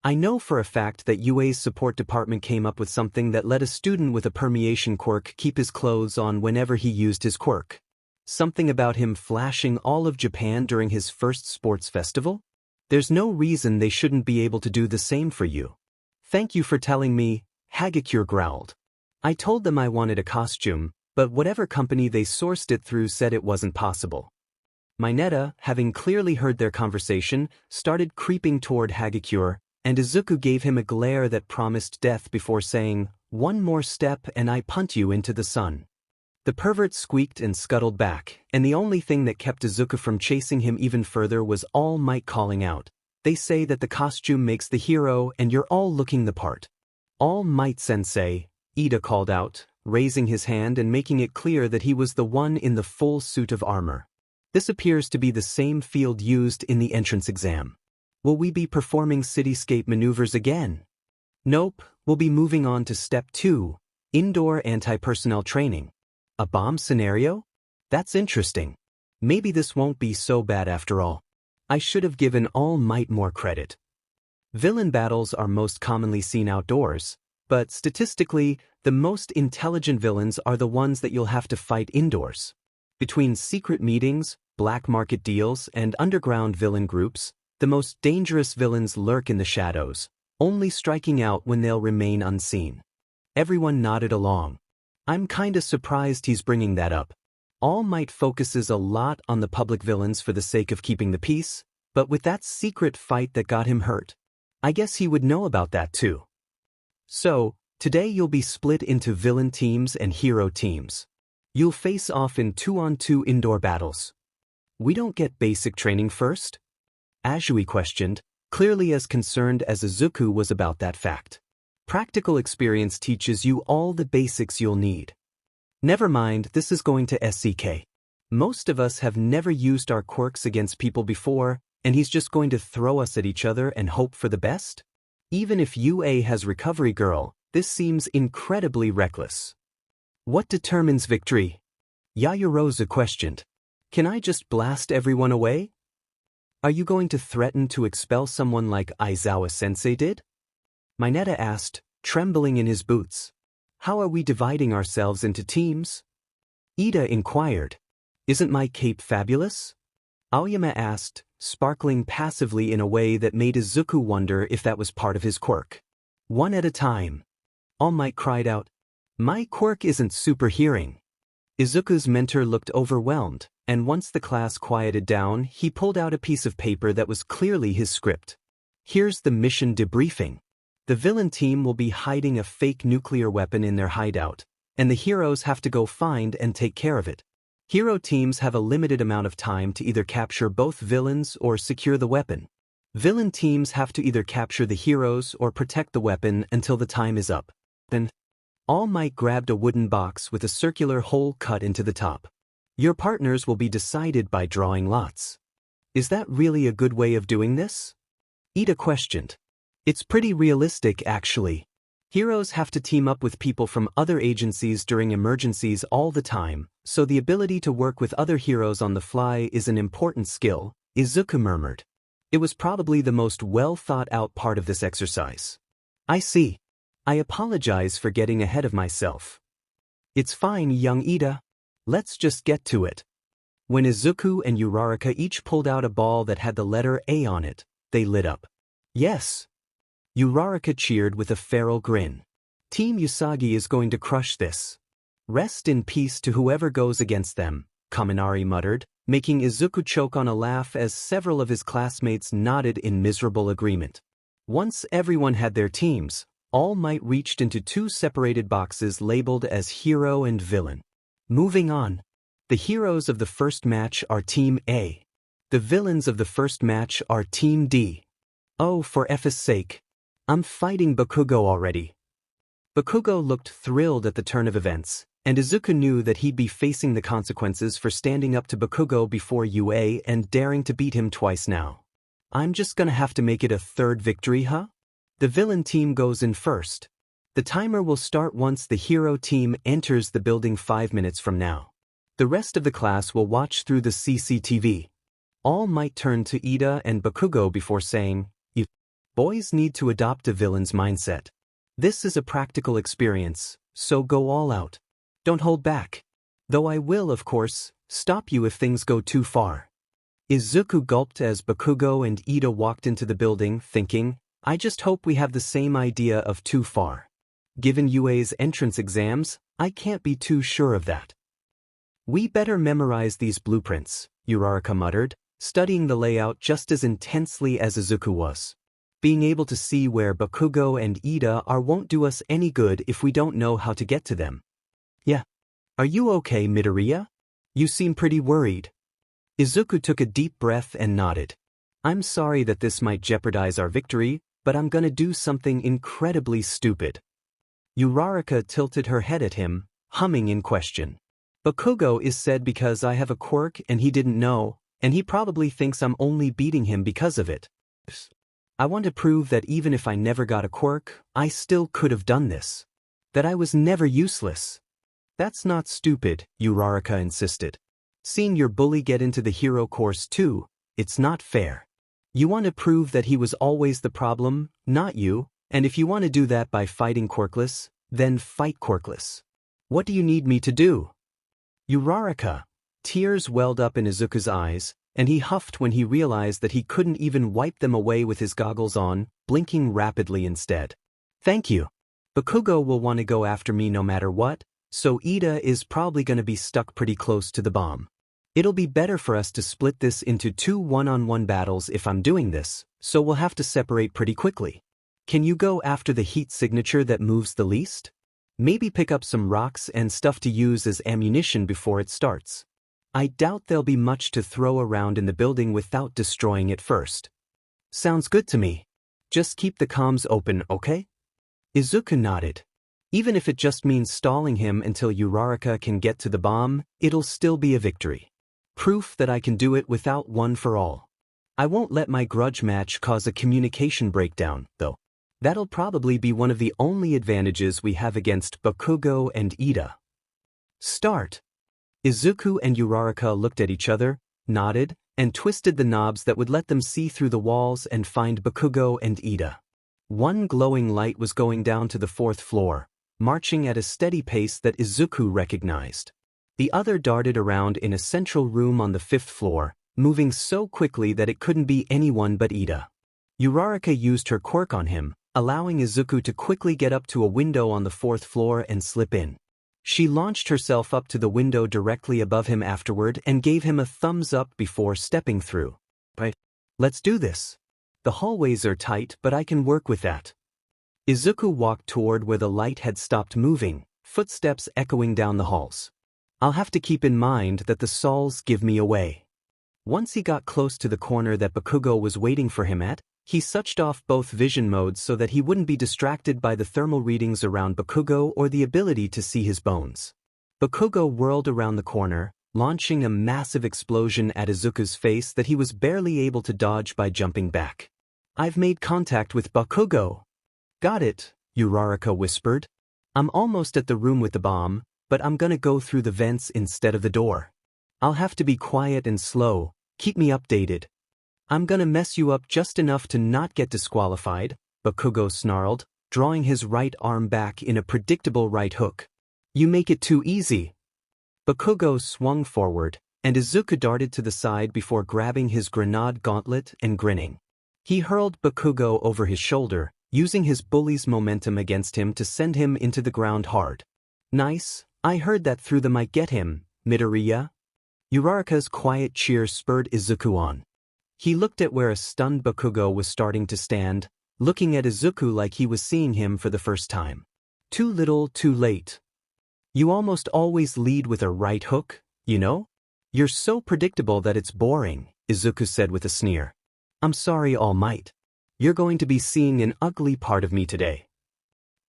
I know for a fact that UA's support department came up with something that let a student with a permeation quirk keep his clothes on whenever he used his quirk. Something about him flashing all of Japan during his first sports festival? There's no reason they shouldn't be able to do the same for you. "Thank you for telling me," Hagakure growled. "I told them I wanted a costume, but whatever company they sourced it through said it wasn't possible." Mineta, having clearly heard their conversation, started creeping toward Hagakure, and Izuku gave him a glare that promised death before saying, "One more step and I punt you into the sun." The pervert squeaked and scuttled back, and the only thing that kept Izuku from chasing him even further was All Might calling out, "They say that the costume makes the hero and you're all looking the part." "All Might sensei," Ida called out, raising his hand and making it clear that he was the one in the full suit of armor. "This appears to be the same field used in the entrance exam. Will we be performing cityscape maneuvers again?" "Nope, we'll be moving on to Step 2, Indoor Anti-Personnel Training." "A bomb scenario? That's interesting. Maybe this won't be so bad after all. I should have given All Might more credit." Villain battles are most commonly seen outdoors, but statistically, the most intelligent villains are the ones that you'll have to fight indoors. Between secret meetings, black market deals, and underground villain groups, the most dangerous villains lurk in the shadows, only striking out when they'll remain unseen. Everyone nodded along. "I'm kinda surprised he's bringing that up. All Might focuses a lot on the public villains for the sake of keeping the peace, but with that secret fight that got him hurt, I guess he would know about that too." "So, today you'll be split into villain teams and hero teams. You'll face off in 2-on-2 indoor battles. We don't get basic training first?" Azui questioned, clearly as concerned as Izuku was about that fact. "Practical experience teaches you all the basics you'll need." "Never mind, this is going to SCK. Most of us have never used our quirks against people before, and he's just going to throw us at each other and hope for the best? Even if UA has Recovery Girl, this seems incredibly reckless." "What determines victory?" Yaoyorozu questioned. "Can I just blast everyone away? Are you going to threaten to expel someone like Aizawa-sensei did?" Mineta asked, trembling in his boots. "How are we dividing ourselves into teams?" Ida inquired. "Isn't my cape fabulous?" Aoyama asked, sparkling passively in a way that made Izuku wonder if that was part of his quirk. "One at a time." All Might cried out, "My quirk isn't super hearing." Izuku's mentor looked overwhelmed, and once the class quieted down, he pulled out a piece of paper that was clearly his script. "Here's the mission debriefing. The villain team will be hiding a fake nuclear weapon in their hideout, and the heroes have to go find and take care of it. Hero teams have a limited amount of time to either capture both villains or secure the weapon. Villain teams have to either capture the heroes or protect the weapon until the time is up. Then, All Might grabbed a wooden box with a circular hole cut into the top. Your partners will be decided by drawing lots. Is that really a good way of doing this? Ida questioned. It's pretty realistic, actually. Heroes have to team up with people from other agencies during emergencies all the time, so the ability to work with other heroes on the fly is an important skill, Izuku murmured. It was probably the most well-thought-out part of this exercise. I see. I apologize for getting ahead of myself. It's fine, young Ida. Let's just get to it. When Izuku and Uraraka each pulled out a ball that had the letter A on it, they lit up. Yes. Uraraka cheered with a feral grin. Team Usagi is going to crush this. Rest in peace to whoever goes against them, Kaminari muttered, making Izuku choke on a laugh as several of his classmates nodded in miserable agreement. Once everyone had their teams, All Might reached into two separated boxes labeled as hero and villain. Moving on. The heroes of the first match are Team A. The villains of the first match are Team D. Oh, for F's sake. I'm fighting Bakugo already. Bakugo looked thrilled at the turn of events, and Izuku knew that he'd be facing the consequences for standing up to Bakugo before UA and daring to beat him twice now. I'm just gonna have to make it a third victory, huh? The villain team goes in first. The timer will start once the hero team enters the building 5 minutes from now. The rest of the class will watch through the CCTV. All Might turn to Ida and Bakugo before saying, "You boys need to adopt a villain's mindset. This is a practical experience, so go all out. Don't hold back. Though I will, of course, stop you if things go too far." Izuku gulped as Bakugo and Ida walked into the building, thinking, I just hope we have the same idea of too far. Given UA's entrance exams, I can't be too sure of that. We better memorize these blueprints, Uraraka muttered, studying the layout just as intensely as Izuku was. Being able to see where Bakugo and Ida are won't do us any good if we don't know how to get to them. Yeah. Are you okay, Midoriya? You seem pretty worried. Izuku took a deep breath and nodded. I'm sorry that this might jeopardize our victory, but I'm gonna do something incredibly stupid. Uraraka tilted her head at him, humming in question. Bakugo is said because I have a quirk and he didn't know, and he probably thinks I'm only beating him because of it. I want to prove that even if I never got a quirk, I still could have done this. That I was never useless. That's not stupid, Uraraka insisted. Seeing your bully get into the hero course too, it's not fair. You want to prove that he was always the problem, not you, and if you want to do that by fighting Quirkless, then fight Quirkless. What do you need me to do? Uraraka. Tears welled up in Izuku's eyes, and he huffed when he realized that he couldn't even wipe them away with his goggles on, blinking rapidly instead. Thank you. Bakugo will want to go after me no matter what, so Ida is probably going to be stuck pretty close to the bomb. It'll be better for us to split this into 2 one-on-one battles if I'm doing this, so we'll have to separate pretty quickly. Can you go after the heat signature that moves the least? Maybe pick up some rocks and stuff to use as ammunition before it starts. I doubt there'll be much to throw around in the building without destroying it first. Sounds good to me. Just keep the comms open, okay? Izuku nodded. Even if it just means stalling him until Uraraka can get to the bomb, it'll still be a victory. Proof that I can do it without one for all. I won't let my grudge match cause a communication breakdown, though. That'll probably be one of the only advantages we have against Bakugo and Ida. Start. Izuku and Uraraka looked at each other, nodded, and twisted the knobs that would let them see through the walls and find Bakugo and Ida. One glowing light was going down to the 4th floor, marching at a steady pace that Izuku recognized. The other darted around in a central room on the 5th floor, moving so quickly that it couldn't be anyone but Ida. Uraraka used her quirk on him, allowing Izuku to quickly get up to a window on the 4th floor and slip in. She launched herself up to the window directly above him afterward and gave him a thumbs up before stepping through. Right. Let's do this. The hallways are tight, but I can work with that. Izuku walked toward where the light had stopped moving, footsteps echoing down the halls. I'll have to keep in mind that the Sauls give me away. Once he got close to the corner that Bakugo was waiting for him at, he switched off both vision modes so that he wouldn't be distracted by the thermal readings around Bakugo or the ability to see his bones. Bakugo whirled around the corner, launching a massive explosion at Izuku's face that he was barely able to dodge by jumping back. "I've made contact with Bakugo." "Got it," Uraraka whispered. "I'm almost at the room with the bomb, but I'm gonna go through the vents instead of the door. I'll have to be quiet and slow, keep me updated." "I'm gonna mess you up just enough to not get disqualified," Bakugo snarled, drawing his right arm back in a predictable right hook. "You make it too easy." Bakugo swung forward, and Izuku darted to the side before grabbing his grenade gauntlet and grinning. He hurled Bakugo over his shoulder, using his bully's momentum against him to send him into the ground hard. "Nice, I heard that through the mic. Get him, Midoriya." Uraraka's quiet cheer spurred Izuku on. He looked at where a stunned Bakugo was starting to stand, looking at Izuku like he was seeing him for the first time. "Too little, too late. You almost always lead with a right hook, you know? You're so predictable that it's boring," Izuku said with a sneer. "I'm sorry, All Might. You're going to be seeing an ugly part of me today."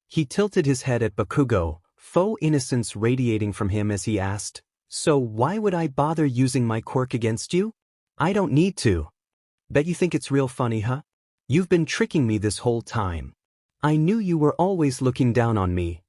He tilted his head at Bakugo, faux innocence radiating from him as he asked, "So why would I bother using my quirk against you? I don't need to. Bet you think it's real funny, huh? You've been tricking me this whole time. I knew you were always looking down on me."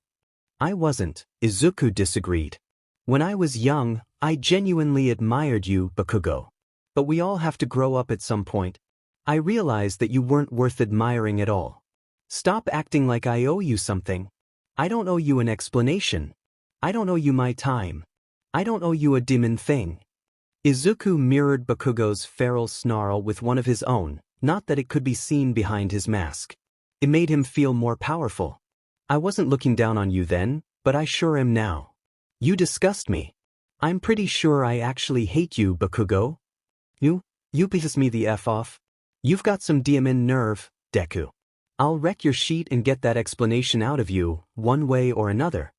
"I wasn't," Izuku disagreed. "When I was young, I genuinely admired you, Bakugo. But we all have to grow up at some point. I realized that you weren't worth admiring at all. Stop acting like I owe you something. I don't owe you an explanation. I don't owe you my time. I don't owe you a demon thing." Izuku mirrored Bakugo's feral snarl with one of his own, not that it could be seen behind his mask. It made him feel more powerful. "I wasn't looking down on you then, but I sure am now. You disgust me. I'm pretty sure I actually hate you, Bakugo. You piss me the F off. You've got some demon nerve, Deku. I'll wreck your sheet and get that explanation out of you, one way or another."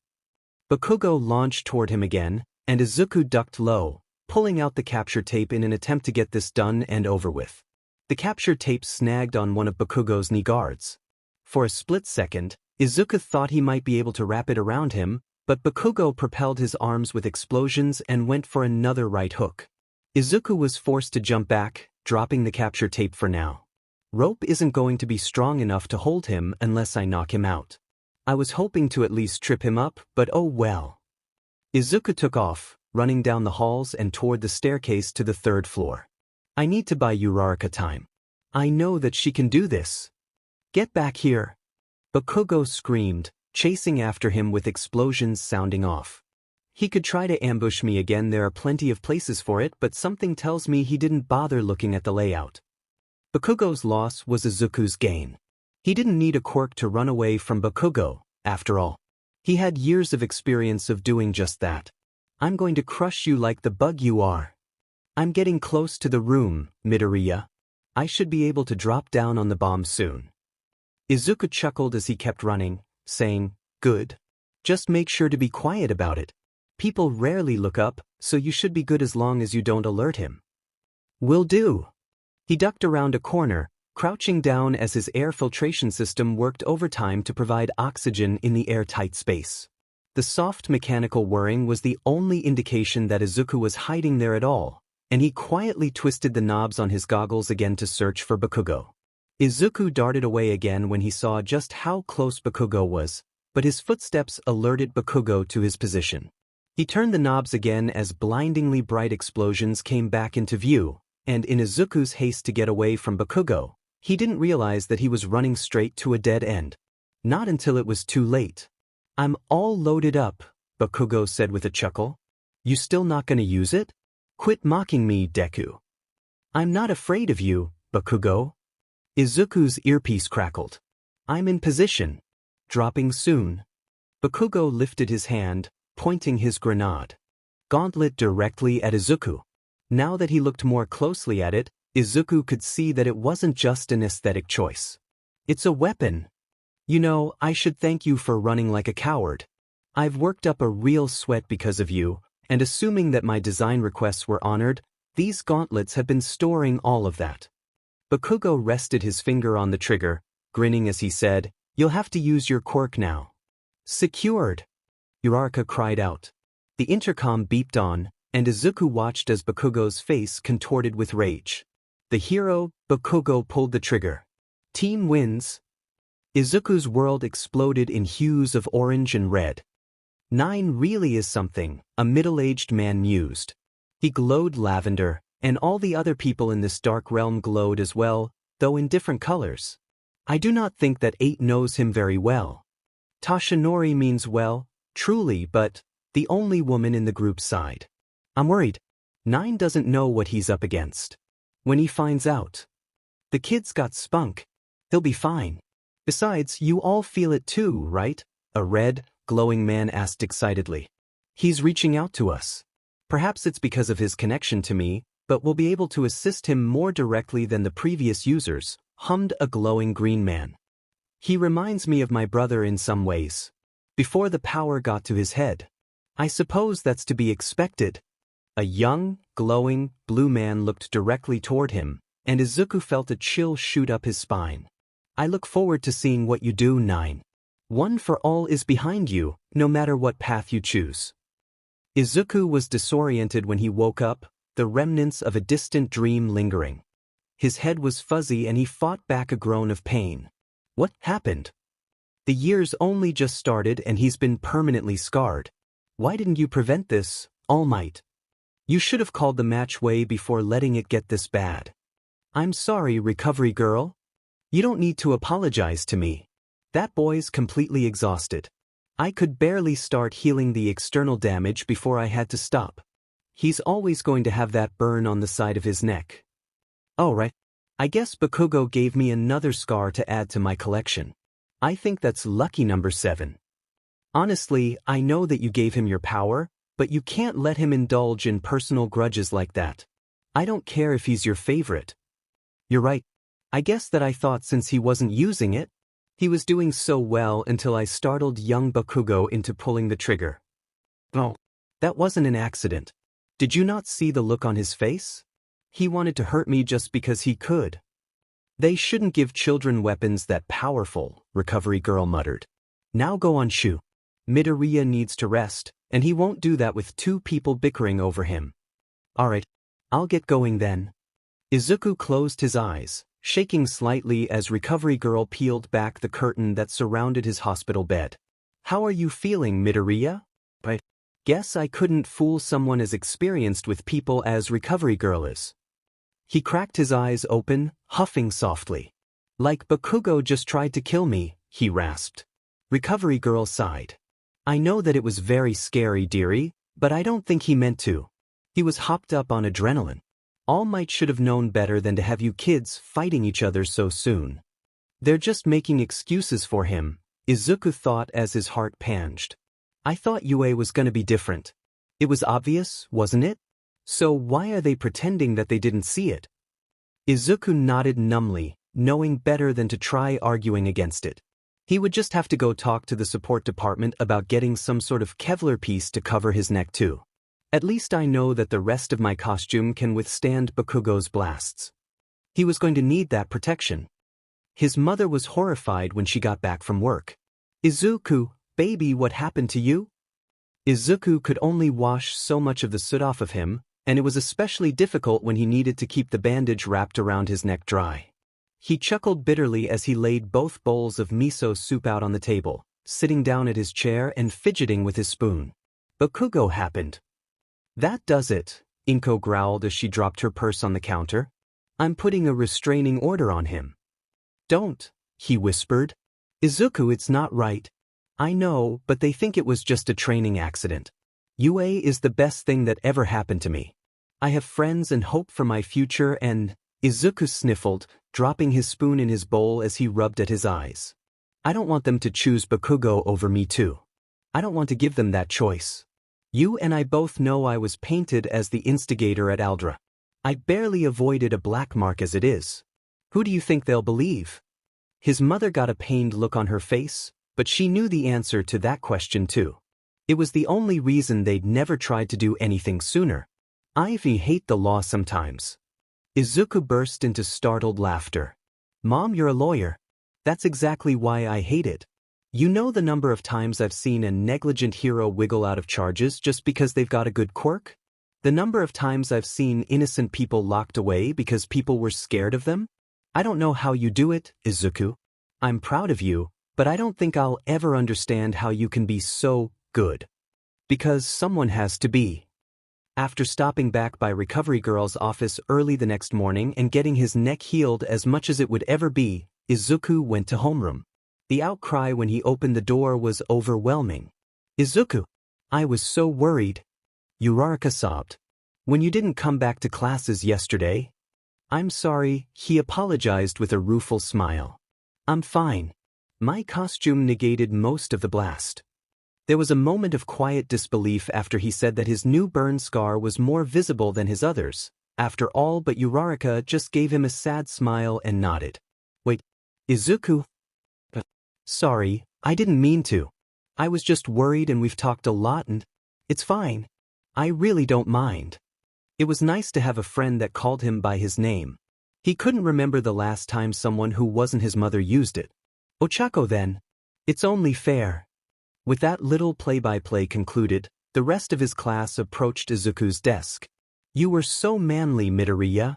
Bakugo launched toward him again, and Izuku ducked low, pulling out the capture tape in an attempt to get this done and over with. The capture tape snagged on one of Bakugo's knee guards. For a split second, Izuku thought he might be able to wrap it around him, but Bakugo propelled his arms with explosions and went for another right hook. Izuku was forced to jump back, dropping the capture tape for now. "Rope isn't going to be strong enough to hold him unless I knock him out. I was hoping to at least trip him up, but oh well." Izuku took off, running down the halls and toward the staircase to the 3rd floor. "I need to buy Uraraka time. I know that she can do this. Get back here." Bakugo screamed, chasing after him with explosions sounding off. "He could try to ambush me again. There are plenty of places for it, but something tells me he didn't bother looking at the layout." Bakugo's loss was Izuku's gain. He didn't need a quirk to run away from Bakugo, after all. He had years of experience of doing just that. "I'm going to crush you like the bug you are. I'm getting close to the room, Midoriya. I should be able to drop down on the bomb soon." Izuku chuckled as he kept running, saying, "Good. Just make sure to be quiet about it. People rarely look up, so you should be good as long as you don't alert him." "Will do." He ducked around a corner, crouching down as his air filtration system worked overtime to provide oxygen in the airtight space. The soft mechanical whirring was the only indication that Izuku was hiding there at all, and he quietly twisted the knobs on his goggles again to search for Bakugo. Izuku darted away again when he saw just how close Bakugo was, but his footsteps alerted Bakugo to his position. He turned the knobs again as blindingly bright explosions came back into view, and in Izuku's haste to get away from Bakugo, he didn't realize that he was running straight to a dead end. Not until it was too late. "I'm all loaded up," Bakugo said with a chuckle. "You still not gonna use it? Quit mocking me, Deku." "I'm not afraid of you, Bakugo." Izuku's earpiece crackled. "I'm in position. Dropping soon." Bakugo lifted his hand, pointing his grenade gauntlet directly at Izuku. Now that he looked more closely at it, Izuku could see that it wasn't just an aesthetic choice. It's a weapon. "You know, I should thank you for running like a coward. I've worked up a real sweat because of you, and assuming that my design requests were honored, These gauntlets have been storing all of that. Bakugo rested his finger on the trigger, grinning as he said, "You'll have to use your quirk now." "Secured!" Uraraka cried out. The intercom beeped on, and Izuku watched as Bakugo's face contorted with rage. The hero, Bakugo, pulled the trigger. Team wins. Izuku's world exploded in hues of orange and red. 9 really is something, a middle-aged man mused. He glowed lavender, and all the other people in this dark realm glowed as well, though in different colors. I do not think that 8 knows him very well. Tashinori means well, truly, but the only woman in the group sighed. I'm worried. 9 doesn't know what he's up against. When he finds out. The kid's got spunk. He'll be fine. Besides, you all feel it too, right? A red, glowing man asked excitedly. He's reaching out to us. Perhaps it's because of his connection to me, but we'll be able to assist him more directly than the previous users, hummed a glowing green man. He reminds me of my brother in some ways. Before the power got to his head. I suppose that's to be expected. A young, glowing, blue man looked directly toward him, and Izuku felt a chill shoot up his spine. I look forward to seeing what you do, 9. One for all is behind you, no matter what path you choose. Izuku was disoriented when he woke up, the remnants of a distant dream lingering. His head was fuzzy and he fought back a groan of pain. What happened? The year's only just started and he's been permanently scarred. Why didn't you prevent this, All Might? You should have called the match way before letting it get this bad. I'm sorry, recovery girl. You don't need to apologize to me. That boy's completely exhausted. I could barely start healing the external damage before I had to stop. He's always going to have that burn on the side of his neck. Oh right. I guess Bakugo gave me another scar to add to my collection. I think that's lucky number 7. Honestly, I know that you gave him your power, but you can't let him indulge in personal grudges like that. I don't care if he's your favorite. You're right. I guess that I thought since he wasn't using it, he was doing so well until I startled young Bakugo into pulling the trigger. Oh, that wasn't an accident. Did you not see the look on his face? He wanted to hurt me just because he could. They shouldn't give children weapons that powerful, recovery girl muttered. Now go on, Shu. Midoriya needs to rest, and he won't do that with 2 people bickering over him. Alright, I'll get going then. Izuku closed his eyes, shaking slightly as recovery girl peeled back the curtain that surrounded his hospital bed. How are you feeling, Midoriya? I guess I couldn't fool someone as experienced with people as recovery girl is. He cracked his eyes open, huffing softly. Like Bakugo just tried to kill me, he rasped. Recovery girl sighed. I know that it was very scary, dearie, but I don't think he meant to. He was hopped up on adrenaline. All Might should have known better than to have you kids fighting each other so soon. They're just making excuses for him, Izuku thought as his heart panged. I thought Yue was gonna be different. It was obvious, wasn't it? So why are they pretending that they didn't see it? Izuku nodded numbly, knowing better than to try arguing against it. He would just have to go talk to the support department about getting some sort of Kevlar piece to cover his neck too. At least I know that the rest of my costume can withstand Bakugo's blasts. He was going to need that protection. His mother was horrified when she got back from work. Izuku, baby, what happened to you? Izuku could only wash so much of the soot off of him, and it was especially difficult when he needed to keep the bandage wrapped around his neck dry. He chuckled bitterly as he laid both bowls of miso soup out on the table, sitting down at his chair and fidgeting with his spoon. Bakugo happened. That does it, Inko growled as she dropped her purse on the counter. I'm putting a restraining order on him. Don't, he whispered. Izuku, it's not right. I know, but they think it was just a training accident. Yue is the best thing that ever happened to me. I have friends and hope for my future and… Izuku sniffled, dropping his spoon in his bowl as he rubbed at his eyes. I don't want them to choose Bakugo over me too. I don't want to give them that choice. You and I both know I was painted as the instigator at Aldra. I barely avoided a black mark as it is. Who do you think they'll believe? His mother got a pained look on her face, but she knew the answer to that question too. It was the only reason they'd never tried to do anything sooner. I hate the law sometimes. Izuku burst into startled laughter. Mom, you're a lawyer. That's exactly why I hate it. You know the number of times I've seen a negligent hero wiggle out of charges just because they've got a good quirk? The number of times I've seen innocent people locked away because people were scared of them? I don't know how you do it, Izuku. I'm proud of you, but I don't think I'll ever understand how you can be so good. Because someone has to be. After stopping back by Recovery Girl's office early the next morning and getting his neck healed as much as it would ever be, Izuku went to homeroom. The outcry when he opened the door was overwhelming. Izuku! I was so worried. Uraraka sobbed. When you didn't come back to classes yesterday? I'm sorry, he apologized with a rueful smile. I'm fine. My costume negated most of the blast. There was a moment of quiet disbelief after he said that his new burn scar was more visible than his others. After all, but Uraraka just gave him a sad smile and nodded. Wait, Izuku? Sorry, I didn't mean to. I was just worried and we've talked a lot and it's fine. I really don't mind. It was nice to have a friend that called him by his name. He couldn't remember the last time someone who wasn't his mother used it. Ochako then. It's only fair. With that little play-by-play concluded, the rest of his class approached Izuku's desk. You were so manly, Midoriya.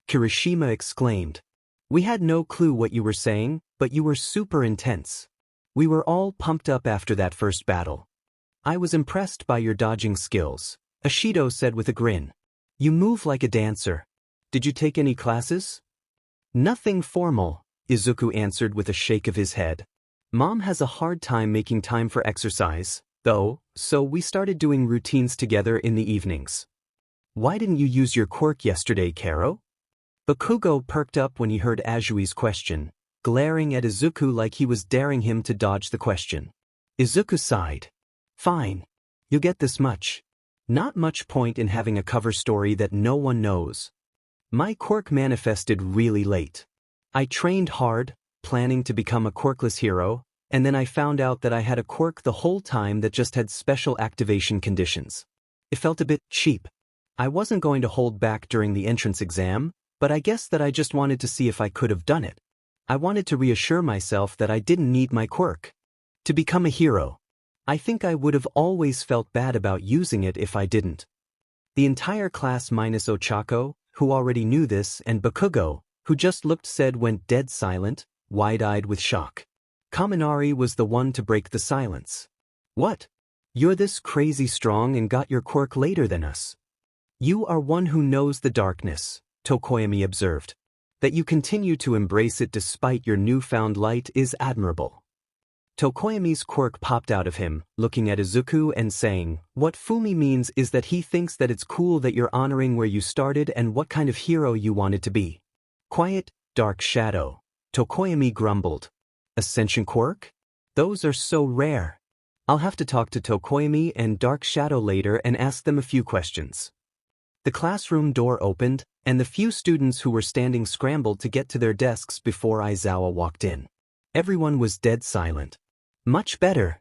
Kirishima exclaimed. We had no clue what you were saying, but you were super intense. We were all pumped up after that first battle. I was impressed by your dodging skills, Ashido said with a grin. You move like a dancer. Did you take any classes? Nothing formal, Izuku answered with a shake of his head. Mom has a hard time making time for exercise, though, so we started doing routines together in the evenings. Why didn't you use your quirk yesterday, Karo? Bakugo perked up when he heard Ajui's question, glaring at Izuku like he was daring him to dodge the question. Izuku sighed. Fine. You get this much. Not much point in having a cover story that no one knows. My quirk manifested really late. I trained hard, planning to become a quirkless hero, and then I found out that I had a quirk the whole time that just had special activation conditions. It felt a bit cheap. I wasn't going to hold back during the entrance exam, but I guess that I just wanted to see if I could have done it. I wanted to reassure myself that I didn't need my quirk to become a hero. I think I would have always felt bad about using it if I didn't. The entire class minus Ochako, who already knew this, and Bakugo, who just looked said went dead silent, wide-eyed with shock. Kaminari was the one to break the silence. What? You're this crazy strong and got your quirk later than us. You are one who knows the darkness, Tokoyami observed. That you continue to embrace it despite your newfound light is admirable. Tokoyami's quirk popped out of him, looking at Izuku and saying, what Fumi means is that he thinks that it's cool that you're honoring where you started and what kind of hero you wanted to be. Quiet, dark shadow. Tokoyami grumbled. Ascension quirk? Those are so rare. I'll have to talk to Tokoyami and Dark Shadow later and ask them a few questions. The classroom door opened, and the few students who were standing scrambled to get to their desks before Aizawa walked in. Everyone was dead silent. Much better.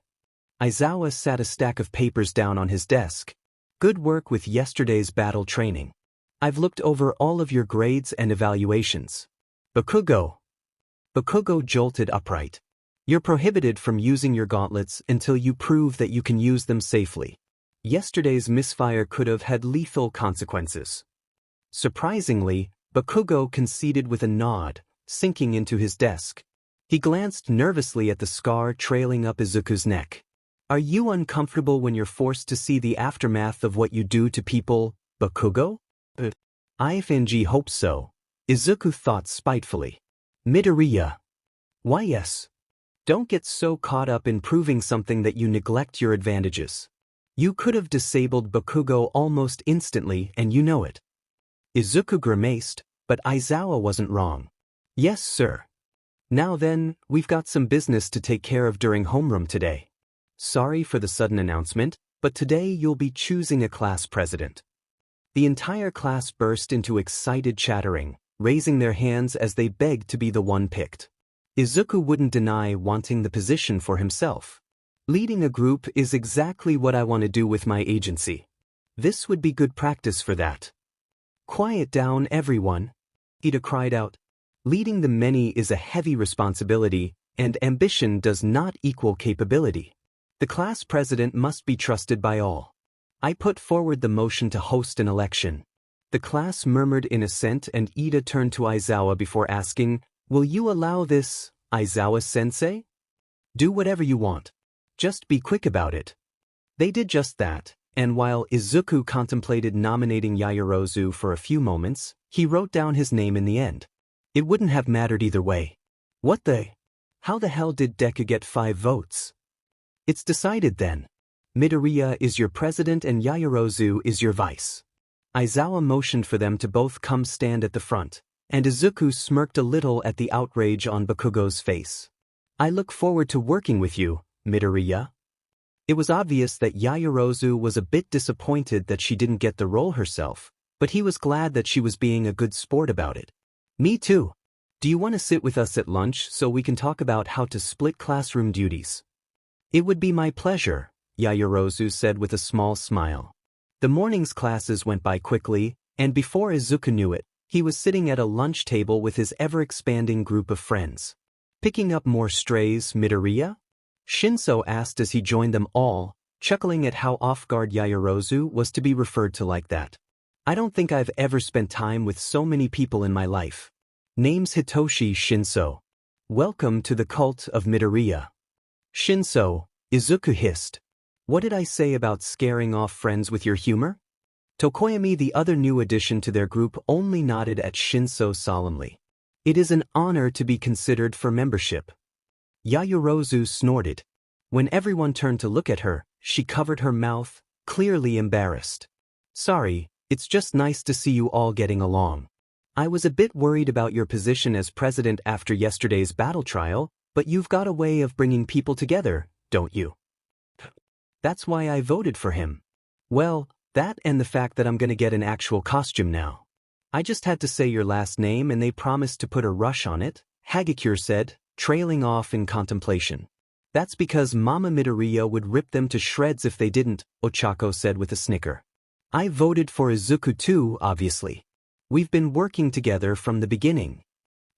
Aizawa sat a stack of papers down on his desk. Good work with yesterday's battle training. I've looked over all of your grades and evaluations. Bakugo. Bakugo jolted upright. You're prohibited from using your gauntlets until you prove that you can use them safely. Yesterday's misfire could have had lethal consequences. Surprisingly, Bakugo conceded with a nod, sinking into his desk. He glanced nervously at the scar trailing up Izuku's neck. Are you uncomfortable when you're forced to see the aftermath of what you do to people, Bakugo? I hope so, Izuku thought spitefully. Midoriya. Why yes. Don't get so caught up in proving something that you neglect your advantages. You could have disabled Bakugo almost instantly and you know it. Izuku grimaced, but Aizawa wasn't wrong. Yes, sir. Now then, we've got some business to take care of during homeroom today. Sorry for the sudden announcement, but today you'll be choosing a class president. The entire class burst into excited chattering, raising their hands as they begged to be the one picked. Izuku wouldn't deny wanting the position for himself. Leading a group is exactly what I want to do with my agency. This would be good practice for that. Quiet down, everyone, Ida cried out. Leading the many is a heavy responsibility, and ambition does not equal capability. The class president must be trusted by all. I put forward the motion to host an election. The class murmured in assent, and Ida turned to Aizawa before asking, "Will you allow this, Aizawa-sensei?" "Do whatever you want. Just be quick about it." They did just that, and while Izuku contemplated nominating Yaoyorozu for a few moments, he wrote down his name in the end. It wouldn't have mattered either way. How the hell did Deku get 5 votes? It's decided then. Midoriya is your president and Yaoyorozu is your vice. Aizawa motioned for them to both come stand at the front, and Izuku smirked a little at the outrage on Bakugo's face. "I look forward to working with you, Midoriya." It was obvious that Yaoyorozu was a bit disappointed that she didn't get the role herself, but he was glad that she was being a good sport about it. "Me too. Do you want to sit with us at lunch so we can talk about how to split classroom duties?" "It would be my pleasure," Yaoyorozu said with a small smile. The morning's classes went by quickly, and before Izuku knew it, he was sitting at a lunch table with his ever-expanding group of friends. "Picking up more strays, Midoriya?" Shinso asked as he joined them all, chuckling at how off-guard Yaoyorozu was to be referred to like that. "I don't think I've ever spent time with so many people in my life. Name's Hitoshi Shinso. Welcome to the cult of Midoriya." "Shinso," Izuku hissed. "What did I say about scaring off friends with your humor?" Tokoyami, the other new addition to their group, only nodded at Shinso solemnly. "It is an honor to be considered for membership." Yaoyorozu snorted. When everyone turned to look at her, she covered her mouth, clearly embarrassed. "Sorry, it's just nice to see you all getting along. I was a bit worried about your position as president after yesterday's battle trial, but you've got a way of bringing people together, don't you?" "That's why I voted for him." "Well, that and the fact that I'm gonna get an actual costume now. I just had to say your last name and they promised to put a rush on it," Hagakure said, trailing off in contemplation. "That's because Mama Midoriya would rip them to shreds if they didn't," Ochako said with a snicker. "I voted for Izuku too, obviously. We've been working together from the beginning."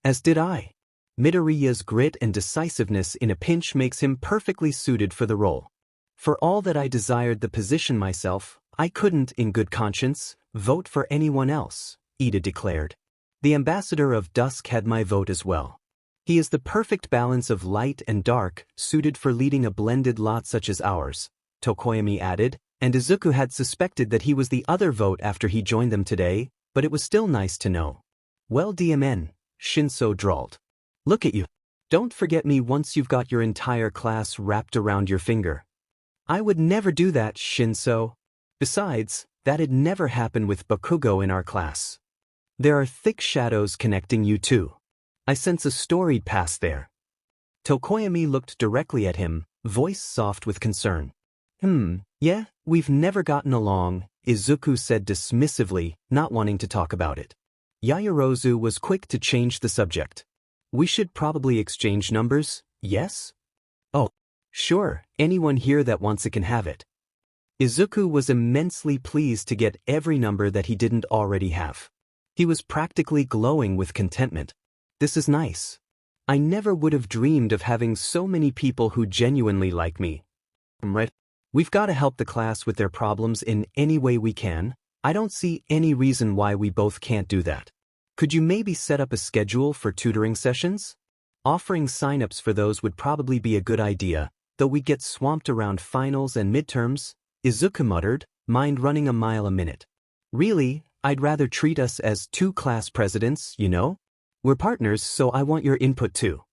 "As did I. Midoriya's grit and decisiveness in a pinch makes him perfectly suited for the role. For all that I desired the position myself, I couldn't, in good conscience, vote for anyone else," Ida declared. "The ambassador of dusk had my vote as well. He is the perfect balance of light and dark, suited for leading a blended lot such as ours," Tokoyami added, and Izuku had suspected that he was the other vote after he joined them today, but it was still nice to know. "Well, DMN, Shinso drawled. "Look at you. Don't forget me once you've got your entire class wrapped around your finger." "I would never do that, Shinso. Besides, that'd never happen with Bakugo in our class. There are thick shadows connecting you two. I sense a storied past there." Tokoyami looked directly at him, voice soft with concern. Yeah, we've never gotten along," Izuku said dismissively, not wanting to talk about it. Yaoyorozu was quick to change the subject. "We should probably exchange numbers, yes?" "Oh, sure, anyone here that wants it can have it." Izuku was immensely pleased to get every number that he didn't already have. He was practically glowing with contentment. "This is nice. I never would have dreamed of having so many people who genuinely like me." "Right. We've got to help the class with their problems in any way we can. I don't see any reason why we both can't do that. Could you maybe set up a schedule for tutoring sessions? Offering sign-ups for those would probably be a good idea, though we'd get swamped around finals and midterms," Izuku muttered, mind running a mile a minute. "Really, I'd rather treat us as 2 class presidents, you know? We're partners, so I want your input too."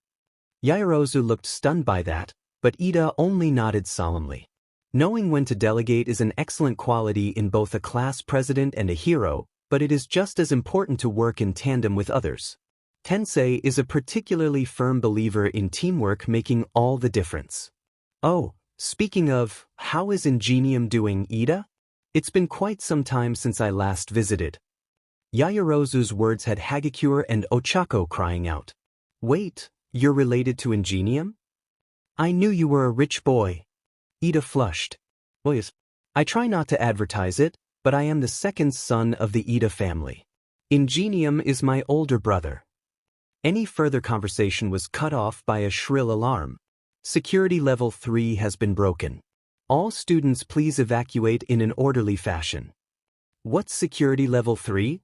Yaoyorozu looked stunned by that, but Ida only nodded solemnly. Knowing when to delegate is an excellent quality in both a class president and a hero, but it is just as important to work in tandem with others. Tensei is a particularly firm believer in teamwork making all the difference. "Oh, speaking of, how is Ingenium doing, Ida? It's been quite some time since I last visited." Yaoyorozu's words had Hagakure and Ochako crying out. "Wait, you're related to Ingenium? I knew you were a rich boy." Ida flushed. "Boys, I try not to advertise it, but I am the second son of the Ida family. Ingenium is my older brother. Any further conversation was cut off by a shrill alarm. Security level 3 has been broken. All students please evacuate in an orderly fashion. What's security level 3?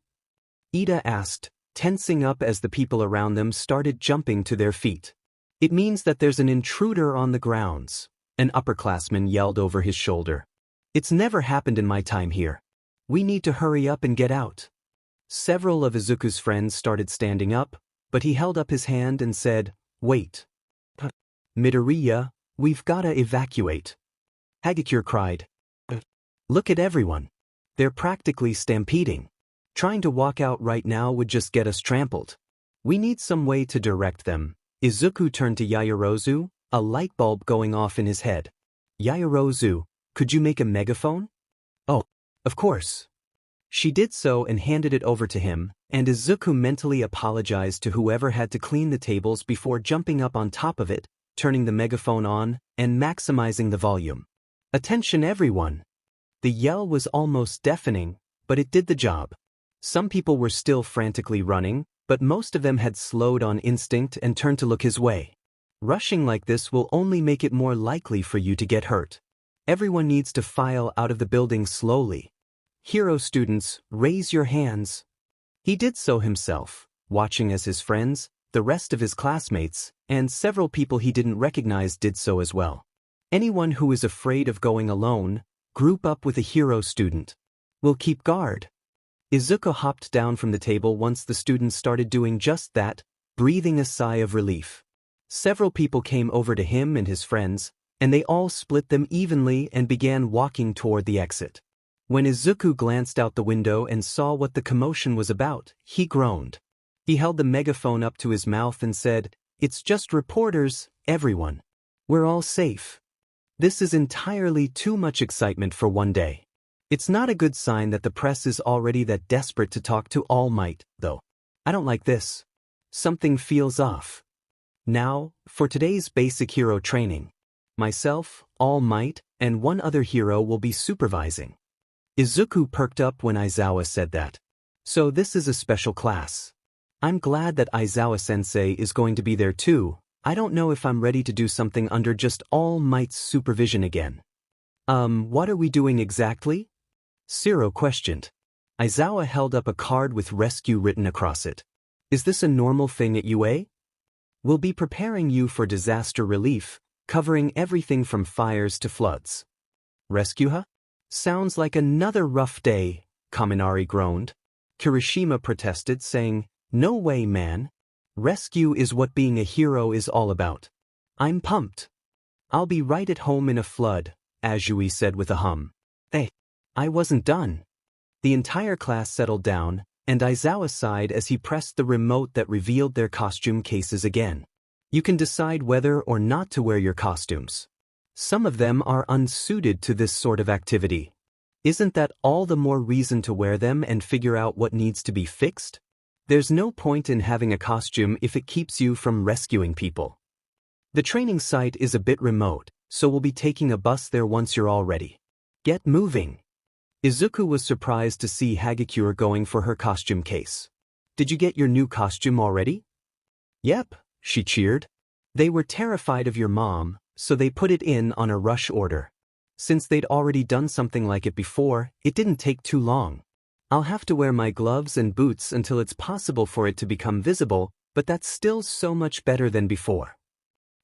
Ida asked, tensing up as the people around them started jumping to their feet. It means that there's an intruder on the grounds, an upperclassman yelled over his shoulder. It's never happened in my time here. We need to hurry up and get out. Several of Izuku's friends started standing up, but he held up his hand and said, Wait. Midoriya, we've gotta evacuate. Hagakure cried. Look at everyone. They're practically stampeding. Trying to walk out right now would just get us trampled. We need some way to direct them. Izuku turned to Yaoyorozu, a light bulb going off in his head. Yaoyorozu, could you make a megaphone? Oh, of course. She did so and handed it over to him, and Izuku mentally apologized to whoever had to clean the tables before jumping up on top of it, turning the megaphone on, and maximizing the volume. Attention everyone! The yell was almost deafening, but it did the job. Some people were still frantically running, but most of them had slowed on instinct and turned to look his way. Rushing like this will only make it more likely for you to get hurt. Everyone needs to file out of the building slowly. Hero students, raise your hands. He did so himself, watching as his friends, the rest of his classmates, and several people he didn't recognize did so as well. Anyone who is afraid of going alone, group up with a hero student. We'll keep guard. Izuku hopped down from the table once the students started doing just that, breathing a sigh of relief. Several people came over to him and his friends, and they all split them evenly and began walking toward the exit. When Izuku glanced out the window and saw what the commotion was about, he groaned. He held the megaphone up to his mouth and said, It's just reporters, everyone. We're all safe. This is entirely too much excitement for one day. It's not a good sign that the press is already that desperate to talk to All Might, though. I don't like this. Something feels off. Now, for today's basic hero training. Myself, All Might, and one other hero will be supervising. Izuku perked up when Aizawa said that. So this is a special class. I'm glad that Aizawa-sensei is going to be there too. I don't know if I'm ready to do something under just All Might's supervision again. What are we doing exactly? Shiro questioned. Aizawa held up a card with rescue written across it. Is this a normal thing at UA? We'll be preparing you for disaster relief, covering everything from fires to floods. Rescue, huh? Sounds like another rough day, Kaminari groaned. Kirishima protested, saying, No way, man. Rescue is what being a hero is all about. I'm pumped. I'll be right at home in a flood, Azui said with a hum. Hey, I wasn't done. The entire class settled down, and Aizawa sighed as he pressed the remote that revealed their costume cases again. You can decide whether or not to wear your costumes. Some of them are unsuited to this sort of activity. Isn't that all the more reason to wear them and figure out what needs to be fixed? There's no point in having a costume if it keeps you from rescuing people. The training site is a bit remote, so we'll be taking a bus there once you're all ready. Get moving. Izuku was surprised to see Hagakure going for her costume case. Did you get your new costume already? Yep, she cheered. They were terrified of your mom, so they put it in on a rush order. Since they'd already done something like it before, it didn't take too long. I'll have to wear my gloves and boots until it's possible for it to become visible, but that's still so much better than before.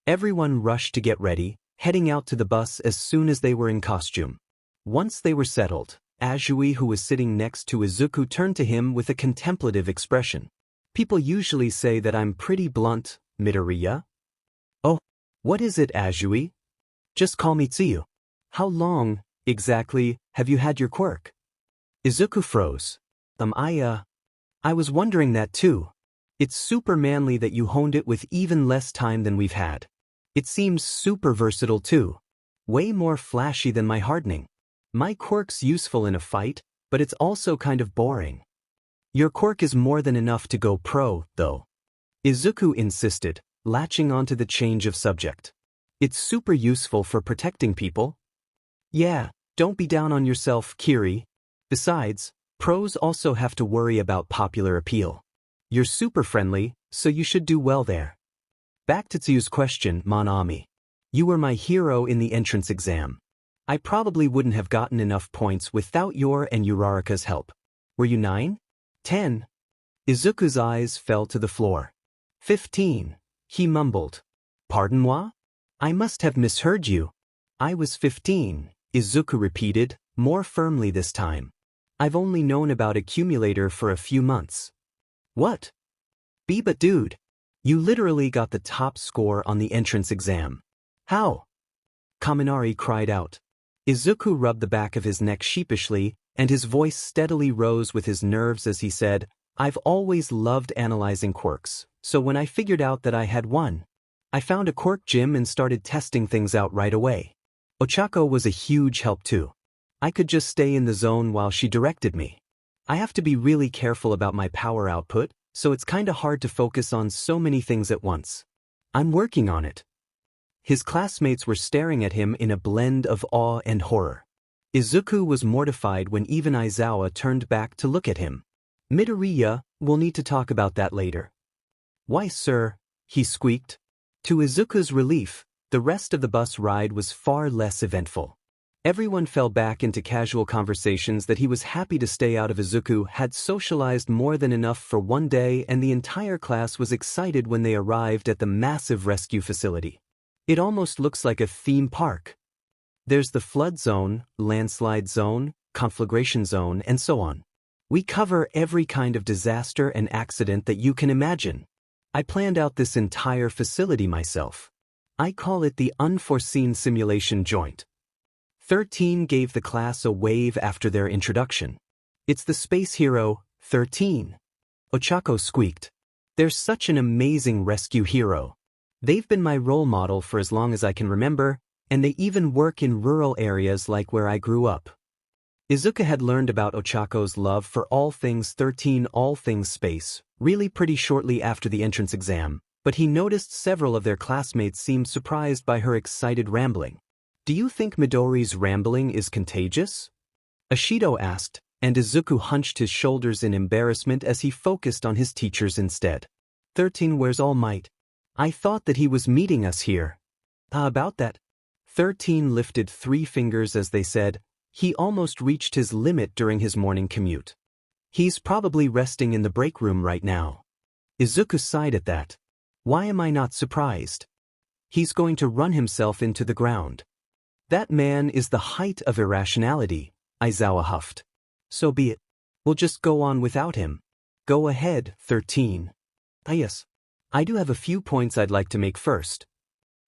Everyone rushed to get ready, heading out to the bus as soon as they were in costume. Once they were settled, Azui, who was sitting next to Izuku, turned to him with a contemplative expression. People usually say that I'm pretty blunt, Midoriya. Oh, what is it, Azui? Just call me Tsuyu. How long, exactly, have you had your quirk? Izuku froze. I was wondering that too. It's super manly that you honed it with even less time than we've had. It seems super versatile too. Way more flashy than my hardening. My quirk's useful in a fight, but it's also kind of boring. Your quirk is more than enough to go pro, though. Izuku insisted, latching onto the change of subject. It's super useful for protecting people. Yeah, don't be down on yourself, Kiri. Besides, pros also have to worry about popular appeal. You're super friendly, so you should do well there. Back to Tsuyu's question, Mon-ami. You were my hero in the entrance exam. I probably wouldn't have gotten enough points without your and Uraraka's help. Were you 9? 10? Izuku's eyes fell to the floor. 15, he mumbled. Pardon-moi? I must have misheard you. I was 15, Izuku repeated, more firmly this time. I've only known about Accumulator for a few months. What? But dude, you literally got the top score on the entrance exam. How? Kaminari cried out. Izuku rubbed the back of his neck sheepishly, and his voice steadily rose with his nerves as he said, I've always loved analyzing quirks, so when I figured out that I had one, I found a quirk gym and started testing things out right away. Ochako was a huge help too. I could just stay in the zone while she directed me. I have to be really careful about my power output, so it's kinda hard to focus on so many things at once. I'm working on it. His classmates were staring at him in a blend of awe and horror. Izuku was mortified when even Aizawa turned back to look at him. Midoriya, we'll need to talk about that later. Why, sir? He squeaked. To Izuku's relief, the rest of the bus ride was far less eventful. Everyone fell back into casual conversations that he was happy to stay out of. Izuku had socialized more than enough for one day, and the entire class was excited when they arrived at the massive rescue facility. It almost looks like a theme park. There's the flood zone, landslide zone, conflagration zone, and so on. We cover every kind of disaster and accident that you can imagine. I planned out this entire facility myself. I call it the Unforeseen Simulation Joint. 13 gave the class a wave after their introduction. It's the space hero, 13. Ochako squeaked. They're such an amazing rescue hero. They've been my role model for as long as I can remember, and they even work in rural areas like where I grew up. Izuku had learned about Ochako's love for all things 13, all things space, really pretty shortly after the entrance exam, but he noticed several of their classmates seemed surprised by her excited rambling. Do you think Midori's rambling is contagious? Ashido asked, and Izuku hunched his shoulders in embarrassment as he focused on his teachers instead. 13, where's All Might? I thought that he was meeting us here. About that? 13 lifted 3 fingers as they said, he almost reached his limit during his morning commute. He's probably resting in the break room right now. Izuku sighed at that. Why am I not surprised? He's going to run himself into the ground. That man is the height of irrationality, Aizawa huffed. So be it. We'll just go on without him. Go ahead, 13. Yes. I do have a few points I'd like to make first.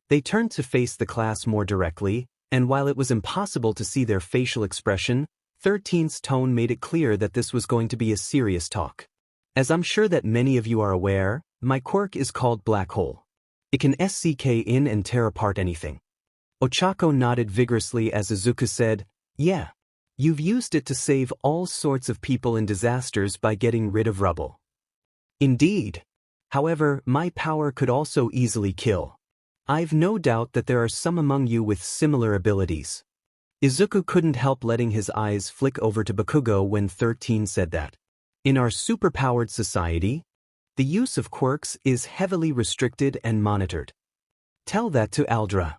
They turned to face the class more directly, and while it was impossible to see their facial expression, 13's tone made it clear that this was going to be a serious talk. As I'm sure that many of you are aware, my quirk is called Black Hole. It can SCK in and tear apart anything. Ochako nodded vigorously as Izuku said, yeah, you've used it to save all sorts of people in disasters by getting rid of rubble. Indeed. However, my power could also easily kill. I've no doubt that there are some among you with similar abilities. Izuku couldn't help letting his eyes flick over to Bakugo when 13 said that. In our superpowered society, the use of quirks is heavily restricted and monitored. Tell that to Aldra.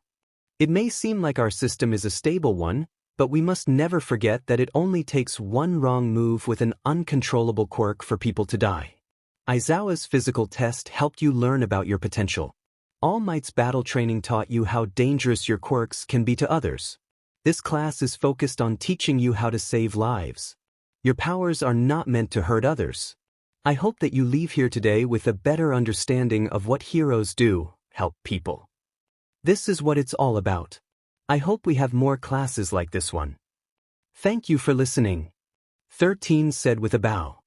It may seem like our system is a stable one, but we must never forget that it only takes one wrong move with an uncontrollable quirk for people to die. Aizawa's physical test helped you learn about your potential. All Might's battle training taught you how dangerous your quirks can be to others. This class is focused on teaching you how to save lives. Your powers are not meant to hurt others. I hope that you leave here today with a better understanding of what heroes do, help people. This is what it's all about. I hope we have more classes like this one. Thank you for listening. 13 said with a bow.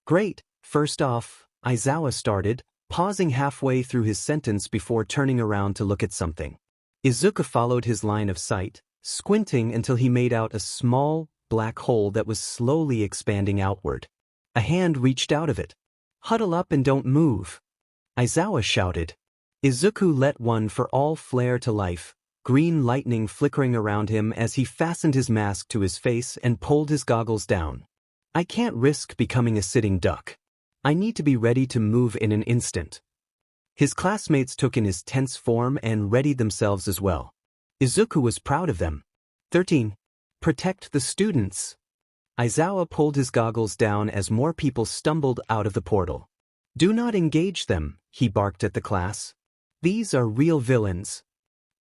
Great, first off, Aizawa started, pausing halfway through his sentence before turning around to look at something. Izuku followed his line of sight, squinting until he made out a small, black hole that was slowly expanding outward. A hand reached out of it. Huddle up and don't move. Aizawa shouted. Izuku let one for all flare to life, green lightning flickering around him as he fastened his mask to his face and pulled his goggles down. I can't risk becoming a sitting duck. I need to be ready to move in an instant. His classmates took in his tense form and readied themselves as well. Izuku was proud of them. 13. Protect the students. Aizawa pulled his goggles down as more people stumbled out of the portal. Do not engage them, he barked at the class. These are real villains.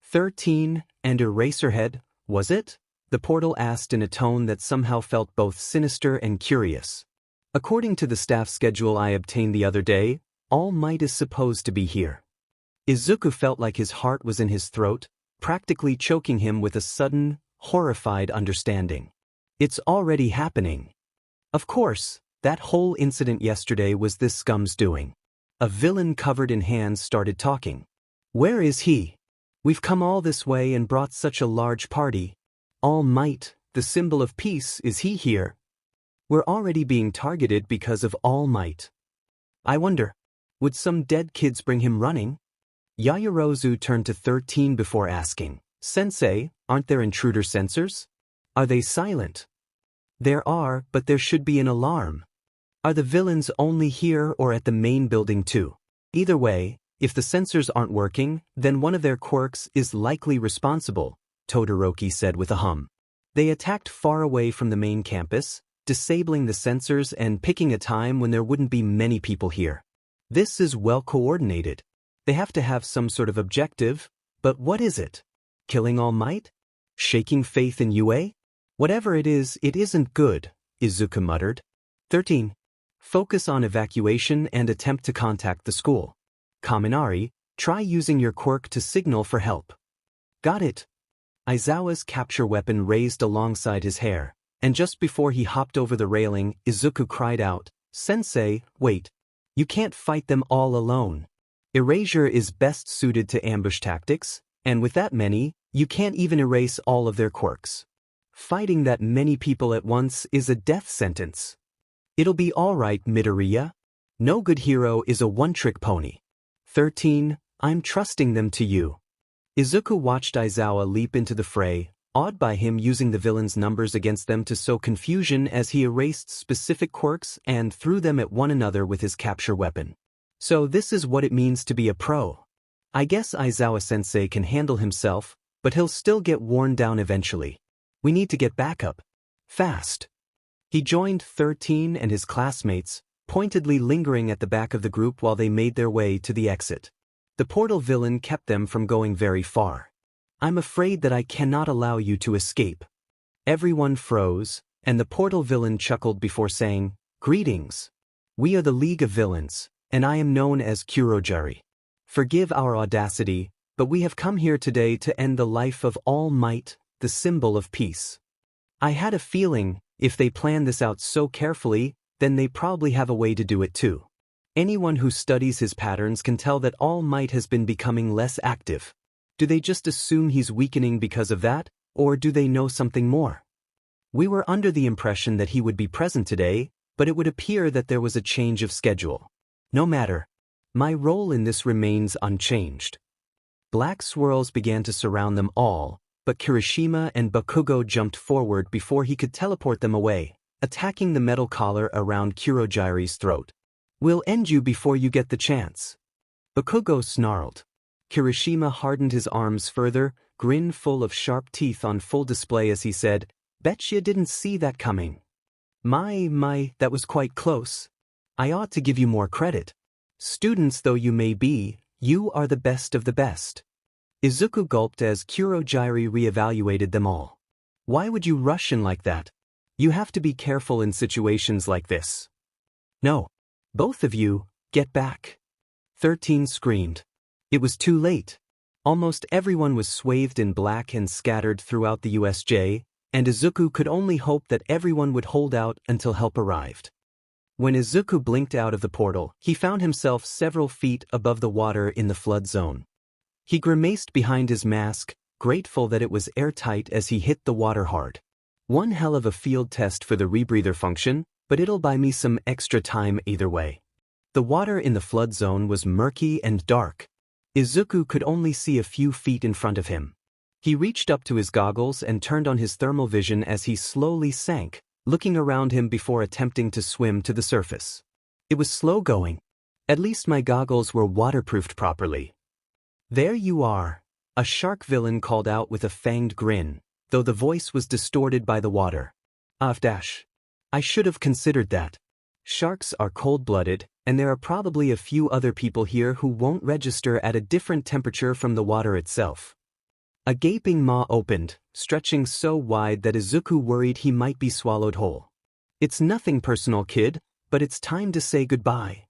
13. And Eraserhead, was it? The portal asked in a tone that somehow felt both sinister and curious. According to the staff schedule I obtained the other day, All Might is supposed to be here. Izuku felt like his heart was in his throat, practically choking him with a sudden, horrified understanding. It's already happening. Of course, that whole incident yesterday was this scum's doing. A villain covered in hands started talking. Where is he? We've come all this way and brought such a large party. All Might, the symbol of peace, is he here? We're already being targeted because of All Might. I wonder, would some dead kids bring him running? Yaoyorozu turned to 13 before asking, Sensei, aren't there intruder sensors? Are they silent? There are, but there should be an alarm. Are the villains only here or at the main building too? Either way, if the sensors aren't working, then one of their quirks is likely responsible, Todoroki said with a hum. They attacked far away from the main campus, disabling the sensors and picking a time when there wouldn't be many people here. This is well coordinated. They have to have some sort of objective, but what is it? Killing All Might? Shaking faith in UA? Whatever it is, it isn't good, Izuku muttered. 13. Focus on evacuation and attempt to contact the school. Kaminari, try using your quirk to signal for help. Got it. Aizawa's capture weapon raised alongside his hair, and just before he hopped over the railing, Izuku cried out, Sensei, wait. You can't fight them all alone. Erasure is best suited to ambush tactics, and with that many, you can't even erase all of their quirks. Fighting that many people at once is a death sentence. It'll be all right, Midoriya. No good hero is a one-trick pony. 13. I'm trusting them to you. Izuku watched Aizawa leap into the fray, awed by him using the villain's numbers against them to sow confusion as he erased specific quirks and threw them at one another with his capture weapon. So this is what it means to be a pro. I guess Aizawa-sensei can handle himself, but he'll still get worn down eventually. We need to get backup. Fast. He joined 13 and his classmates, pointedly lingering at the back of the group while they made their way to the exit. The portal villain kept them from going very far. I'm afraid that I cannot allow you to escape. Everyone froze, and the portal villain chuckled before saying, Greetings. We are the League of Villains, and I am known as Kurojari. Forgive our audacity, but we have come here today to end the life of All Might, the symbol of peace. I had a feeling, if they planned this out so carefully, then they probably have a way to do it too. Anyone who studies his patterns can tell that All Might has been becoming less active. Do they just assume he's weakening because of that, or do they know something more? We were under the impression that he would be present today, but it would appear that there was a change of schedule. No matter. My role in this remains unchanged. Black swirls began to surround them all, but Kirishima and Bakugo jumped forward before he could teleport them away, attacking the metal collar around Kurojari's throat. We'll end you before you get the chance. Bakugo snarled. Kirishima hardened his arms further, grin full of sharp teeth on full display as he said, Bet you didn't see that coming. My, that was quite close. I ought to give you more credit. Students though you may be, you are the best of the best. Izuku gulped as Kurojari reevaluated them all. Why would you rush in like that? You have to be careful in situations like this. No. Both of you, get back. 13 screamed. It was too late. Almost everyone was swathed in black and scattered throughout the USJ, and Izuku could only hope that everyone would hold out until help arrived. When Izuku blinked out of the portal, he found himself several feet above the water in the flood zone. He grimaced behind his mask, grateful that it was airtight as he hit the water hard. One hell of a field test for the rebreather function, but it'll buy me some extra time either way. The water in the flood zone was murky and dark. Izuku could only see a few feet in front of him. He reached up to his goggles and turned on his thermal vision as he slowly sank, looking around him before attempting to swim to the surface. It was slow going. At least my goggles were waterproofed properly. "There you are," a shark villain called out with a fanged grin, though the voice was distorted by the water. I should have considered that. Sharks are cold-blooded, and there are probably a few other people here who won't register at a different temperature from the water itself. A gaping maw opened, stretching so wide that Izuku worried he might be swallowed whole. "It's nothing personal, kid, but it's time to say goodbye."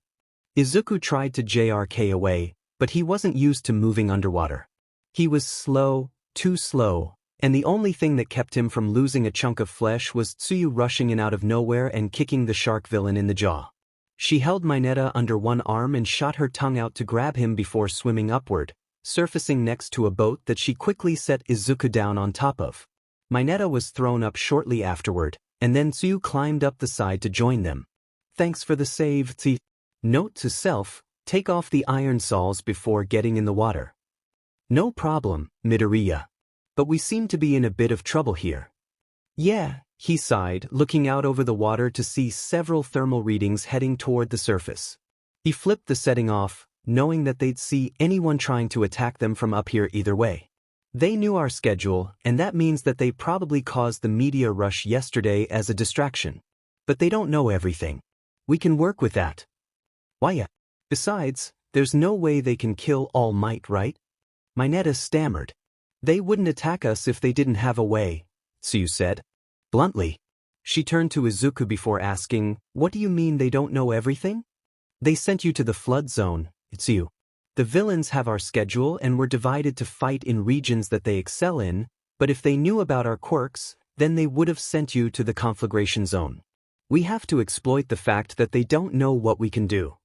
Izuku tried to JRK away, but he wasn't used to moving underwater. He was slow, too slow, and the only thing that kept him from losing a chunk of flesh was Tsuyu rushing in out of nowhere and kicking the shark villain in the jaw. She held Mineta under one arm and shot her tongue out to grab him before swimming upward, surfacing next to a boat that she quickly set Izuku down on top of. Mineta was thrown up shortly afterward, and then Tsuyu climbed up the side to join them. "Thanks for the save, Tsi." Note to self, take off the iron soles before getting in the water. "No problem, Midoriya. But we seem to be in a bit of trouble here." "Yeah," he sighed, looking out over the water to see several thermal readings heading toward the surface. He flipped the setting off, knowing that they'd see anyone trying to attack them from up here either way. They knew our schedule, and that means that they probably caused the media rush yesterday as a distraction. But they don't know everything. We can work with that. "Why? Besides, there's no way they can kill All Might, right?" Mineta stammered. "They wouldn't attack us if they didn't have a way," Tsuyu said. Bluntly. She turned to Izuku before asking, "What do you mean they don't know everything?" "They sent you to the flood zone, Tsuyu. The villains have our schedule and we're divided to fight in regions that they excel in, but if they knew about our quirks, then they would have sent you to the conflagration zone. We have to exploit the fact that they don't know what we can do."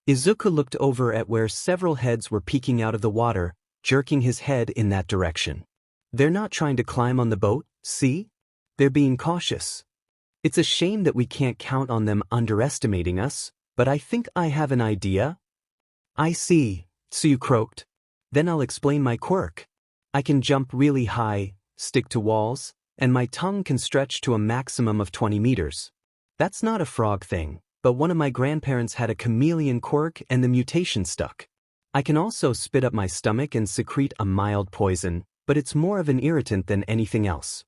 Izuku looked over at where several heads were peeking out of the water, jerking his head in that direction. "They're not trying to climb on the boat, see? They're being cautious. It's a shame that we can't count on them underestimating us, but I think I have an idea." "I see," Tsuyu croaked. "Then I'll explain my quirk. I can jump really high, stick to walls, and my tongue can stretch to a maximum of 20 meters. That's not a frog thing, but one of my grandparents had a chameleon quirk and the mutation stuck. I can also spit up my stomach and secrete a mild poison, but it's more of an irritant than anything else."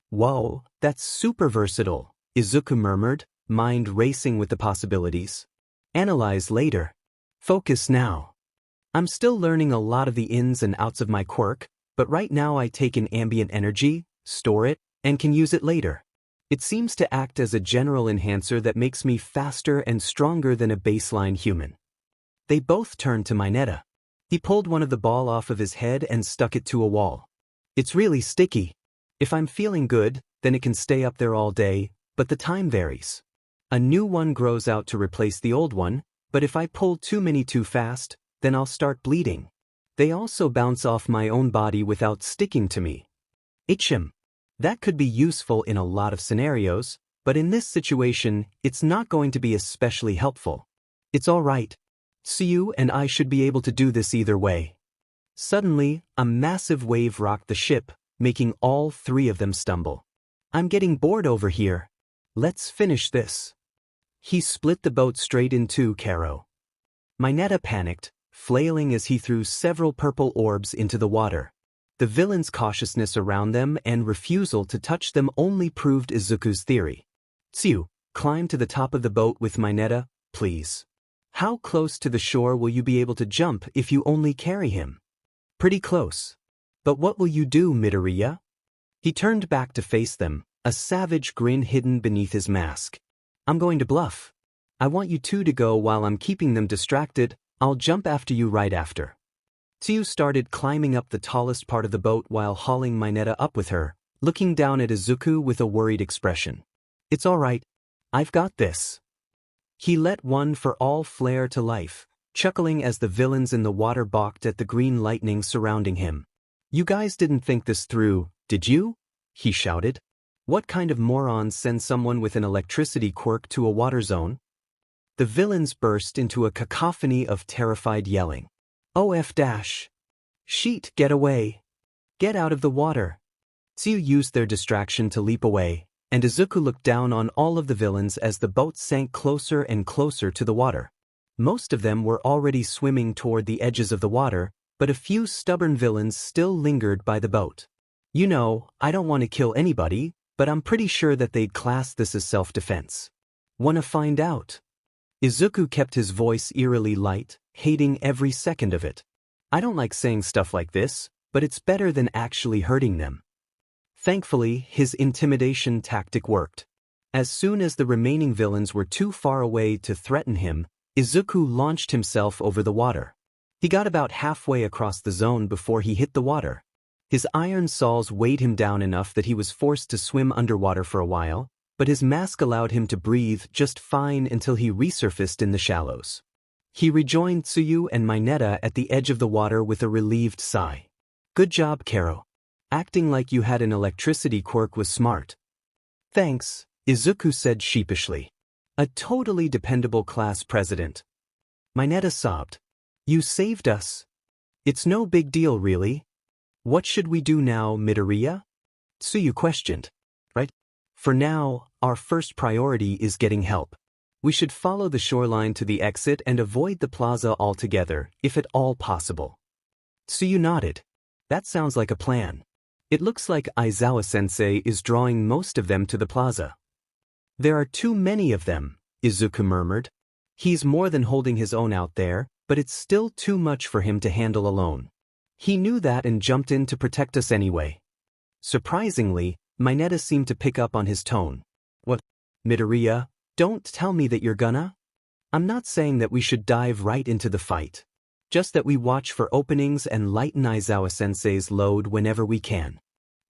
"Whoa, that's super versatile," Izuku murmured, mind racing with the possibilities. "Analyze later. Focus now. I'm still learning a lot of the ins and outs of my quirk, but right now I take in ambient energy, store it, and can use it later. It seems to act as a general enhancer that makes me faster and stronger than a baseline human." They both turned to Mineta. He pulled one of the ball off of his head and stuck it to a wall. "It's really sticky. If I'm feeling good, then it can stay up there all day, but the time varies. A new one grows out to replace the old one, but if I pull too many too fast, then I'll start bleeding. They also bounce off my own body without sticking to me. Itchim. That could be useful in a lot of scenarios, but in this situation, it's not going to be especially helpful. It's all right. Tsuyu and I should be able to do this either way." Suddenly, a massive wave rocked the ship, making all three of them stumble. "I'm getting bored over here. Let's finish this." He split the boat straight in two, Karo. Mineta panicked, flailing as he threw several purple orbs into the water. The villain's cautiousness around them and refusal to touch them only proved Izuku's theory. "Tsuyu, climb to the top of the boat with Mineta, please. How close to the shore will you be able to jump if you only carry him?" "Pretty close. But what will you do, Midoriya?" He turned back to face them, a savage grin hidden beneath his mask. "I'm going to bluff. I want you two to go while I'm keeping them distracted. I'll jump after you right after." Tsuyu started climbing up the tallest part of the boat while hauling Mineta up with her, looking down at Izuku with a worried expression. "It's all right. I've got this." He let one for all flare to life, chuckling as the villains in the water balked at the green lightning surrounding him. "You guys didn't think this through, did you?" he shouted. "What kind of morons send someone with an electricity quirk to a water zone?" The villains burst into a cacophony of terrified yelling. "OF dash! Sheet, get away! Get out of the water!" Tsuyu used their distraction to leap away, and Izuku looked down on all of the villains as the boat sank closer and closer to the water. Most of them were already swimming toward the edges of the water, but a few stubborn villains still lingered by the boat. You know, I don't want to kill anybody, but I'm pretty sure that they'd class this as self-defense. Wanna find out? Izuku kept his voice eerily light, hating every second of it. I don't like saying stuff like this, but it's better than actually hurting them. Thankfully, his intimidation tactic worked. As soon as the remaining villains were too far away to threaten him, Izuku launched himself over the water. He got about halfway across the zone before he hit the water. His iron saws weighed him down enough that he was forced to swim underwater for a while, but his mask allowed him to breathe just fine until he resurfaced in the shallows. He rejoined Tsuyu and Mineta at the edge of the water with a relieved sigh. Good job, Karo. Acting like you had an electricity quirk was smart. Thanks, Izuku said sheepishly. A totally dependable class president. Mineta sobbed. You saved us. It's no big deal, really. What should we do now, Midoriya? Tsuyu questioned. Right? For now, our first priority is getting help. We should follow the shoreline to the exit and avoid the plaza altogether, if at all possible. Tsuyu nodded. That sounds like a plan. It looks like Aizawa-sensei is drawing most of them to the plaza. There are too many of them, Izuku murmured. He's more than holding his own out there, but it's still too much for him to handle alone. He knew that and jumped in to protect us anyway. Surprisingly, Mineta seemed to pick up on his tone. What? Midoriya, don't tell me that you're gonna? I'm not saying that we should dive right into the fight. Just that we watch for openings and lighten Aizawa-sensei's load whenever we can.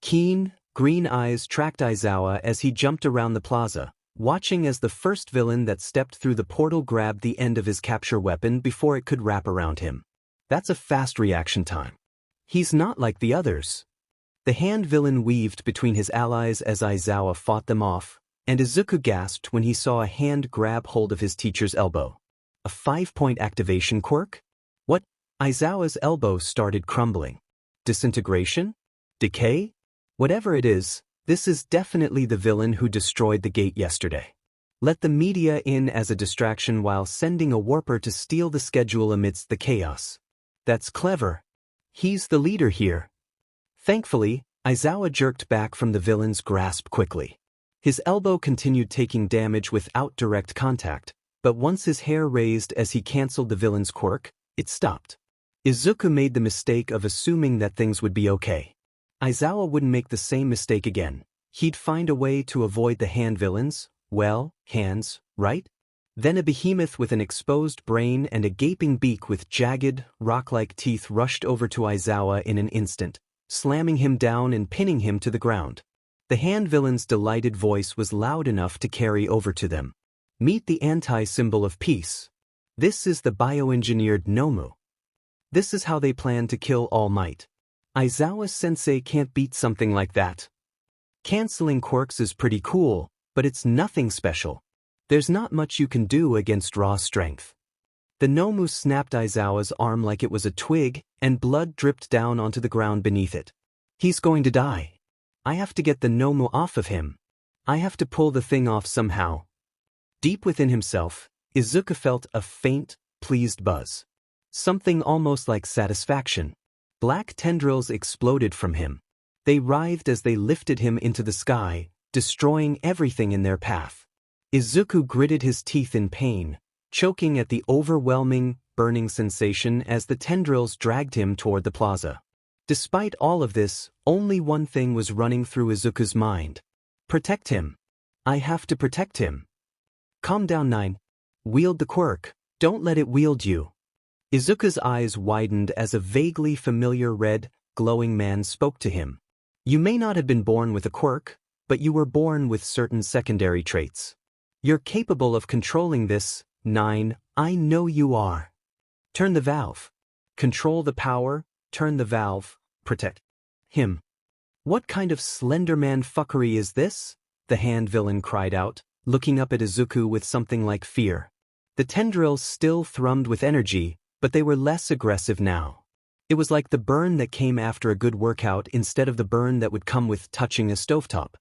Keen, green eyes tracked Aizawa as he jumped around the plaza, watching as the first villain that stepped through the portal grabbed the end of his capture weapon before it could wrap around him. That's a fast reaction time. He's not like the others. The hand villain weaved between his allies as Aizawa fought them off, and Izuku gasped when he saw a hand grab hold of his teacher's elbow. A 5-point activation quirk? What? Aizawa's elbow started crumbling. Disintegration? Decay? Whatever it is, this is definitely the villain who destroyed the gate yesterday. Let the media in as a distraction while sending a warper to steal the schedule amidst the chaos. That's clever. He's the leader here. Thankfully, Aizawa jerked back from the villain's grasp quickly. His elbow continued taking damage without direct contact, but once his hair raised as he cancelled the villain's quirk, it stopped. Izuku made the mistake of assuming that things would be okay. Aizawa wouldn't make the same mistake again. He'd find a way to avoid the hand villains, well, hands, right? Then a behemoth with an exposed brain and a gaping beak with jagged, rock-like teeth rushed over to Aizawa in an instant, slamming him down and pinning him to the ground. The hand villain's delighted voice was loud enough to carry over to them. Meet the anti-symbol of peace. This is the bioengineered Nomu. This is how they plan to kill All Might. Aizawa-sensei can't beat something like that. Canceling quirks is pretty cool, but it's nothing special. There's not much you can do against raw strength. The Nomu snapped Aizawa's arm like it was a twig, and blood dripped down onto the ground beneath it. He's going to die. I have to get the Nomu off of him. I have to pull the thing off somehow. Deep within himself, Izuku felt a faint, pleased buzz. Something almost like satisfaction. Black tendrils exploded from him. They writhed as they lifted him into the sky, destroying everything in their path. Izuku gritted his teeth in pain, choking at the overwhelming, burning sensation as the tendrils dragged him toward the plaza. Despite all of this, only one thing was running through Izuku's mind. Protect him. I have to protect him. Calm down, 9. Wield the quirk. Don't let it wield you. Izuku's eyes widened as a vaguely familiar red, glowing man spoke to him. You may not have been born with a quirk, but you were born with certain secondary traits. You're capable of controlling this, 9, I know you are. Turn the valve. Control the power, turn the valve, protect him. What kind of Slenderman fuckery is this? The hand villain cried out, looking up at Izuku with something like fear. The tendrils still thrummed with energy, but they were less aggressive now. It was like the burn that came after a good workout instead of the burn that would come with touching a stovetop.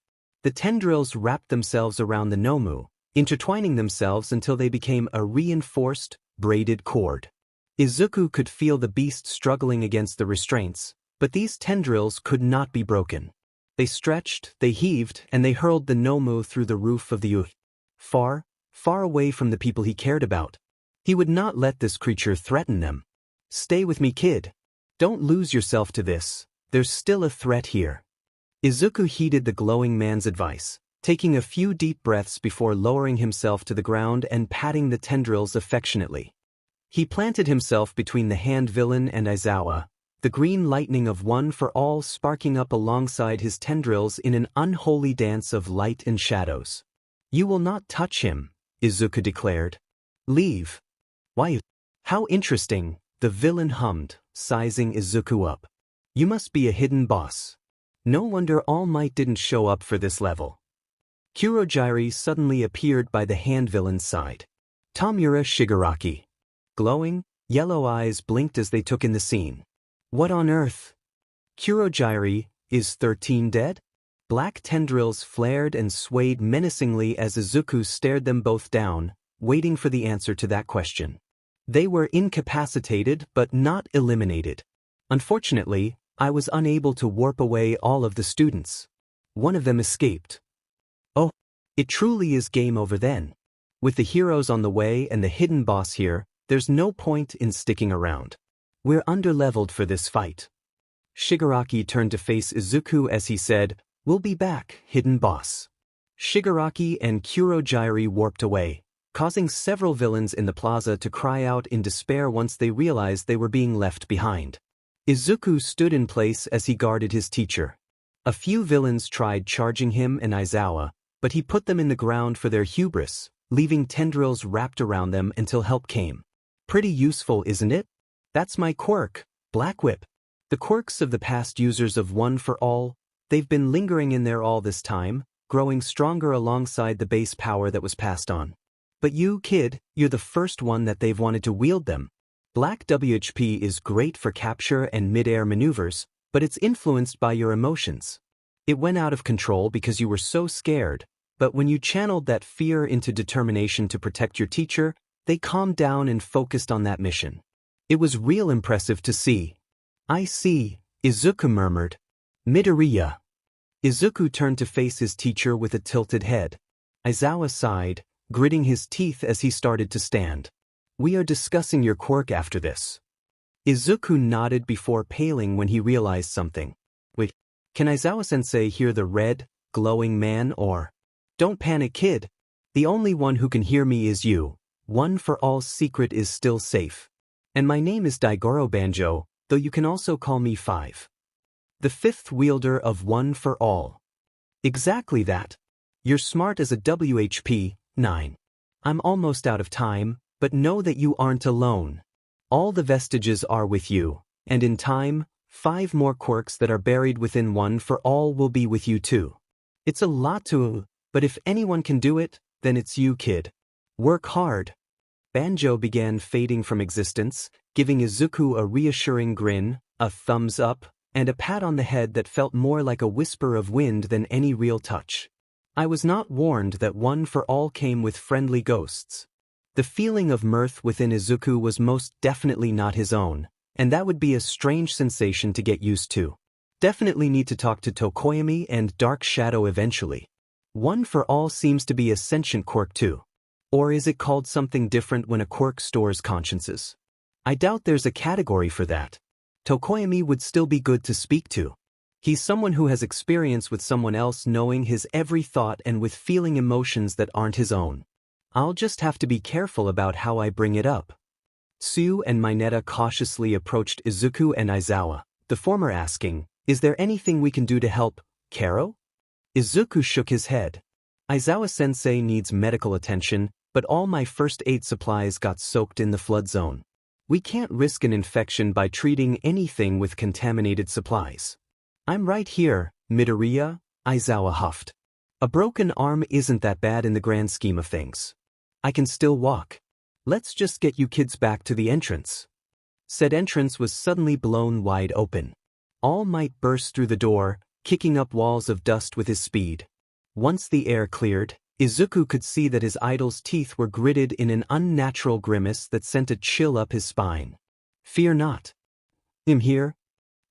The tendrils wrapped themselves around the Nomu, intertwining themselves until they became a reinforced, braided cord. Izuku could feel the beast struggling against the restraints, but these tendrils could not be broken. They stretched, they heaved, and they hurled the Nomu through the roof of the UH. Far, far away from the people he cared about. He would not let this creature threaten them. Stay with me, kid. Don't lose yourself to this. There's still a threat here. Izuku heeded the glowing man's advice, taking a few deep breaths before lowering himself to the ground and patting the tendrils affectionately. He planted himself between the hand villain and Aizawa, the green lightning of One for All sparking up alongside his tendrils in an unholy dance of light and shadows. You will not touch him, Izuku declared. Leave. Why? How interesting, the villain hummed, sizing Izuku up. You must be a hidden boss. No wonder All Might didn't show up for this level. Kurogiri suddenly appeared by the hand villain's side. Tamura Shigaraki. Glowing, yellow eyes blinked as they took in the scene. What on earth? Kurogiri, is 13 dead? Black tendrils flared and swayed menacingly as Izuku stared them both down, waiting for the answer to that question. They were incapacitated but not eliminated. Unfortunately, I was unable to warp away all of the students. One of them escaped. Oh, it truly is game over then. With the heroes on the way and the hidden boss here, there's no point in sticking around. We're underleveled for this fight. Shigaraki turned to face Izuku as he said, We'll be back, hidden boss. Shigaraki and Kurogiri warped away, causing several villains in the plaza to cry out in despair once they realized they were being left behind. Izuku stood in place as he guarded his teacher. A few villains tried charging him and Aizawa, but he put them in the ground for their hubris, leaving tendrils wrapped around them until help came. Pretty useful, isn't it? That's my quirk, Black Whip. The quirks of the past users of One for All, they've been lingering in there all this time, growing stronger alongside the base power that was passed on. But you, kid, you're the first one that they've wanted to wield them. Black WHP is great for capture and mid-air maneuvers, but it's influenced by your emotions. It went out of control because you were so scared, but when you channeled that fear into determination to protect your teacher, they calmed down and focused on that mission. It was real impressive to see. I see, Izuku murmured. Midoriya. Izuku turned to face his teacher with a tilted head. Aizawa sighed, gritting his teeth as he started to stand. We are discussing your quirk after this. Izuku nodded before paling when he realized something. Wait, can Aizawa-sensei hear the red, glowing man or? Don't panic, kid. The only one who can hear me is you. One for All's secret is still safe. And my name is Daigoro Banjo, though you can also call me 5. The fifth wielder of One for All. Exactly that. You're smart as a WHP, 9. I'm almost out of time, but know that you aren't alone. All the vestiges are with you, and in time, 5 more quirks that are buried within One for All will be with you too. It's a lot to, but if anyone can do it, then it's you, kid. Work hard. Banjo began fading from existence, giving Izuku a reassuring grin, a thumbs up, and a pat on the head that felt more like a whisper of wind than any real touch. I was not warned that One for All came with friendly ghosts. The feeling of mirth within Izuku was most definitely not his own, and that would be a strange sensation to get used to. Definitely need to talk to Tokoyami and Dark Shadow eventually. One for All seems to be a sentient quirk too. Or is it called something different when a quirk stores consciences? I doubt there's a category for that. Tokoyami would still be good to speak to. He's someone who has experience with someone else knowing his every thought and with feeling emotions that aren't his own. I'll just have to be careful about how I bring it up. Tsu and Mineta cautiously approached Izuku and Aizawa, the former asking, Is there anything we can do to help, Karo? Izuku shook his head. Aizawa-sensei needs medical attention, but all my first aid supplies got soaked in the flood zone. We can't risk an infection by treating anything with contaminated supplies. I'm right here, Midoriya, Aizawa huffed. A broken arm isn't that bad in the grand scheme of things. I can still walk. Let's just get you kids back to the entrance. Said entrance was suddenly blown wide open. All Might burst through the door, kicking up walls of dust with his speed. Once the air cleared, Izuku could see that his idol's teeth were gritted in an unnatural grimace that sent a chill up his spine. Fear not. I'm here.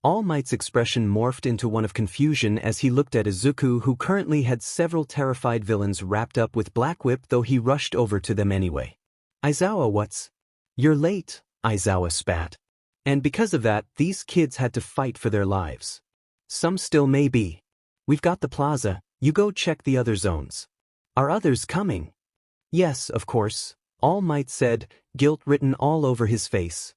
All Might's expression morphed into one of confusion as he looked at Izuku, who currently had several terrified villains wrapped up with Black Whip, though he rushed over to them anyway. Aizawa, what's? You're late, Aizawa spat. And because of that, these kids had to fight for their lives. Some still may be. We've got the plaza, you go check the other zones. Are others coming? Yes, of course, All Might said, guilt written all over his face.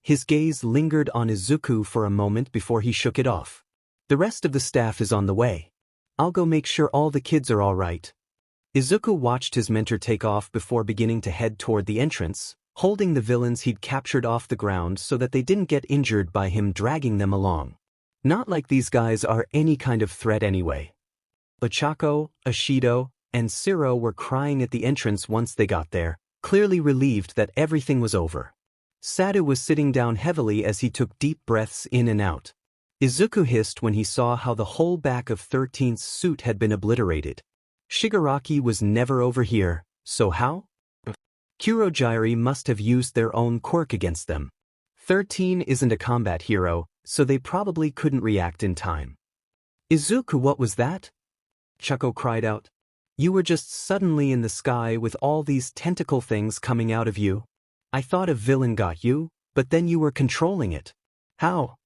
His gaze lingered on Izuku for a moment before he shook it off. The rest of the staff is on the way. I'll go make sure all the kids are all right. Izuku watched his mentor take off before beginning to head toward the entrance, holding the villains he'd captured off the ground so that they didn't get injured by him dragging them along. Not like these guys are any kind of threat anyway. Ochako, Ashido, and Siro were crying at the entrance once they got there, clearly relieved that everything was over. Sadu was sitting down heavily as he took deep breaths in and out. Izuku hissed when he saw how the whole back of 13th's suit had been obliterated. Shigaraki was never over here, so how? Kurogyri must have used their own quirk against them. 13 isn't a combat hero, so they probably couldn't react in time. Izuku, what was that? Chuko cried out. You were just suddenly in the sky with all these tentacle things coming out of you. I thought a villain got you, but then you were controlling it. How?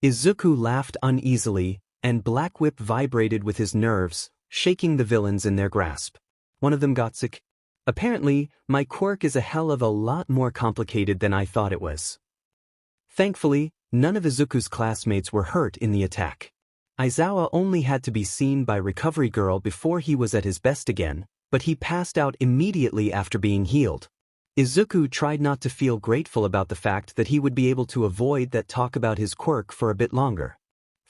Izuku laughed uneasily, and Black Whip vibrated with his nerves, shaking the villains in their grasp. One of them got sick. Apparently, my quirk is a hell of a lot more complicated than I thought it was. Thankfully, none of Izuku's classmates were hurt in the attack. Aizawa only had to be seen by Recovery Girl before he was at his best again, but he passed out immediately after being healed. Izuku tried not to feel grateful about the fact that he would be able to avoid that talk about his quirk for a bit longer.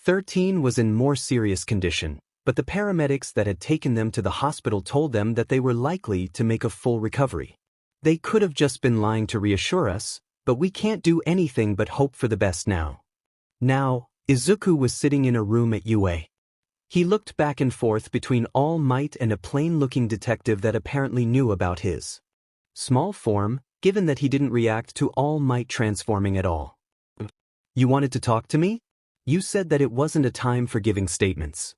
13 was in more serious condition, but the paramedics that had taken them to the hospital told them that they were likely to make a full recovery. They could have just been lying to reassure us, but we can't do anything but hope for the best now. Now, Izuku was sitting in a room at UA. He looked back and forth between All Might and a plain-looking detective that apparently knew about his small form, given that he didn't react to All Might transforming at all. You wanted to talk to me? You said that it wasn't a time for giving statements.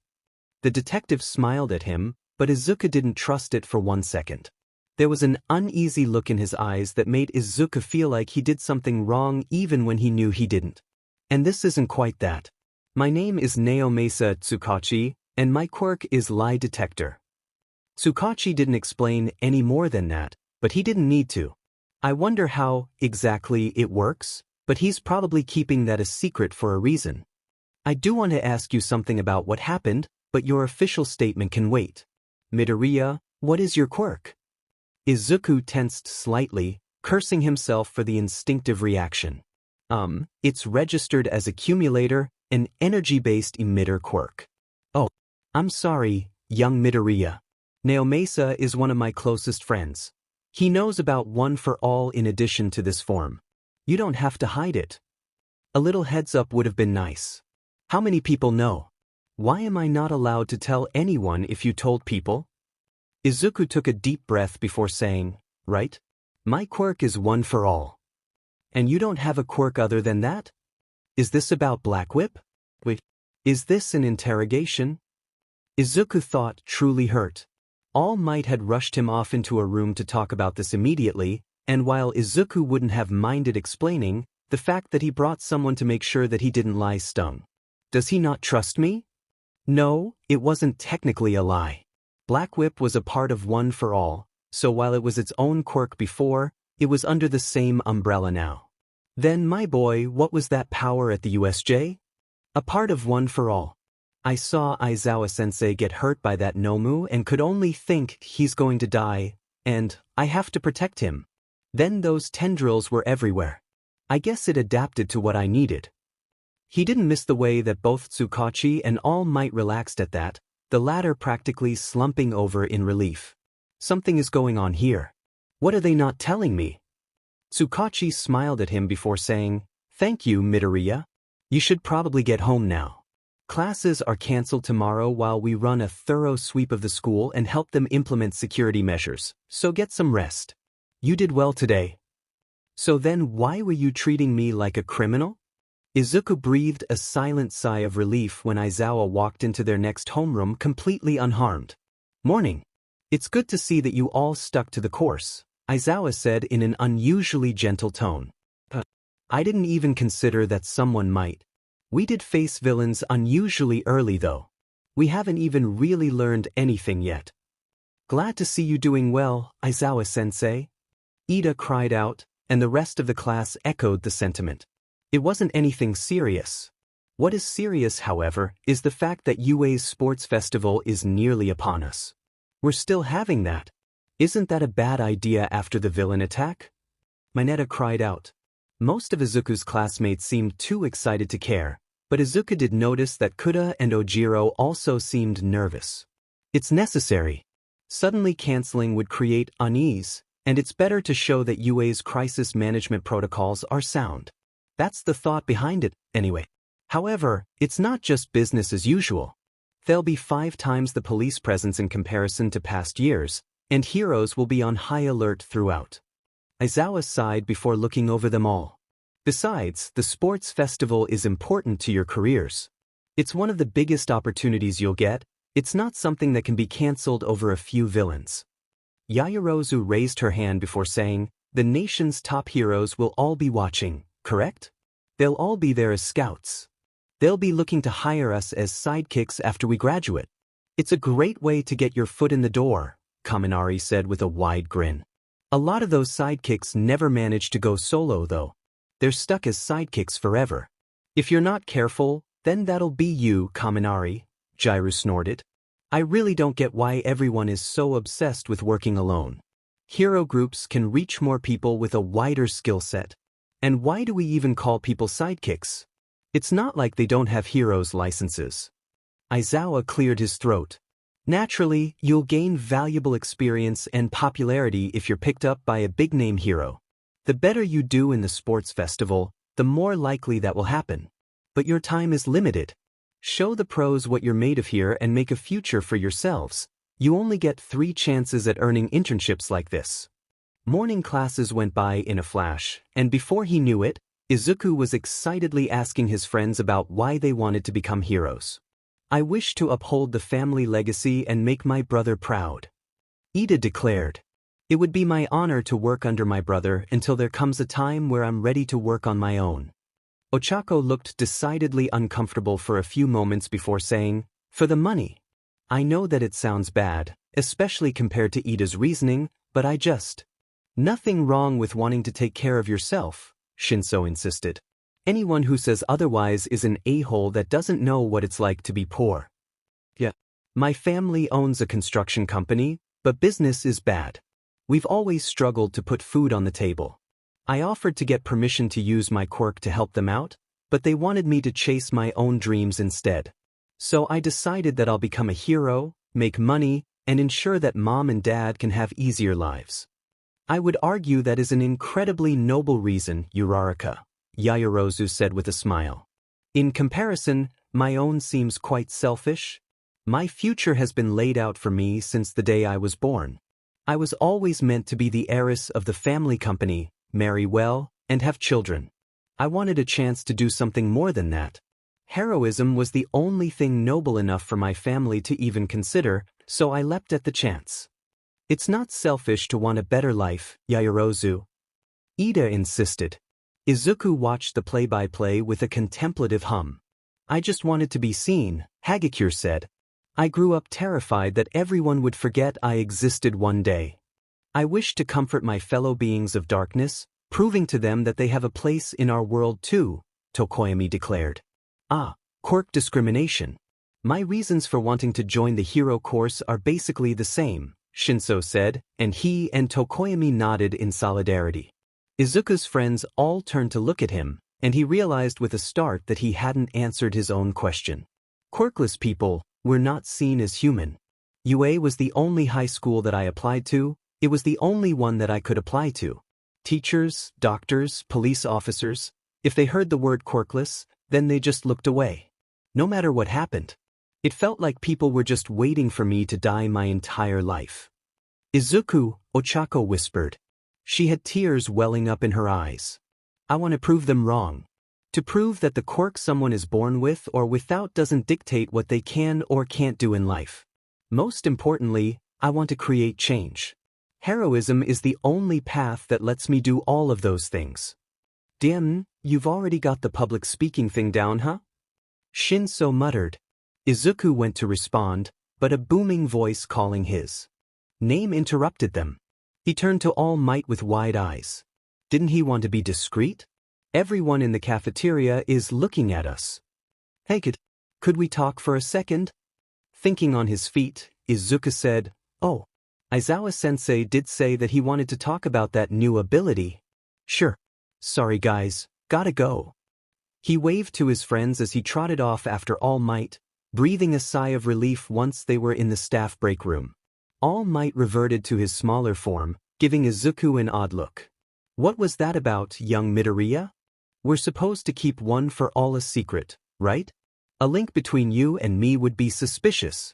The detective smiled at him, but Izuku didn't trust it for 1 second. There was an uneasy look in his eyes that made Izuku feel like he did something wrong even when he knew he didn't. And this isn't quite that. My name is Naomasa Tsukachi, and my quirk is Lie Detector. Tsukachi didn't explain any more than that, but he didn't need to. I wonder how, exactly, it works, but he's probably keeping that a secret for a reason. I do want to ask you something about what happened, but your official statement can wait. Midoriya, what is your quirk? Izuku tensed slightly, cursing himself for the instinctive reaction. It's registered as Accumulator, an energy-based emitter quirk. Oh, I'm sorry, young Midoriya. Naomasa is one of my closest friends. He knows about One for All in addition to this form. You don't have to hide it. A little heads up would have been nice. How many people know? Why am I not allowed to tell anyone if you told people? Izuku took a deep breath before saying, right? My quirk is One for All. And you don't have a quirk other than that? Is this about Black Whip? Wait, is this an interrogation? Izuku thought, truly hurt. All Might had rushed him off into a room to talk about this immediately, and while Izuku wouldn't have minded explaining, the fact that he brought someone to make sure that he didn't lie stung. Does he not trust me? No, it wasn't technically a lie. Black Whip was a part of One for All, so while it was its own quirk before, it was under the same umbrella now. Then, my boy, what was that power at the USJ? A part of One for All. I saw Aizawa-sensei get hurt by that Nomu and could only think he's going to die, and I have to protect him. Then those tendrils were everywhere. I guess it adapted to what I needed. He didn't miss the way that both Tsukachi and All Might relaxed at that, the latter practically slumping over in relief. Something is going on here. What are they not telling me? Tsukachi smiled at him before saying, Thank you, Midoriya. You should probably get home now. Classes are canceled tomorrow while we run a thorough sweep of the school and help them implement security measures, so get some rest. You did well today. So then why were you treating me like a criminal? Izuku breathed a silent sigh of relief when Aizawa walked into their next homeroom completely unharmed. Morning. It's good to see that you all stuck to the course, Aizawa said in an unusually gentle tone. I didn't even consider that someone might. We did face villains unusually early though. We haven't even really learned anything yet. Glad to see you doing well, Aizawa-sensei. Ida cried out, and the rest of the class echoed the sentiment. It wasn't anything serious. What is serious, however, is the fact that UA's sports festival is nearly upon us. We're still having that. Isn't that a bad idea after the villain attack? Mineta cried out. Most of Izuku's classmates seemed too excited to care, but Izuku did notice that Kuda and Ojiro also seemed nervous. It's necessary. Suddenly canceling would create unease, and it's better to show that UA's crisis management protocols are sound. That's the thought behind it, anyway. However, it's not just business as usual. There'll be 5 times the police presence in comparison to past years, and heroes will be on high alert throughout. Aizawa sighed before looking over them all. Besides, the sports festival is important to your careers. It's one of the biggest opportunities you'll get. It's not something that can be cancelled over a few villains. Yaoyorozu raised her hand before saying, the nation's top heroes will all be watching, correct? They'll all be there as scouts. They'll be looking to hire us as sidekicks after we graduate. It's a great way to get your foot in the door, Kaminari said with a wide grin. A lot of those sidekicks never manage to go solo though. They're stuck as sidekicks forever. If you're not careful, then that'll be you, Kaminari, Jiru snorted. I really don't get why everyone is so obsessed with working alone. Hero groups can reach more people with a wider skill set. And why do we even call people sidekicks? It's not like they don't have heroes' licenses. Aizawa cleared his throat. Naturally, you'll gain valuable experience and popularity if you're picked up by a big-name hero. The better you do in the sports festival, the more likely that will happen. But your time is limited. Show the pros what you're made of here and make a future for yourselves. You only get 3 chances at earning internships like this. Morning classes went by in a flash, and before he knew it, Izuku was excitedly asking his friends about why they wanted to become heroes. I wish to uphold the family legacy and make my brother proud. Ida declared. It would be my honor to work under my brother until there comes a time where I'm ready to work on my own. Ochako looked decidedly uncomfortable for a few moments before saying, for the money. I know that it sounds bad, especially compared to Ida's reasoning, but I just... Nothing wrong with wanting to take care of yourself, Shinso insisted. Anyone who says otherwise is an a-hole that doesn't know what it's like to be poor. Yeah. My family owns a construction company, but business is bad. We've always struggled to put food on the table. I offered to get permission to use my quirk to help them out, but they wanted me to chase my own dreams instead. So I decided that I'll become a hero, make money, and ensure that mom and dad can have easier lives. I would argue that is an incredibly noble reason, Uraraka, Yaoyorozu said with a smile. In comparison, my own seems quite selfish. My future has been laid out for me since the day I was born. I was always meant to be the heiress of the family company, marry well, and have children. I wanted a chance to do something more than that. Heroism was the only thing noble enough for my family to even consider, so I leapt at the chance. It's not selfish to want a better life, Yaoyorozu. Ida insisted. Izuku watched the play-by-play with a contemplative hum. I just wanted to be seen, Hagakure said. I grew up terrified that everyone would forget I existed one day. I wished to comfort my fellow beings of darkness, proving to them that they have a place in our world too, Tokoyami declared. Quirk discrimination. My reasons for wanting to join the hero course are basically the same, Shinso said, and he and Tokoyami nodded in solidarity. Izuku's friends all turned to look at him, and he realized with a start that he hadn't answered his own question. Quirkless people were not seen as human. UA was the only high school that I applied to. It was the only one that I could apply to. Teachers, doctors, police officers, if they heard the word quirkless, then they just looked away. No matter what happened. It felt like people were just waiting for me to die my entire life. Izuku, Ochako whispered. She had tears welling up in her eyes. I want to prove them wrong. To prove that the quirk someone is born with or without doesn't dictate what they can or can't do in life. Most importantly, I want to create change. Heroism is the only path that lets me do all of those things. Damn, you've already got the public speaking thing down, huh? Shinso muttered. Izuku went to respond, but a booming voice calling his name interrupted them. He turned to All Might with wide eyes. Didn't he want to be discreet? Everyone in the cafeteria is looking at us. Hey kid, could we talk for a second? Thinking on his feet, Izuku said, Oh, Aizawa-sensei did say that he wanted to talk about that new ability. Sure. Sorry guys, gotta go. He waved to his friends as he trotted off after All Might, breathing a sigh of relief once they were in the staff break room. All Might reverted to his smaller form, giving Izuku an odd look. What was that about, young Midoriya? We're supposed to keep one for all a secret, right? A link between you and me would be suspicious.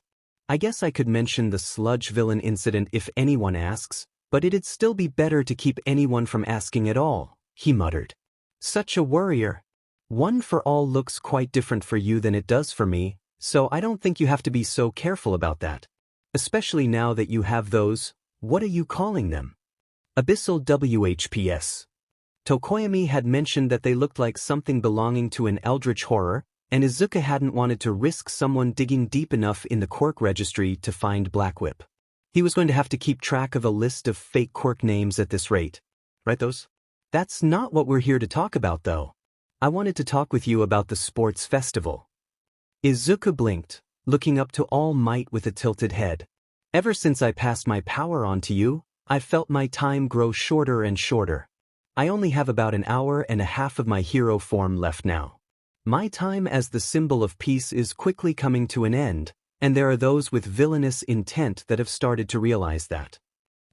I guess I could mention the sludge villain incident if anyone asks, but it'd still be better to keep anyone from asking at all, he muttered. Such a worrier. One for all looks quite different for you than it does for me, so I don't think you have to be so careful about that. Especially now that you have those, what are you calling them? Abyssal WHPS. Tokoyami had mentioned that they looked like something belonging to an eldritch horror, and Izuku hadn't wanted to risk someone digging deep enough in the quirk registry to find Blackwhip. He was going to have to keep track of a list of fake quirk names at this rate. Right those? That's not what we're here to talk about though. I wanted to talk with you about the sports festival. Izuku blinked, looking up to All Might with a tilted head. Ever since I passed my power on to you, I've felt my time grow shorter and shorter. I only have about an hour and a half of my hero form left now. My time as the symbol of peace is quickly coming to an end, and there are those with villainous intent that have started to realize that.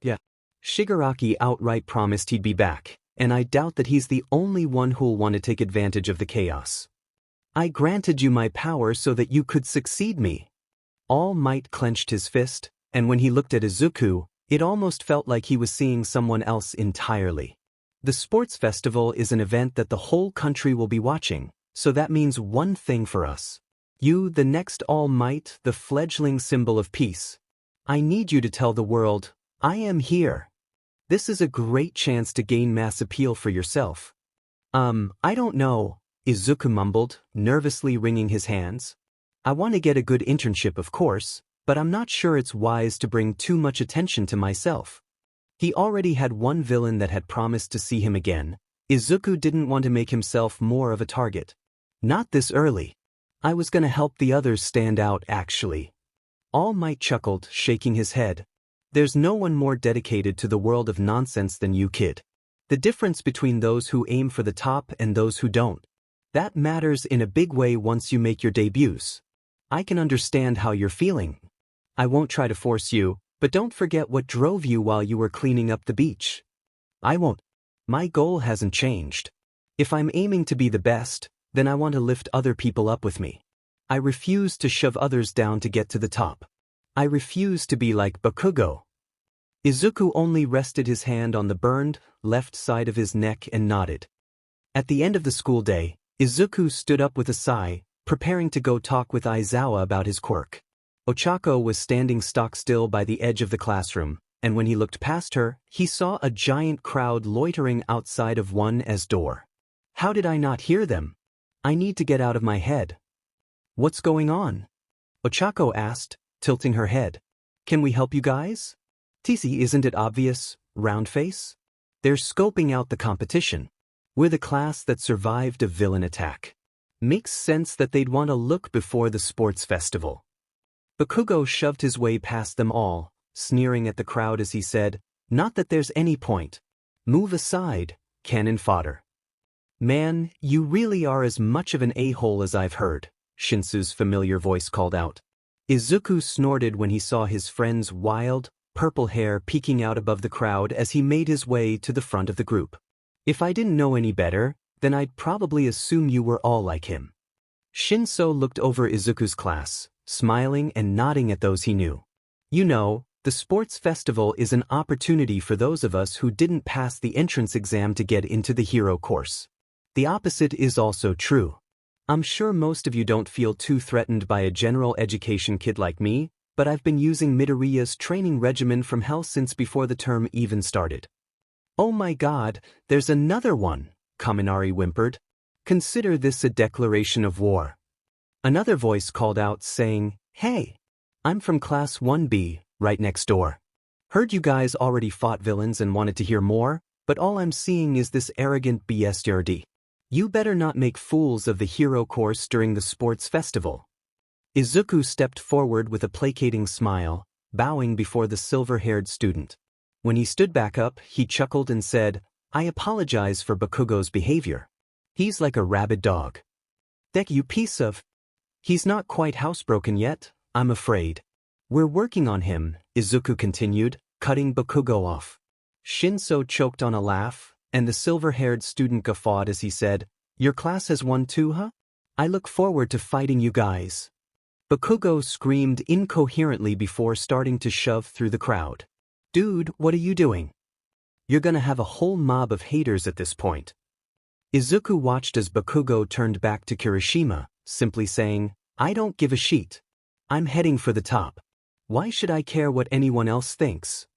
Yeah. Shigaraki outright promised he'd be back, and I doubt that he's the only one who'll want to take advantage of the chaos. I granted you my power so that you could succeed me. All Might clenched his fist, and when he looked at Izuku, it almost felt like he was seeing someone else entirely. The sports festival is an event that the whole country will be watching, so that means one thing for us. You, the next All Might, the fledgling symbol of peace. I need you to tell the world, I am here. This is a great chance to gain mass appeal for yourself. I don't know, Izuku mumbled, nervously wringing his hands. I want to get a good internship, of course, but I'm not sure it's wise to bring too much attention to myself. He already had one villain that had promised to see him again. Izuku didn't want to make himself more of a target. Not this early. I was gonna help the others stand out, actually. All Might chuckled, shaking his head. There's no one more dedicated to the world of nonsense than you, kid. The difference between those who aim for the top and those who don't. That matters in a big way once you make your debuts. I can understand how you're feeling. I won't try to force you, but don't forget what drove you while you were cleaning up the beach. I won't. My goal hasn't changed. If I'm aiming to be the best, then I want to lift other people up with me. I refuse to shove others down to get to the top. I refuse to be like Bakugo. Izuku only rested his hand on the burned, left side of his neck and nodded. At the end of the school day, Izuku stood up with a sigh, preparing to go talk with Aizawa about his quirk. Ochako was standing stock still by the edge of the classroom, and when he looked past her, he saw a giant crowd loitering outside of one's door. How did I not hear them? I need to get out of my head. What's going on? Ochako asked, tilting her head. Can we help you guys? TC, isn't it obvious, Roundface? They're scoping out the competition. We're the class that survived a villain attack. Makes sense that they'd want to look before the sports festival. Bakugo shoved his way past them all, sneering at the crowd as he said, Not that there's any point. Move aside, cannon fodder. Man, you really are as much of an a-hole as I've heard, Shinsu's familiar voice called out. Izuku snorted when he saw his friend's wild, purple hair peeking out above the crowd as he made his way to the front of the group. If I didn't know any better, then I'd probably assume you were all like him. Shinso looked over Izuku's class, smiling and nodding at those he knew. You know, the sports festival is an opportunity for those of us who didn't pass the entrance exam to get into the hero course. The opposite is also true. I'm sure most of you don't feel too threatened by a general education kid like me, but I've been using Midoriya's training regimen from hell since before the term even started. Oh my god, there's another one, Kaminari whimpered. Consider this a declaration of war. Another voice called out saying, Hey, I'm from Class 1B, right next door. Heard you guys already fought villains and wanted to hear more, but all I'm seeing is this arrogant BSRD. You better not make fools of the hero course during the sports festival. Izuku stepped forward with a placating smile, bowing before the silver-haired student. When he stood back up, he chuckled and said, I apologize for Bakugo's behavior. He's like a rabid dog. Deku, you piece of... He's not quite housebroken yet, I'm afraid. We're working on him, Izuku continued, cutting Bakugo off. Shinso choked on a laugh, and the silver-haired student guffawed as he said, Your class has won too, huh? I look forward to fighting you guys. Bakugo screamed incoherently before starting to shove through the crowd. Dude, what are you doing? You're gonna have a whole mob of haters at this point. Izuku watched as Bakugo turned back to Kirishima, simply saying, I don't give a shit. I'm heading for the top. Why should I care what anyone else thinks?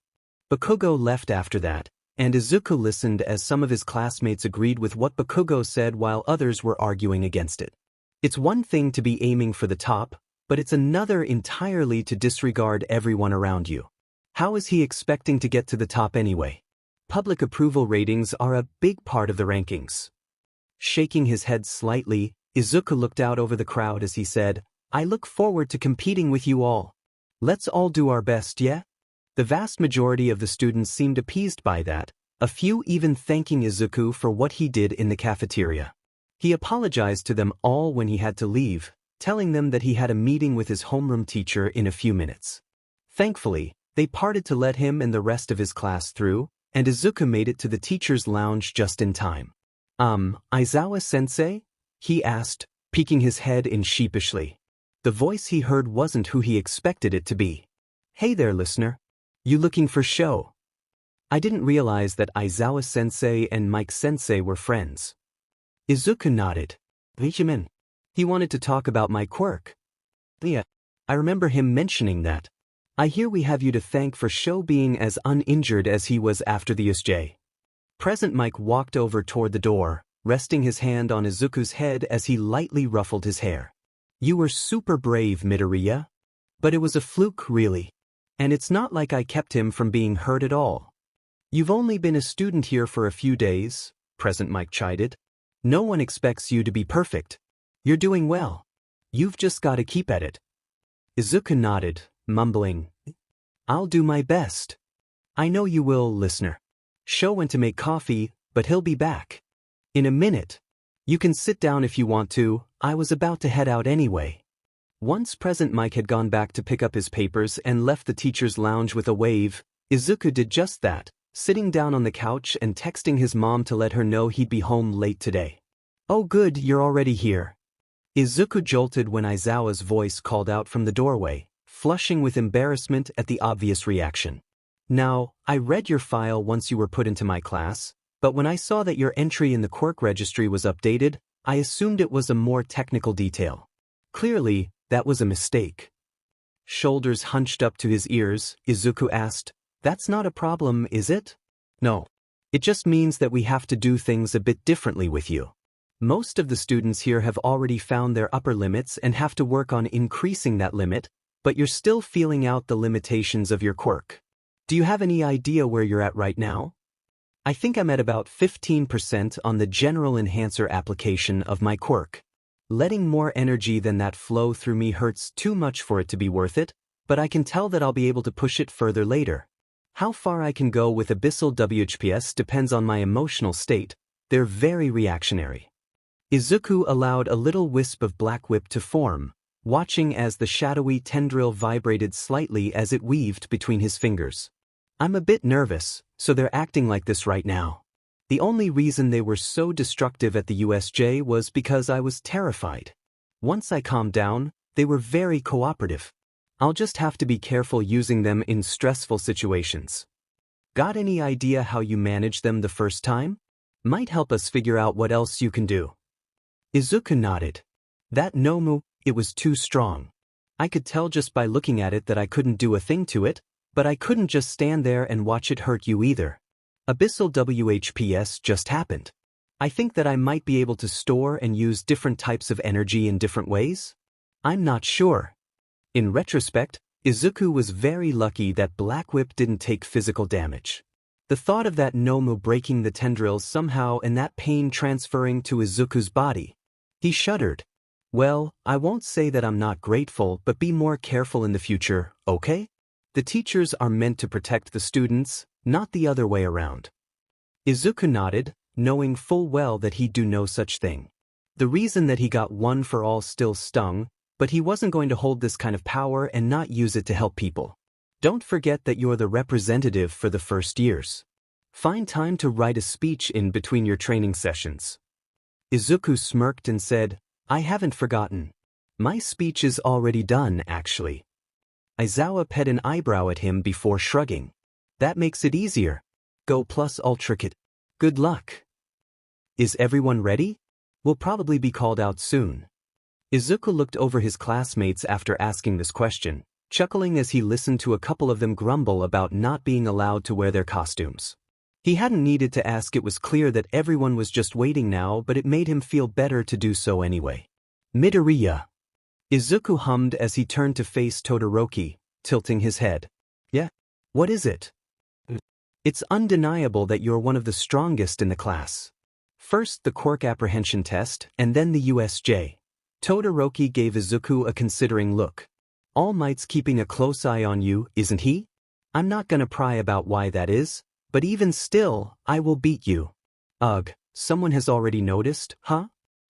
Bakugo left after that, and Izuku listened as some of his classmates agreed with what Bakugo said while others were arguing against it. It's one thing to be aiming for the top, but it's another entirely to disregard everyone around you. How is he expecting to get to the top anyway? Public approval ratings are a big part of the rankings. Shaking his head slightly, Izuku looked out over the crowd as he said, I look forward to competing with you all. Let's all do our best, yeah? The vast majority of the students seemed appeased by that, a few even thanking Izuku for what he did in the cafeteria. He apologized to them all when he had to leave, telling them that he had a meeting with his homeroom teacher in a few minutes. Thankfully, they parted to let him and the rest of his class through, and Izuku made it to the teacher's lounge just in time. Aizawa-sensei? He asked, peeking his head in sheepishly. The voice he heard wasn't who he expected it to be. Hey there, listener. You looking for show? I didn't realize that Aizawa-sensei and Mike-sensei were friends. Izuku nodded. Vichamin. He wanted to talk about my quirk. Yeah, I remember him mentioning that. I hear we have you to thank for Sho being as uninjured as he was after the USJ. Present Mike walked over toward the door, resting his hand on Izuku's head as he lightly ruffled his hair. You were super brave, Midoriya. But it was a fluke, really. And it's not like I kept him from being hurt at all. You've only been a student here for a few days, Present Mike chided. No one expects you to be perfect. You're doing well. You've just got to keep at it. Izuku nodded, mumbling, I'll do my best. I know you will, listener. Sho went to make coffee, but he'll be back. In a minute. You can sit down if you want to, I was about to head out anyway. Once Present Mike had gone back to pick up his papers and left the teacher's lounge with a wave, Izuku did just that, sitting down on the couch and texting his mom to let her know he'd be home late today. Oh good, you're already here. Izuku jolted when Aizawa's voice called out from the doorway, flushing with embarrassment at the obvious reaction. Now, I read your file once you were put into my class, but when I saw that your entry in the Quirk registry was updated, I assumed it was a more technical detail. Clearly, that was a mistake. Shoulders hunched up to his ears, Izuku asked, That's not a problem, is it? No. It just means that we have to do things a bit differently with you. Most of the students here have already found their upper limits and have to work on increasing that limit, but you're still feeling out the limitations of your quirk. Do you have any idea where you're at right now? I think I'm at about 15% on the general enhancer application of my quirk. Letting more energy than that flow through me hurts too much for it to be worth it, but I can tell that I'll be able to push it further later. How far I can go with Abyssal WHPS depends on my emotional state. They're very reactionary. Izuku allowed a little wisp of black whip to form, watching as the shadowy tendril vibrated slightly as it weaved between his fingers. I'm a bit nervous, so they're acting like this right now. The only reason they were so destructive at the USJ was because I was terrified. Once I calmed down, they were very cooperative. I'll just have to be careful using them in stressful situations. Got any idea how you managed them the first time? Might help us figure out what else you can do. Izuku nodded. That Nomu, it was too strong. I could tell just by looking at it that I couldn't do a thing to it, but I couldn't just stand there and watch it hurt you either. Abyssal WHPS just happened. I think that I might be able to store and use different types of energy in different ways? I'm not sure. In retrospect, Izuku was very lucky that Black Whip didn't take physical damage. The thought of that Nomu breaking the tendrils somehow and that pain transferring to Izuku's body. He shuddered. Well, I won't say that I'm not grateful, but be more careful in the future, okay? The teachers are meant to protect the students, not the other way around. Izuku nodded, knowing full well that he'd do no such thing. The reason that he got one for all still stung, but he wasn't going to hold this kind of power and not use it to help people. Don't forget that you're the representative for the first years. Find time to write a speech in between your training sessions. Izuku smirked and said, I haven't forgotten. My speech is already done, actually. Aizawa pet an eyebrow at him before shrugging. That makes it easier. Go plus Ultra Kit. Good luck. Is everyone ready? We'll probably be called out soon. Izuku looked over his classmates after asking this question, chuckling as he listened to a couple of them grumble about not being allowed to wear their costumes. He hadn't needed to ask, it was clear that everyone was just waiting now, but it made him feel better to do so anyway. Midoriya. Izuku hummed as he turned to face Todoroki, tilting his head. Yeah? What is it? It's undeniable that you're one of the strongest in the class. First the Quirk apprehension test, and then the USJ. Todoroki gave Izuku a considering look. All Might's keeping a close eye on you, isn't he? I'm not gonna pry about why that is, but even still, I will beat you. Ugh, someone has already noticed, huh?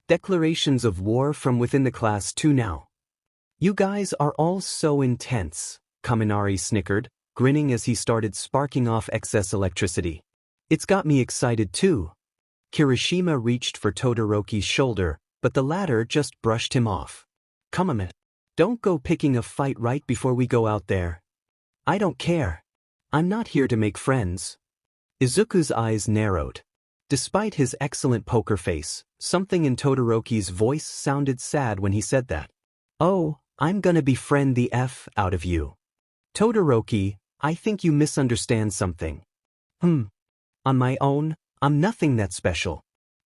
Declarations of war from within the class too now. You guys are all so intense, Kaminari snickered, grinning as he started sparking off excess electricity. It's got me excited too. Kirishima reached for Todoroki's shoulder, but the latter just brushed him off. Come on, don't go picking a fight right before we go out there. I don't care. I'm not here to make friends. Izuku's eyes narrowed. Despite his excellent poker face, something in Todoroki's voice sounded sad when he said that. Oh, I'm gonna befriend the F out of you. Todoroki, I think you misunderstand something. On my own, I'm nothing that special.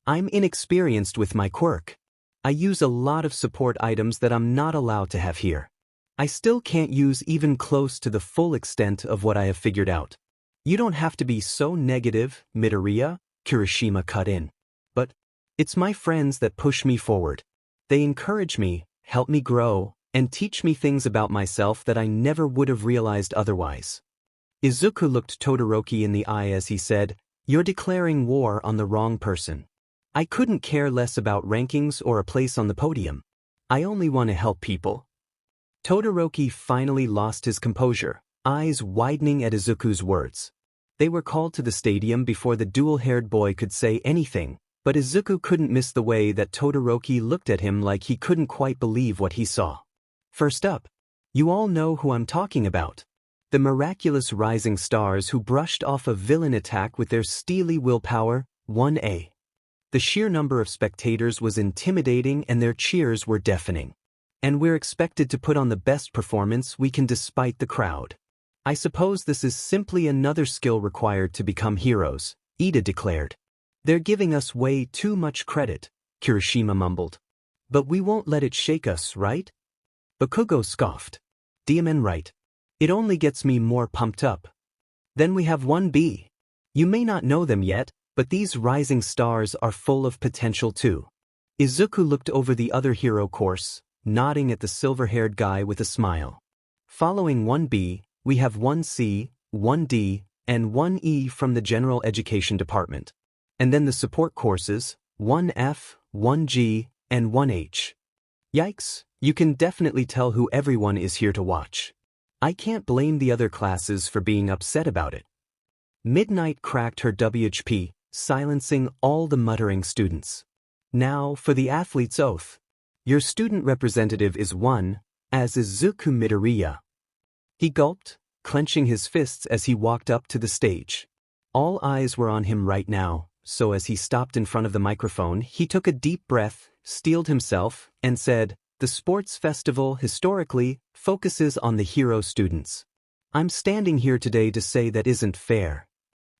I'm inexperienced with my quirk. I use a lot of support items that I'm not allowed to have here. I still can't use even close to the full extent of what I have figured out. You don't have to be so negative, Midoriya, Kirishima cut in. But it's my friends that push me forward. They encourage me, help me grow, and teach me things about myself that I never would have realized otherwise. Izuku looked Todoroki in the eye as he said, You're declaring war on the wrong person. I couldn't care less about rankings or a place on the podium. I only want to help people. Todoroki finally lost his composure, eyes widening at Izuku's words. They were called to the stadium before the dual-haired boy could say anything, but Izuku couldn't miss the way that Todoroki looked at him like he couldn't quite believe what he saw. First up, you all know who I'm talking about. The miraculous rising stars who brushed off a villain attack with their steely willpower, 1A. The sheer number of spectators was intimidating and their cheers were deafening. And we're expected to put on the best performance we can despite the crowd. I suppose this is simply another skill required to become heroes, Ida declared. They're giving us way too much credit, Kirishima mumbled. But we won't let it shake us, right? Bakugo scoffed. DMN right. It only gets me more pumped up. Then we have 1B. You may not know them yet, but these rising stars are full of potential too. Izuku looked over the other hero course, nodding at the silver-haired guy with a smile. Following 1B, we have 1C, 1D, and 1E from the General Education Department. And then the support courses, 1F, 1G, and 1H. Yikes, you can definitely tell who everyone is here to watch. I can't blame the other classes for being upset about it. Midnight cracked her WHP, silencing all the muttering students. Now for the athlete's oath. Your student representative is one, as is Izuku Midoriya. He gulped, clenching his fists as he walked up to the stage. All eyes were on him right now, so as he stopped in front of the microphone, he took a deep breath, steeled himself, and said, "The sports festival historically focuses on the hero students. I'm standing here today to say that isn't fair."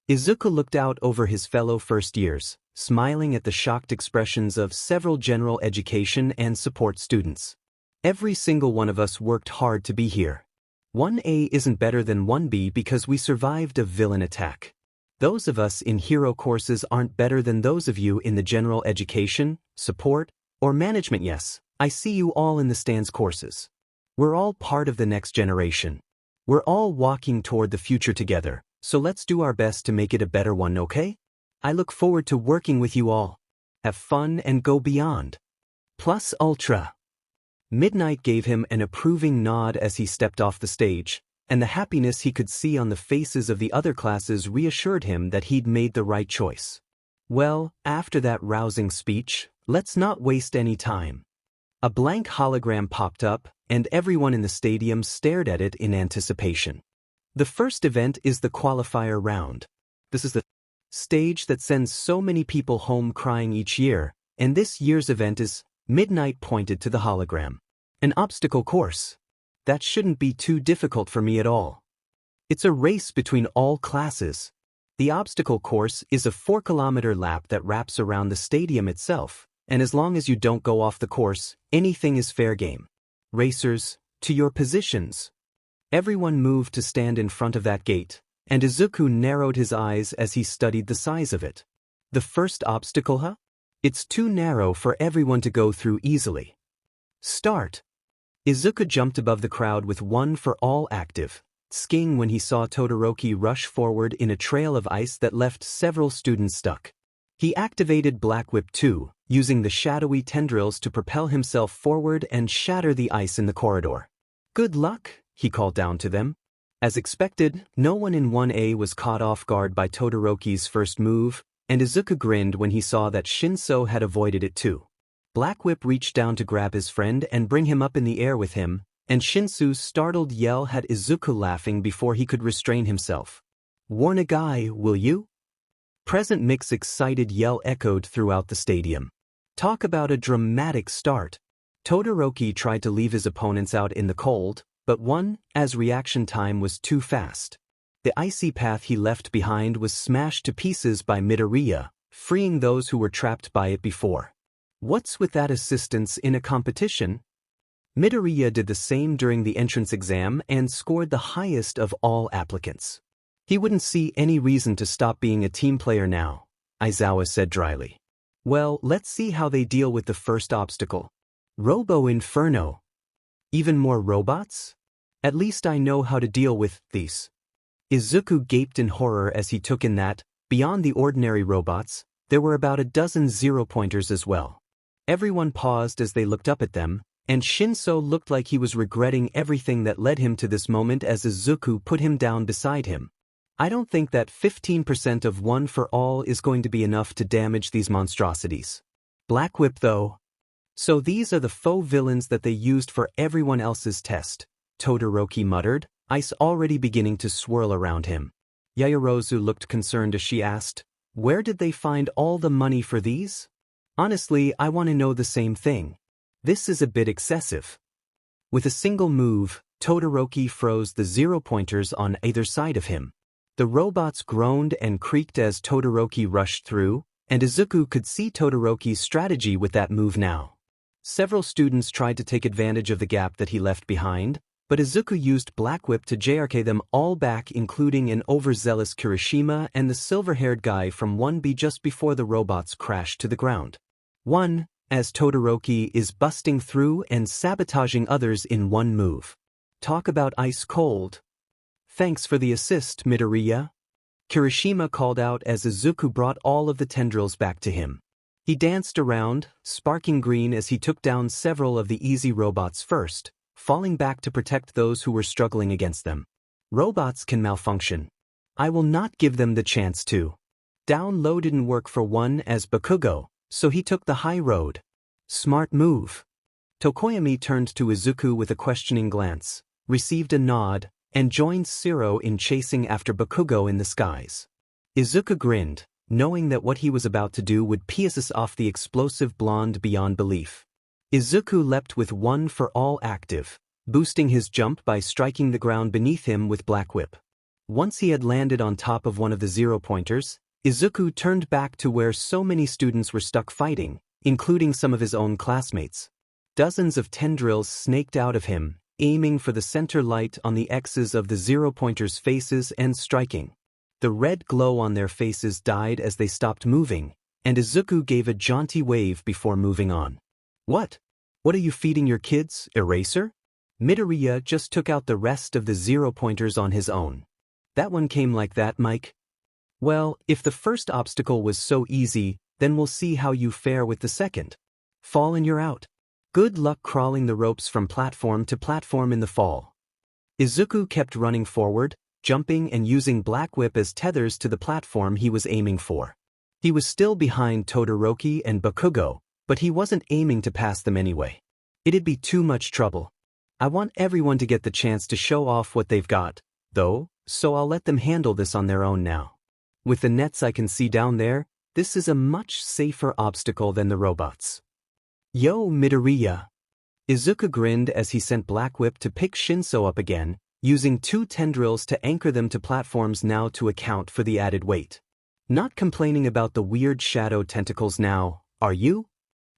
Izuku looked out over his fellow first years, smiling at the shocked expressions of several general education and support students. Every single one of us worked hard to be here. 1A isn't better than 1B because we survived a villain attack. Those of us in hero courses aren't better than those of you in the general education, support, or management. Yes, I see you all in the stands courses. We're all part of the next generation. We're all walking toward the future together, so let's do our best to make it a better one, okay? I look forward to working with you all. Have fun and go beyond. Plus Ultra. Midnight gave him an approving nod as he stepped off the stage, and the happiness he could see on the faces of the other classes reassured him that he'd made the right choice. Well, after that rousing speech, let's not waste any time. A blank hologram popped up, and everyone in the stadium stared at it in anticipation. The first event is the qualifier round. This is the stage that sends so many people home crying each year, and this year's event is, Midnight pointed to the hologram, an obstacle course. That shouldn't be too difficult for me at all. It's a race between all classes. The obstacle course is a 4-kilometer lap that wraps around the stadium itself, and as long as you don't go off the course, anything is fair game. Racers, to your positions. Everyone moved to stand in front of that gate, and Izuku narrowed his eyes as he studied the size of it. The first obstacle, huh? It's too narrow for everyone to go through easily. Start. Izuku jumped above the crowd with one for all active, skiing when he saw Todoroki rush forward in a trail of ice that left several students stuck. He activated Black Whip 2, using the shadowy tendrils to propel himself forward and shatter the ice in the corridor. Good luck, he called down to them. As expected, no one in 1A was caught off guard by Todoroki's first move, and Izuku grinned when he saw that Shinso had avoided it too. Black Whip reached down to grab his friend and bring him up in the air with him, and Shinso's startled yell had Izuku laughing before he could restrain himself. "Warn a guy, will you?" Present Mix's excited yell echoed throughout the stadium. Talk about a dramatic start. Todoroki tried to leave his opponents out in the cold, but as reaction time was too fast. The icy path he left behind was smashed to pieces by Midoriya, freeing those who were trapped by it before. What's with that assistance in a competition? Midoriya did the same during the entrance exam and scored the highest of all applicants. He wouldn't see any reason to stop being a team player now, Aizawa said dryly. Well, let's see how they deal with the first obstacle. Robo Inferno. Even more robots? At least I know how to deal with these. Izuku gaped in horror as he took in that, beyond the ordinary robots, there were about a dozen zero-pointers as well. Everyone paused as they looked up at them, and Shinso looked like he was regretting everything that led him to this moment as Izuku put him down beside him. I don't think that 15% of one for all is going to be enough to damage these monstrosities. Black Whip though. So these are the faux villains that they used for everyone else's test, Todoroki muttered, ice already beginning to swirl around him. Yaoyorozu looked concerned as she asked, "Where did they find all the money for these?" Honestly, I want to know the same thing. This is a bit excessive. With a single move, Todoroki froze the zero-pointers on either side of him. The robots groaned and creaked as Todoroki rushed through, and Izuku could see Todoroki's strategy with that move now. Several students tried to take advantage of the gap that he left behind, but Izuku used Black Whip to JRK them all back, including an overzealous Kirishima and the silver-haired guy from 1B just before the robots crashed to the ground. As Todoroki is busting through and sabotaging others in one move. Talk about ice cold. Thanks for the assist, Midoriya. Kirishima called out as Izuku brought all of the tendrils back to him. He danced around, sparking green as he took down several of the easy robots first, falling back to protect those who were struggling against them. Robots can malfunction. I will not give them the chance to. Down low didn't work for as Bakugo, so he took the high road. Smart move. Tokoyami turned to Izuku with a questioning glance, received a nod, and joined Shiro in chasing after Bakugo in the skies. Izuku grinned, knowing that what he was about to do would piss off the explosive blonde beyond belief. Izuku leapt with one for all active, boosting his jump by striking the ground beneath him with Black Whip. Once he had landed on top of one of the zero-pointers, Izuku turned back to where so many students were stuck fighting, including some of his own classmates. Dozens of tendrils snaked out of him, aiming for the center light on the X's of the zero-pointers' faces and striking. The red glow on their faces died as they stopped moving, and Izuku gave a jaunty wave before moving on. What? What are you feeding your kids, Eraser? Midoriya just took out the rest of the zero-pointers on his own. That one came like that, Mike? Well, if the first obstacle was so easy, then we'll see how you fare with the second. Fall and you're out. Good luck crawling the ropes from platform to platform in the fall. Izuku kept running forward, jumping and using Black Whip as tethers to the platform he was aiming for. He was still behind Todoroki and Bakugo, but he wasn't aiming to pass them anyway. It'd be too much trouble. I want everyone to get the chance to show off what they've got, though, so I'll let them handle this on their own now. With the nets I can see down there, this is a much safer obstacle than the robots. Yo, Midoriya. Izuku grinned as he sent Black Whip to pick Shinso up again, using 2 tendrils to anchor them to platforms now to account for the added weight. Not complaining about the weird shadow tentacles now, are you?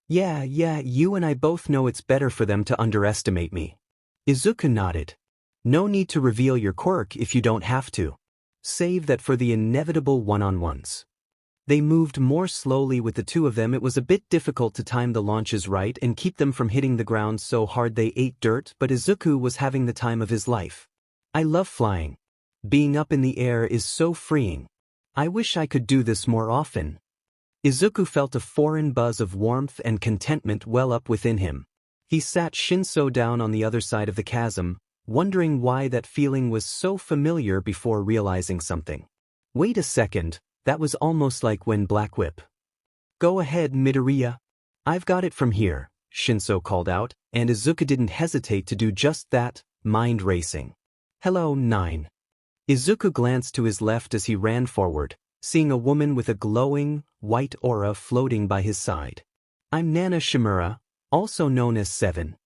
Yeah, you and I both know it's better for them to underestimate me. Izuku nodded. No need to reveal your quirk if you don't have to. Save that for the inevitable one-on-ones. They moved more slowly with the two of them. It was a bit difficult to time the launches right and keep them from hitting the ground so hard they ate dirt, but Izuku was having the time of his life. I love flying. Being up in the air is so freeing. I wish I could do this more often. Izuku felt a foreign buzz of warmth and contentment well up within him. He sat Shinso down on the other side of the chasm, wondering why that feeling was so familiar before realizing something. Wait a second, that was almost like when Black Whip. Go ahead, Midoriya. I've got it from here, Shinso called out, and Izuku didn't hesitate to do just that, mind racing. Hello, 9. Izuku glanced to his left as he ran forward, seeing a woman with a glowing, white aura floating by his side. I'm Nana Shimura, also known as 7.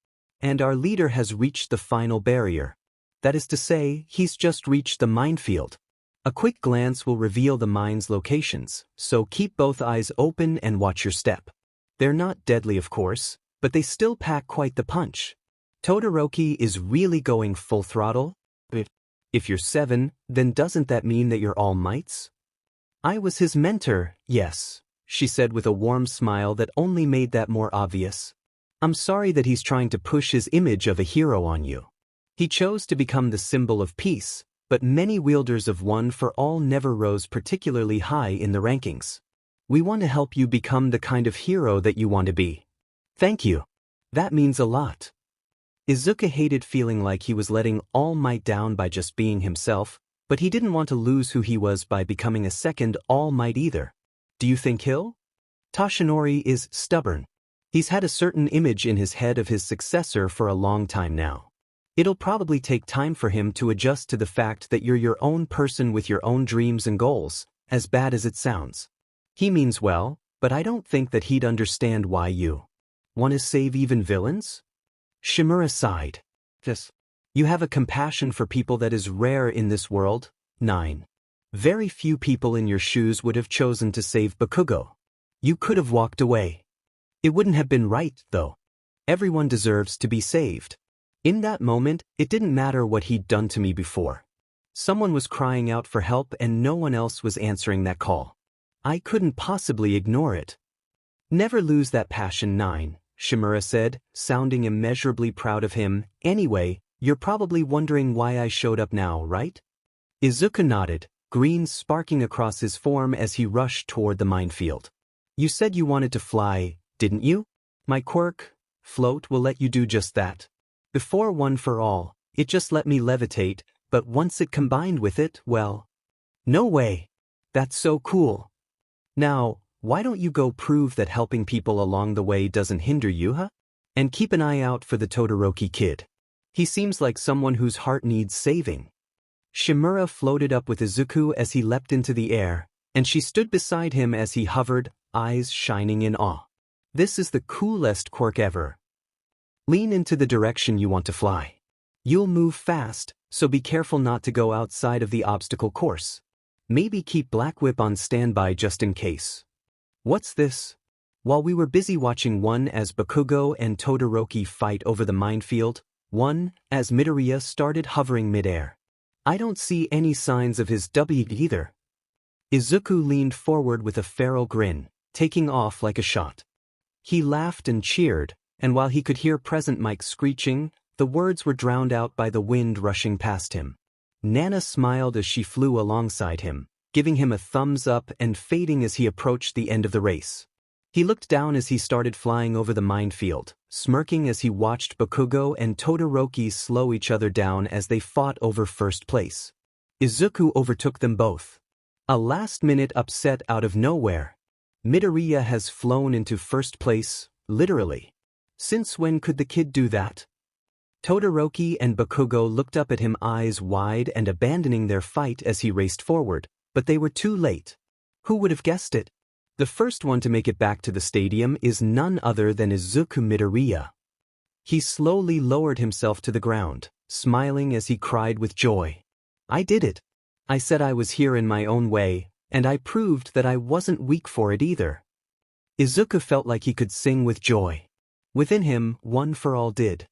And our leader has reached the final barrier. That is to say, he's just reached the minefield. A quick glance will reveal the mine's locations, so keep both eyes open and watch your step. They're not deadly, of course, but they still pack quite the punch. Todoroki is really going full throttle? If you're 7, then doesn't that mean that you're all mights? I was his mentor, yes, she said with a warm smile that only made that more obvious. I'm sorry that he's trying to push his image of a hero on you. He chose to become the symbol of peace, but many wielders of One for All never rose particularly high in the rankings. We want to help you become the kind of hero that you want to be. Thank you. That means a lot. Izuku hated feeling like he was letting All Might down by just being himself, but he didn't want to lose who he was by becoming a second All Might either. Do you think he'll? Toshinori is stubborn. He's had a certain image in his head of his successor for a long time now. It'll probably take time for him to adjust to the fact that you're your own person with your own dreams and goals, as bad as it sounds. He means well, but I don't think that he'd understand why you want to save even villains? Shimura sighed. You have a compassion for people that is rare in this world, 9. Very few people in your shoes would have chosen to save Bakugo. You could have walked away. It wouldn't have been right, though. Everyone deserves to be saved. In that moment, it didn't matter what he'd done to me before. Someone was crying out for help and no one else was answering that call. I couldn't possibly ignore it. Never lose that passion, 9, Shimura said, sounding immeasurably proud of him. Anyway, you're probably wondering why I showed up now, right? Izuku nodded, green sparking across his form as he rushed toward the minefield. You said you wanted to fly, didn't you? My quirk, float, will let you do just that. Before One for All, it just let me levitate, but once it combined with it, well. No way. That's so cool. Now, why don't you go prove that helping people along the way doesn't hinder you, huh? And keep an eye out for the Todoroki kid. He seems like someone whose heart needs saving. Shimura floated up with Izuku as he leapt into the air, and she stood beside him as he hovered, eyes shining in awe. This is the coolest quirk ever. Lean into the direction you want to fly. You'll move fast, so be careful not to go outside of the obstacle course. Maybe keep Black Whip on standby just in case. What's this? While we were busy watching one as Bakugo and Todoroki fight over the minefield, one as Midoriya started hovering midair. I don't see any signs of his W either. Izuku leaned forward with a feral grin, taking off like a shot. He laughed and cheered, and while he could hear Present Mike screeching, the words were drowned out by the wind rushing past him. Nana smiled as she flew alongside him, giving him a thumbs up and fading as he approached the end of the race. He looked down as he started flying over the minefield, smirking as he watched Bakugo and Todoroki slow each other down as they fought over first place. Izuku overtook them both. A last-minute upset out of nowhere. Midoriya has flown into first place, literally. Since when could the kid do that? Todoroki and Bakugo looked up at him, eyes wide and abandoning their fight as he raced forward, but they were too late. Who would have guessed it? The first one to make it back to the stadium is none other than Izuku Midoriya. He slowly lowered himself to the ground, smiling as he cried with joy. I did it. I said I was here in my own way, and I proved that I wasn't weak for it either. Izuku felt like he could sing with joy. Within him, One for All did.